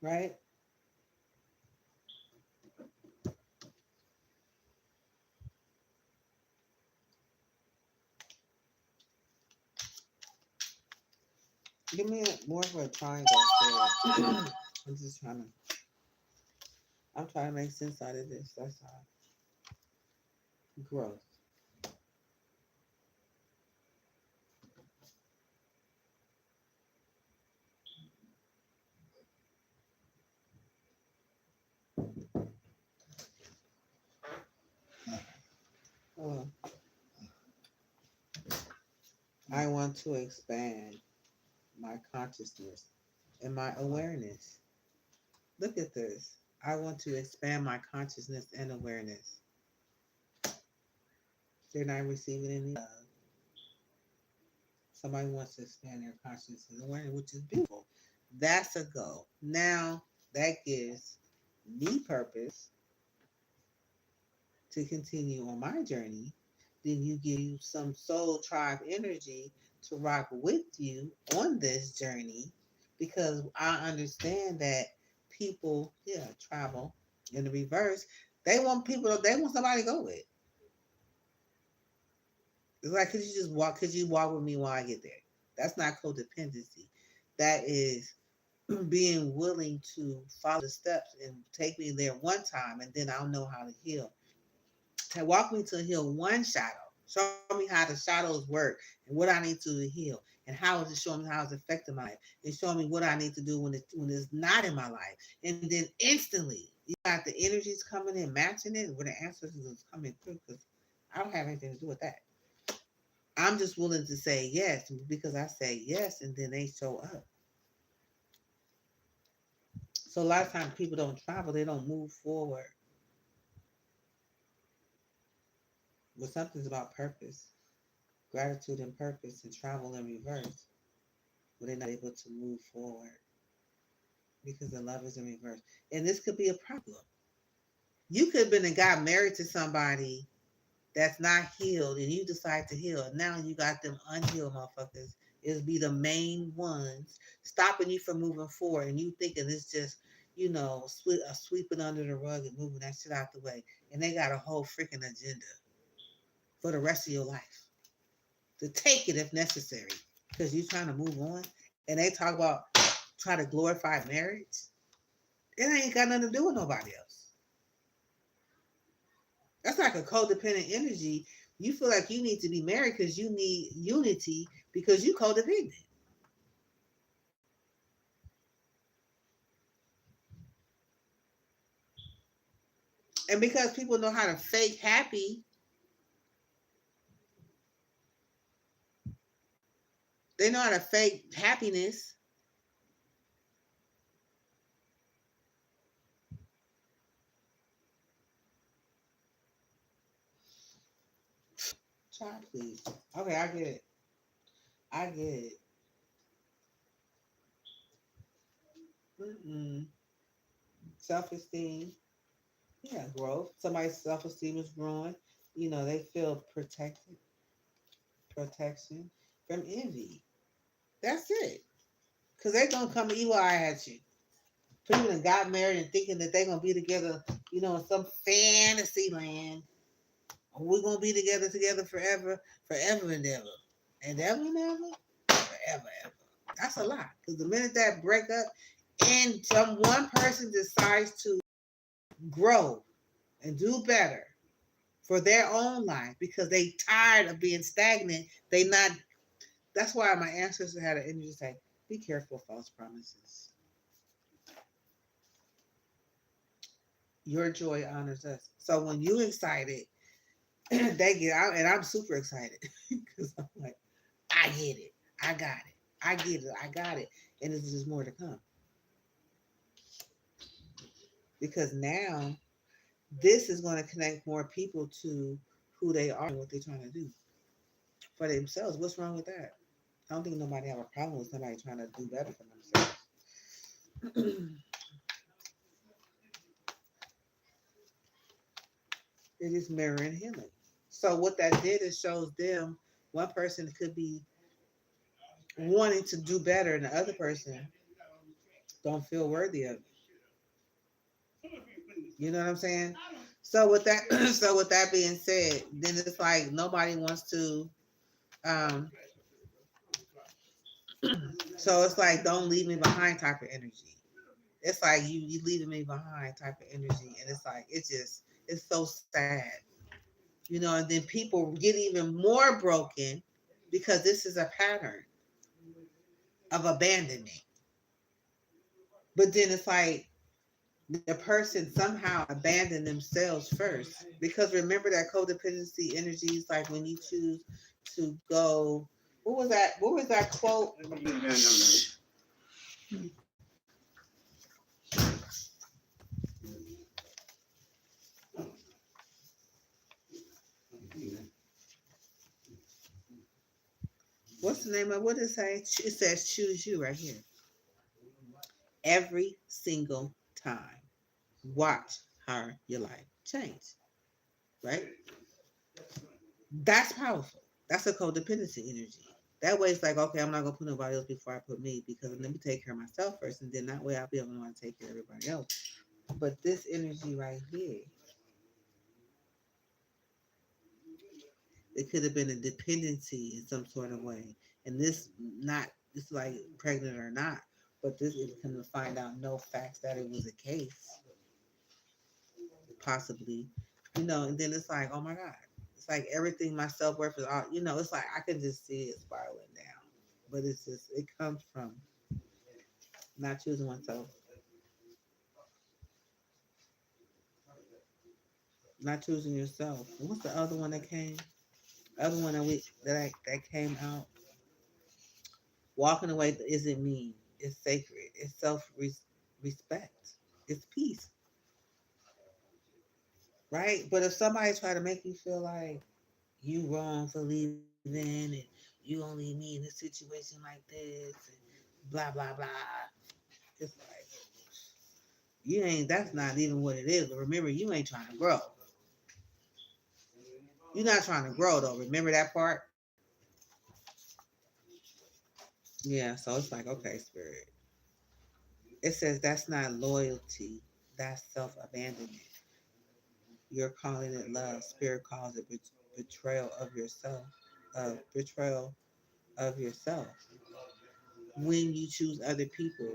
right? Give me more of a triangle. I'm just trying to. I'm trying to make sense out of this. That's all. Growth. Uh, I want to expand my consciousness and my awareness. Look at this. I want to expand my consciousness and awareness. They're not receiving any love. Somebody wants to expand their consciousness and awareness, which is beautiful. That's a goal. Now that gives me purpose to continue on my journey. Then you give you some soul tribe energy to rock with you on this journey because I understand that people, yeah, travel in the reverse. They want somebody to go with. It's like, could you walk with me while I get there? That's not codependency. That is being willing to follow the steps and take me there one time and then I'll know how to heal. To walk me to heal one shadow. Show me how the shadows work and what I need to heal and how is it showing me how it's affecting my life and showing me what I need to do when it's not in my life. And then instantly you got the energies coming in, matching it where the answers is coming through because I don't have anything to do with that. I'm just willing to say yes because I say yes and then they show up. So a lot of times people don't travel, they don't move forward. But something's about purpose, gratitude and purpose and travel in reverse. But they're not able to move forward because the love is in reverse. And this could be a problem. You could have been a guy married to somebody that's not healed and you decide to heal. And now you got them unhealed motherfuckers. It'll be the main ones stopping you from moving forward. And you thinking it's just, sweeping under the rug and moving that shit out the way. And they got a whole freaking agenda for the rest of your life to take it if necessary because you're trying to move on. And they talk about try to glorify marriage. It ain't got nothing to do with nobody else. That's like a codependent energy. You feel like you need to be married because you need unity because you codependent. And because people know how to fake happy, They know how to fake happiness. Child, please. Okay, I get it. I get it. Mm-mm. Self-esteem. Yeah, growth. Somebody's self-esteem is growing. They feel protected, protection from envy. That's it. Because they're going to come evil eye at you. People that got married and thinking that they're going to be together, in some fantasy land. We're going to be together forever, forever and ever. And ever and ever? Forever, ever. That's a lot. Because the minute that break up and some one person decides to grow and do better for their own life because they tired of being stagnant, they not. That's why my ancestors had an energy say, be careful of false promises. Your joy honors us. So when you excited, they get out, and I'm super excited because I'm like, I get it, I got it, I get it, I got it, and there's just more to come because now this is going to connect more people to who they are and what they're trying to do for themselves. What's wrong with that? I don't think nobody have a problem with somebody trying to do better for themselves. It is mirroring healing. So what that did is shows them one person could be wanting to do better and the other person don't feel worthy of it. You know what I'm saying? So with that so with that being said, then it's like nobody wants to um so it's like don't leave me behind type of energy. It's like you leaving me behind type of energy and it's like it's so sad. And then people get even more broken because this is a pattern of abandonment. But then it's like the person somehow abandoned themselves first. Because remember that codependency energy is like when you choose to go. What was that? What was that quote? What's the name of what it say? It says choose you right here. Every single time. Watch how your life change. Right? That's powerful. That's a codependency energy. That way it's like, okay, I'm not gonna put nobody else before I put me because let me take care of myself first and then that way I'll be able to want to take care of everybody else. But this energy right here, it could have been a dependency in some sort of way. And this not it's like pregnant or not, but this is come to find out no facts that it was a case, possibly. And then it's like, oh my God. It's like everything my self worth is all it's like I can just see it spiraling down. But it comes from not choosing oneself, not choosing yourself. And what's the other one that came? The other one that came out. Walking away isn't mean. It's sacred. It's self respect. It's peace, right? But if somebody try to make you feel like you wrong for leaving and you gonna leave me in a situation like this and blah blah blah, it's like you ain't. That's not even what it is. But remember, you ain't trying to grow. You're not trying to grow though. Remember that part. Yeah. So it's like okay, spirit. It says that's not loyalty. That's self abandonment. You're calling it love. Spirit calls it betrayal of yourself. Betrayal of yourself. When you choose other people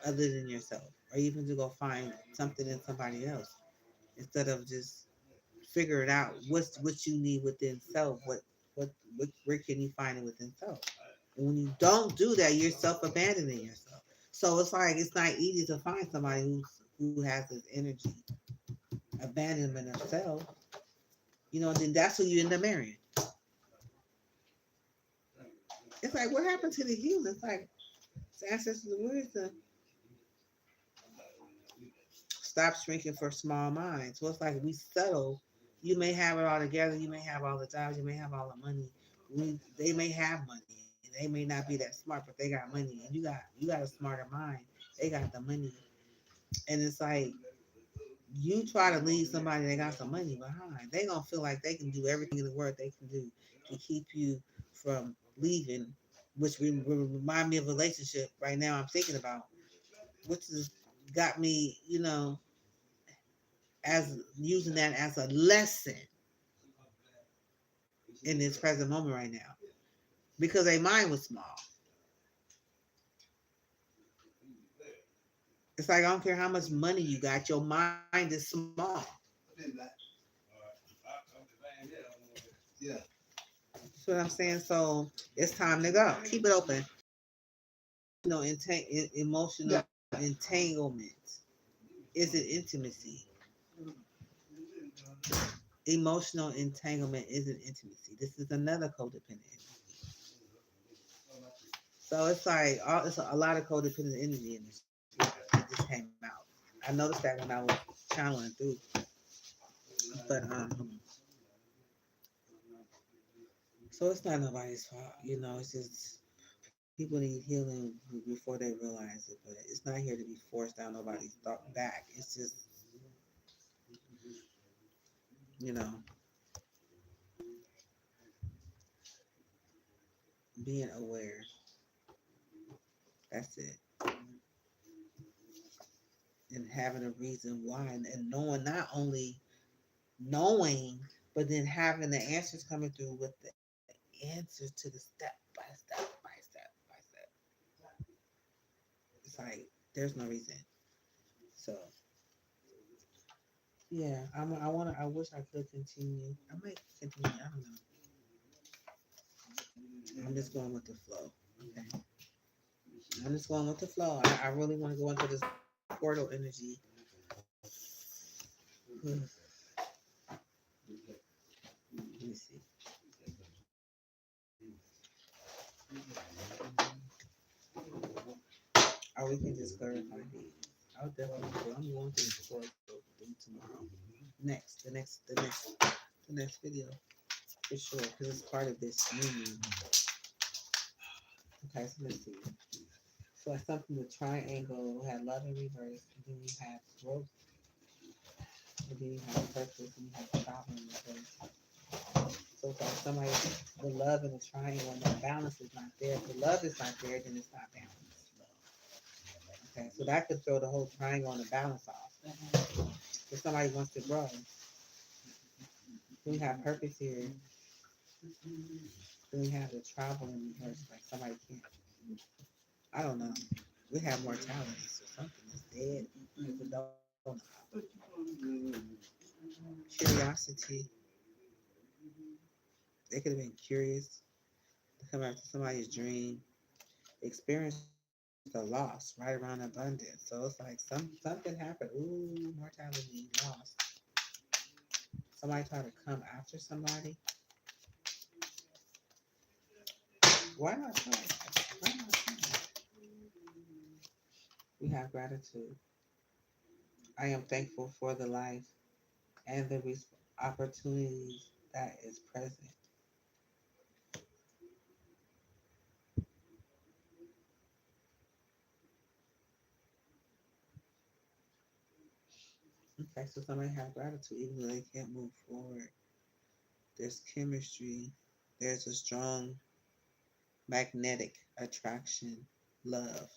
other than yourself, or even to go find something in somebody else instead of just figuring out what you need within self. What where can you find it within self? And when you don't do that, you're self abandoning yourself. So it's like it's not easy to find somebody who has this energy abandonment of self. And then that's who you end up marrying. It's like, what happened to the healing? It's like, it's ancestors of wisdom. Stop shrinking for small minds. So it's like we settle. You may have it all together. You may have all the jobs. You may have all the money. They may have money. They may not be that smart, but they got money, and you got a smarter mind. They got the money, and it's like you try to leave somebody that got some money behind. They gonna feel like they can do everything in the world they can do to keep you from leaving, which remind me of a relationship right now. I'm thinking about, which has got me, as using that as a lesson in this present moment right now because their mind was small. It's like I don't care how much money you got, your mind is small. That's what I'm saying. So it's time to go. Keep it open. Emotional entanglement isn't intimacy. Emotional entanglement isn't intimacy. This is another codependent. So it's like it's a lot of codependent energy in this. It just came out. I noticed that when I was channeling through, but so it's not nobody's fault. It's just people need healing before they realize it. But it's not here to be forced down nobody's thought back. It's just you know being aware. That's it, and having a reason why, and knowing not only knowing, but then having the answers coming through with the answers to the step by step by step by step. It's like there's no reason. So yeah, I want to. I wish I could continue. I might continue. I don't know. I'm just going with the flow. Okay. I'm just going with the flow. I really want to go into this portal energy. Let me see. Or we can just clarify these. I'll definitely do. I'm going to this portal thing tomorrow. The next video for sure, because it's part of this union. Okay, so let's see. So it's something the triangle had love in reverse, and then you have growth, and then you have purpose, and you have travel in reverse. So it's like somebody, the love in the triangle, and the balance is not there. If the love is not there, then it's not balanced. Okay, so that could throw the whole triangle and the balance off. If somebody wants to grow, then we have purpose here. Then we have the travel in reverse, like somebody can't. I don't know. We have mortality, so something is dead. People don't know. Curiosity. They could have been curious to come after somebody's dream. Experience the loss right around abundance. So it's like something happened. Ooh, mortality, lost. Somebody tried to come after somebody. Why not try? Why not try? We have gratitude. I am thankful for the life and the opportunities that is present. Okay, so somebody have gratitude even though they can't move forward. There's chemistry. There's a strong magnetic attraction, love.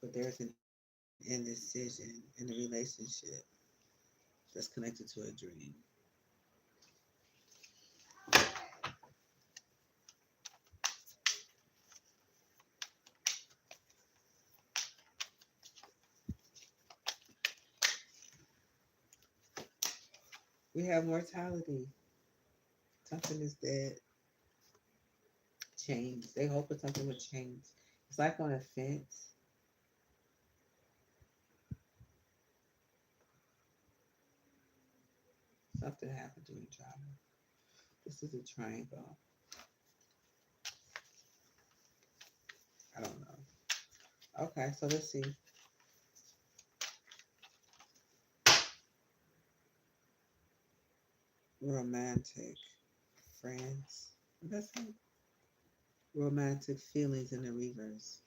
But there's an indecision in the relationship that's connected to a dream. We have mortality. Something is dead. Change. They hope that something would change. It's like on a fence. Something happened during travel. This is a triangle. Okay, so let's see. Romantic friends. What does that say? Romantic feelings in the reverse.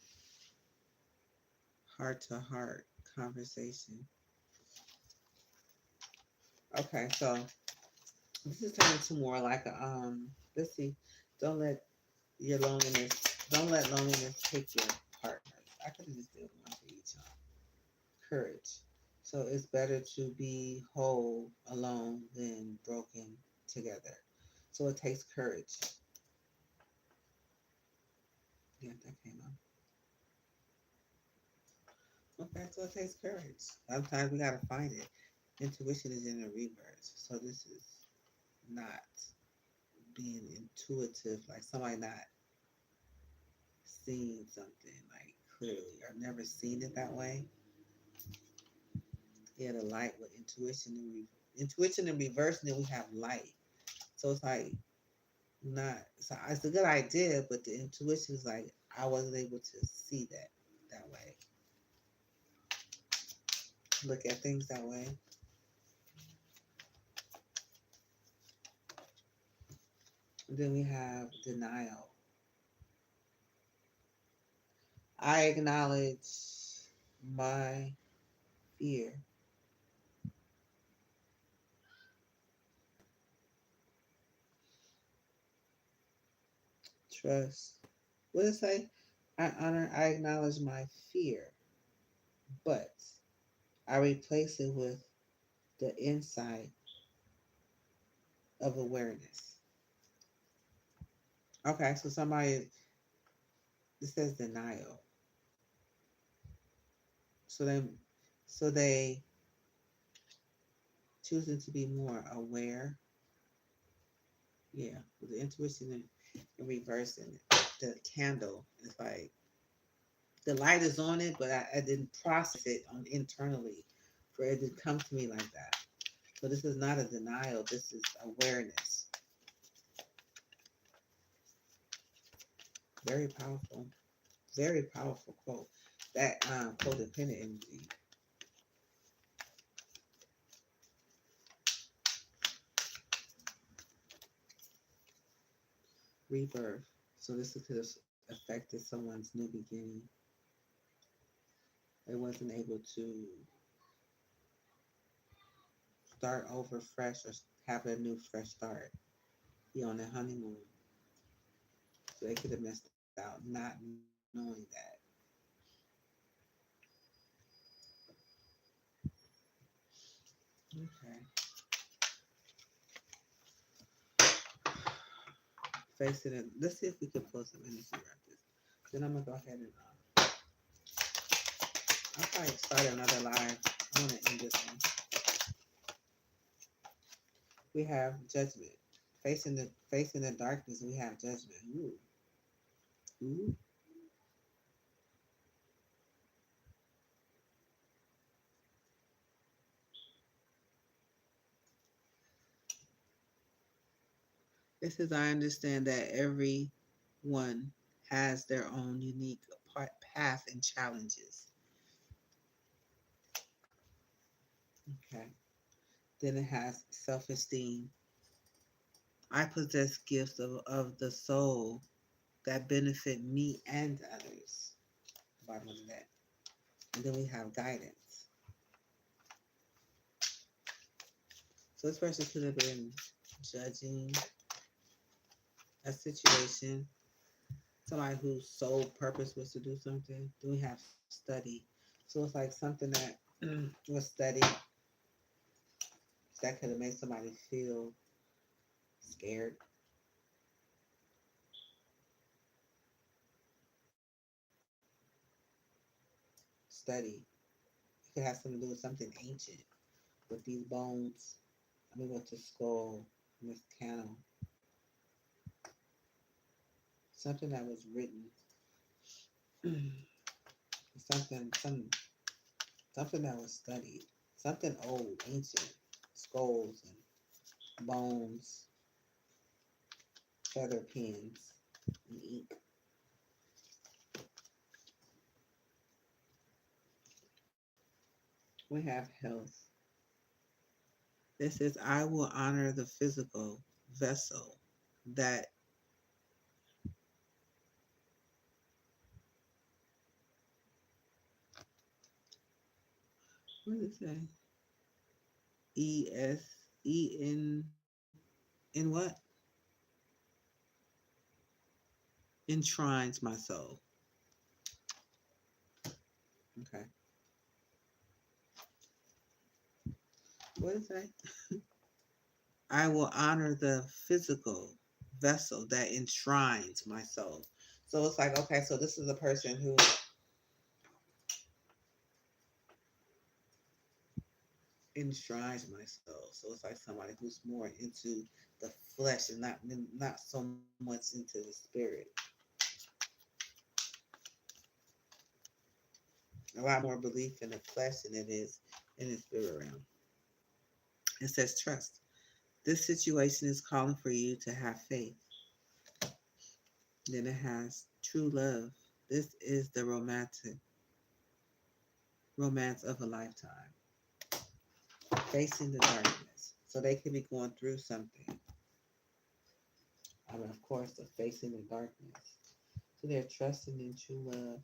Heart to heart conversation. Okay, so this is turning to more like a let's see. Don't let your loneliness don't let loneliness take your partners. I could have just did one for each one. Courage. So it's better to be whole alone than broken together. So it takes courage. Yeah, that came up. Okay, so it takes courage. Sometimes we gotta find it. Intuition is in the reverse. So this is not being intuitive, like somebody not seeing something like clearly or never seen it that way. Yeah, the light with intuition in reverse, and then we have light. So it's like not. So it's a good idea, but the intuition is like I wasn't able to see that way. Look at things that way. And then we have denial. I acknowledge my fear. Trust. What does it say? I acknowledge my fear, but I replace it with the insight of awareness. Okay, so somebody it says denial. So they choosing to be more aware. Yeah, with the intuition and reversing it. The candle is like the light is on it, but I didn't process it on internally for it to come to me like that. So this is not a denial. This is awareness. Very powerful. Very powerful quote. That codependent energy. Rebirth. So this could have affected someone's new beginning. They wasn't able to start over fresh or have a new fresh start. Be on their honeymoon. So they could have missed out not knowing that. Okay. Facing it. Let's see if we can pull some energy around this. Then I'm gonna go ahead and I'll probably start another live. I want to end this one. We have judgment. Facing the darkness, we have judgment. Ooh. Ooh. This is I understand that everyone has their own unique path and challenges. Okay. Then it has self-esteem. I possess gifts of the soul that benefit me and others. Bottom of that. And then we have guidance. So this person could have been judging a situation, somebody whose sole purpose was to do something. Then we have study. So it's like something that was studied that could have made somebody feel scared. Study. It could have something to do with something ancient with these bones. I mean, with the skull, this canal. Something that was written. Something that was studied. Something old, ancient. Skulls and bones, feather pens, and ink. We have health. It says, I will honor the physical vessel that, what does it say? In what? Enshrines my soul. Okay. What does it say? I will honor the physical vessel that enshrines my soul. So it's like, okay, so this is a person who enshrines my soul. So it's like somebody who's more into the flesh and not so much into the spirit. A lot more belief in the flesh than it is in the spirit realm. It says trust. This situation is calling for you to have faith. Then it has true love. This is the romance of a lifetime. Facing the darkness. So they could be going through something. I mean, of course, they're facing the darkness. So they're trusting in true love,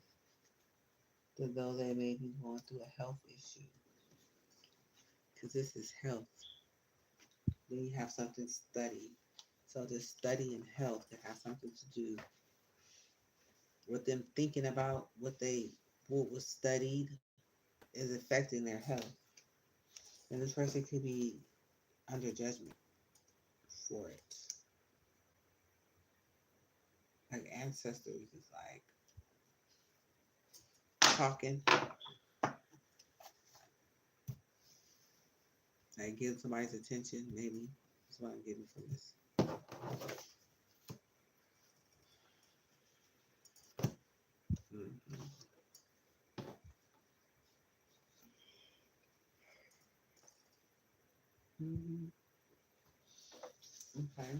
though they may be going through a health issue. Because this is health. Then you have something study. So this study and health that has something to do with them thinking about what was studied is affecting their health. And this person could be under judgment for it. Like ancestors is like talking, like getting somebody's attention, maybe. That's what I'm getting from this. Mm-hmm. Mm-hmm. Okay.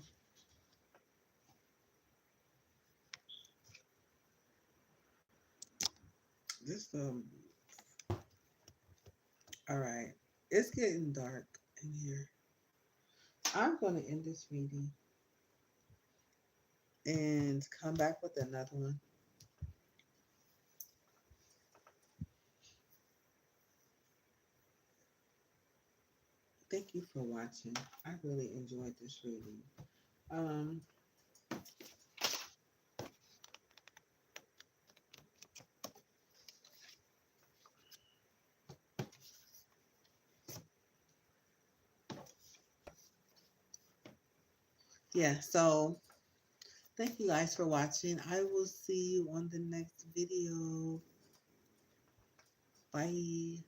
This all right. It's getting dark in here. I'm gonna end this reading and come back with another one. Thank you for watching. I really enjoyed this reading. Um, yeah, so thank you guys for watching. I will see you on the next video. Bye.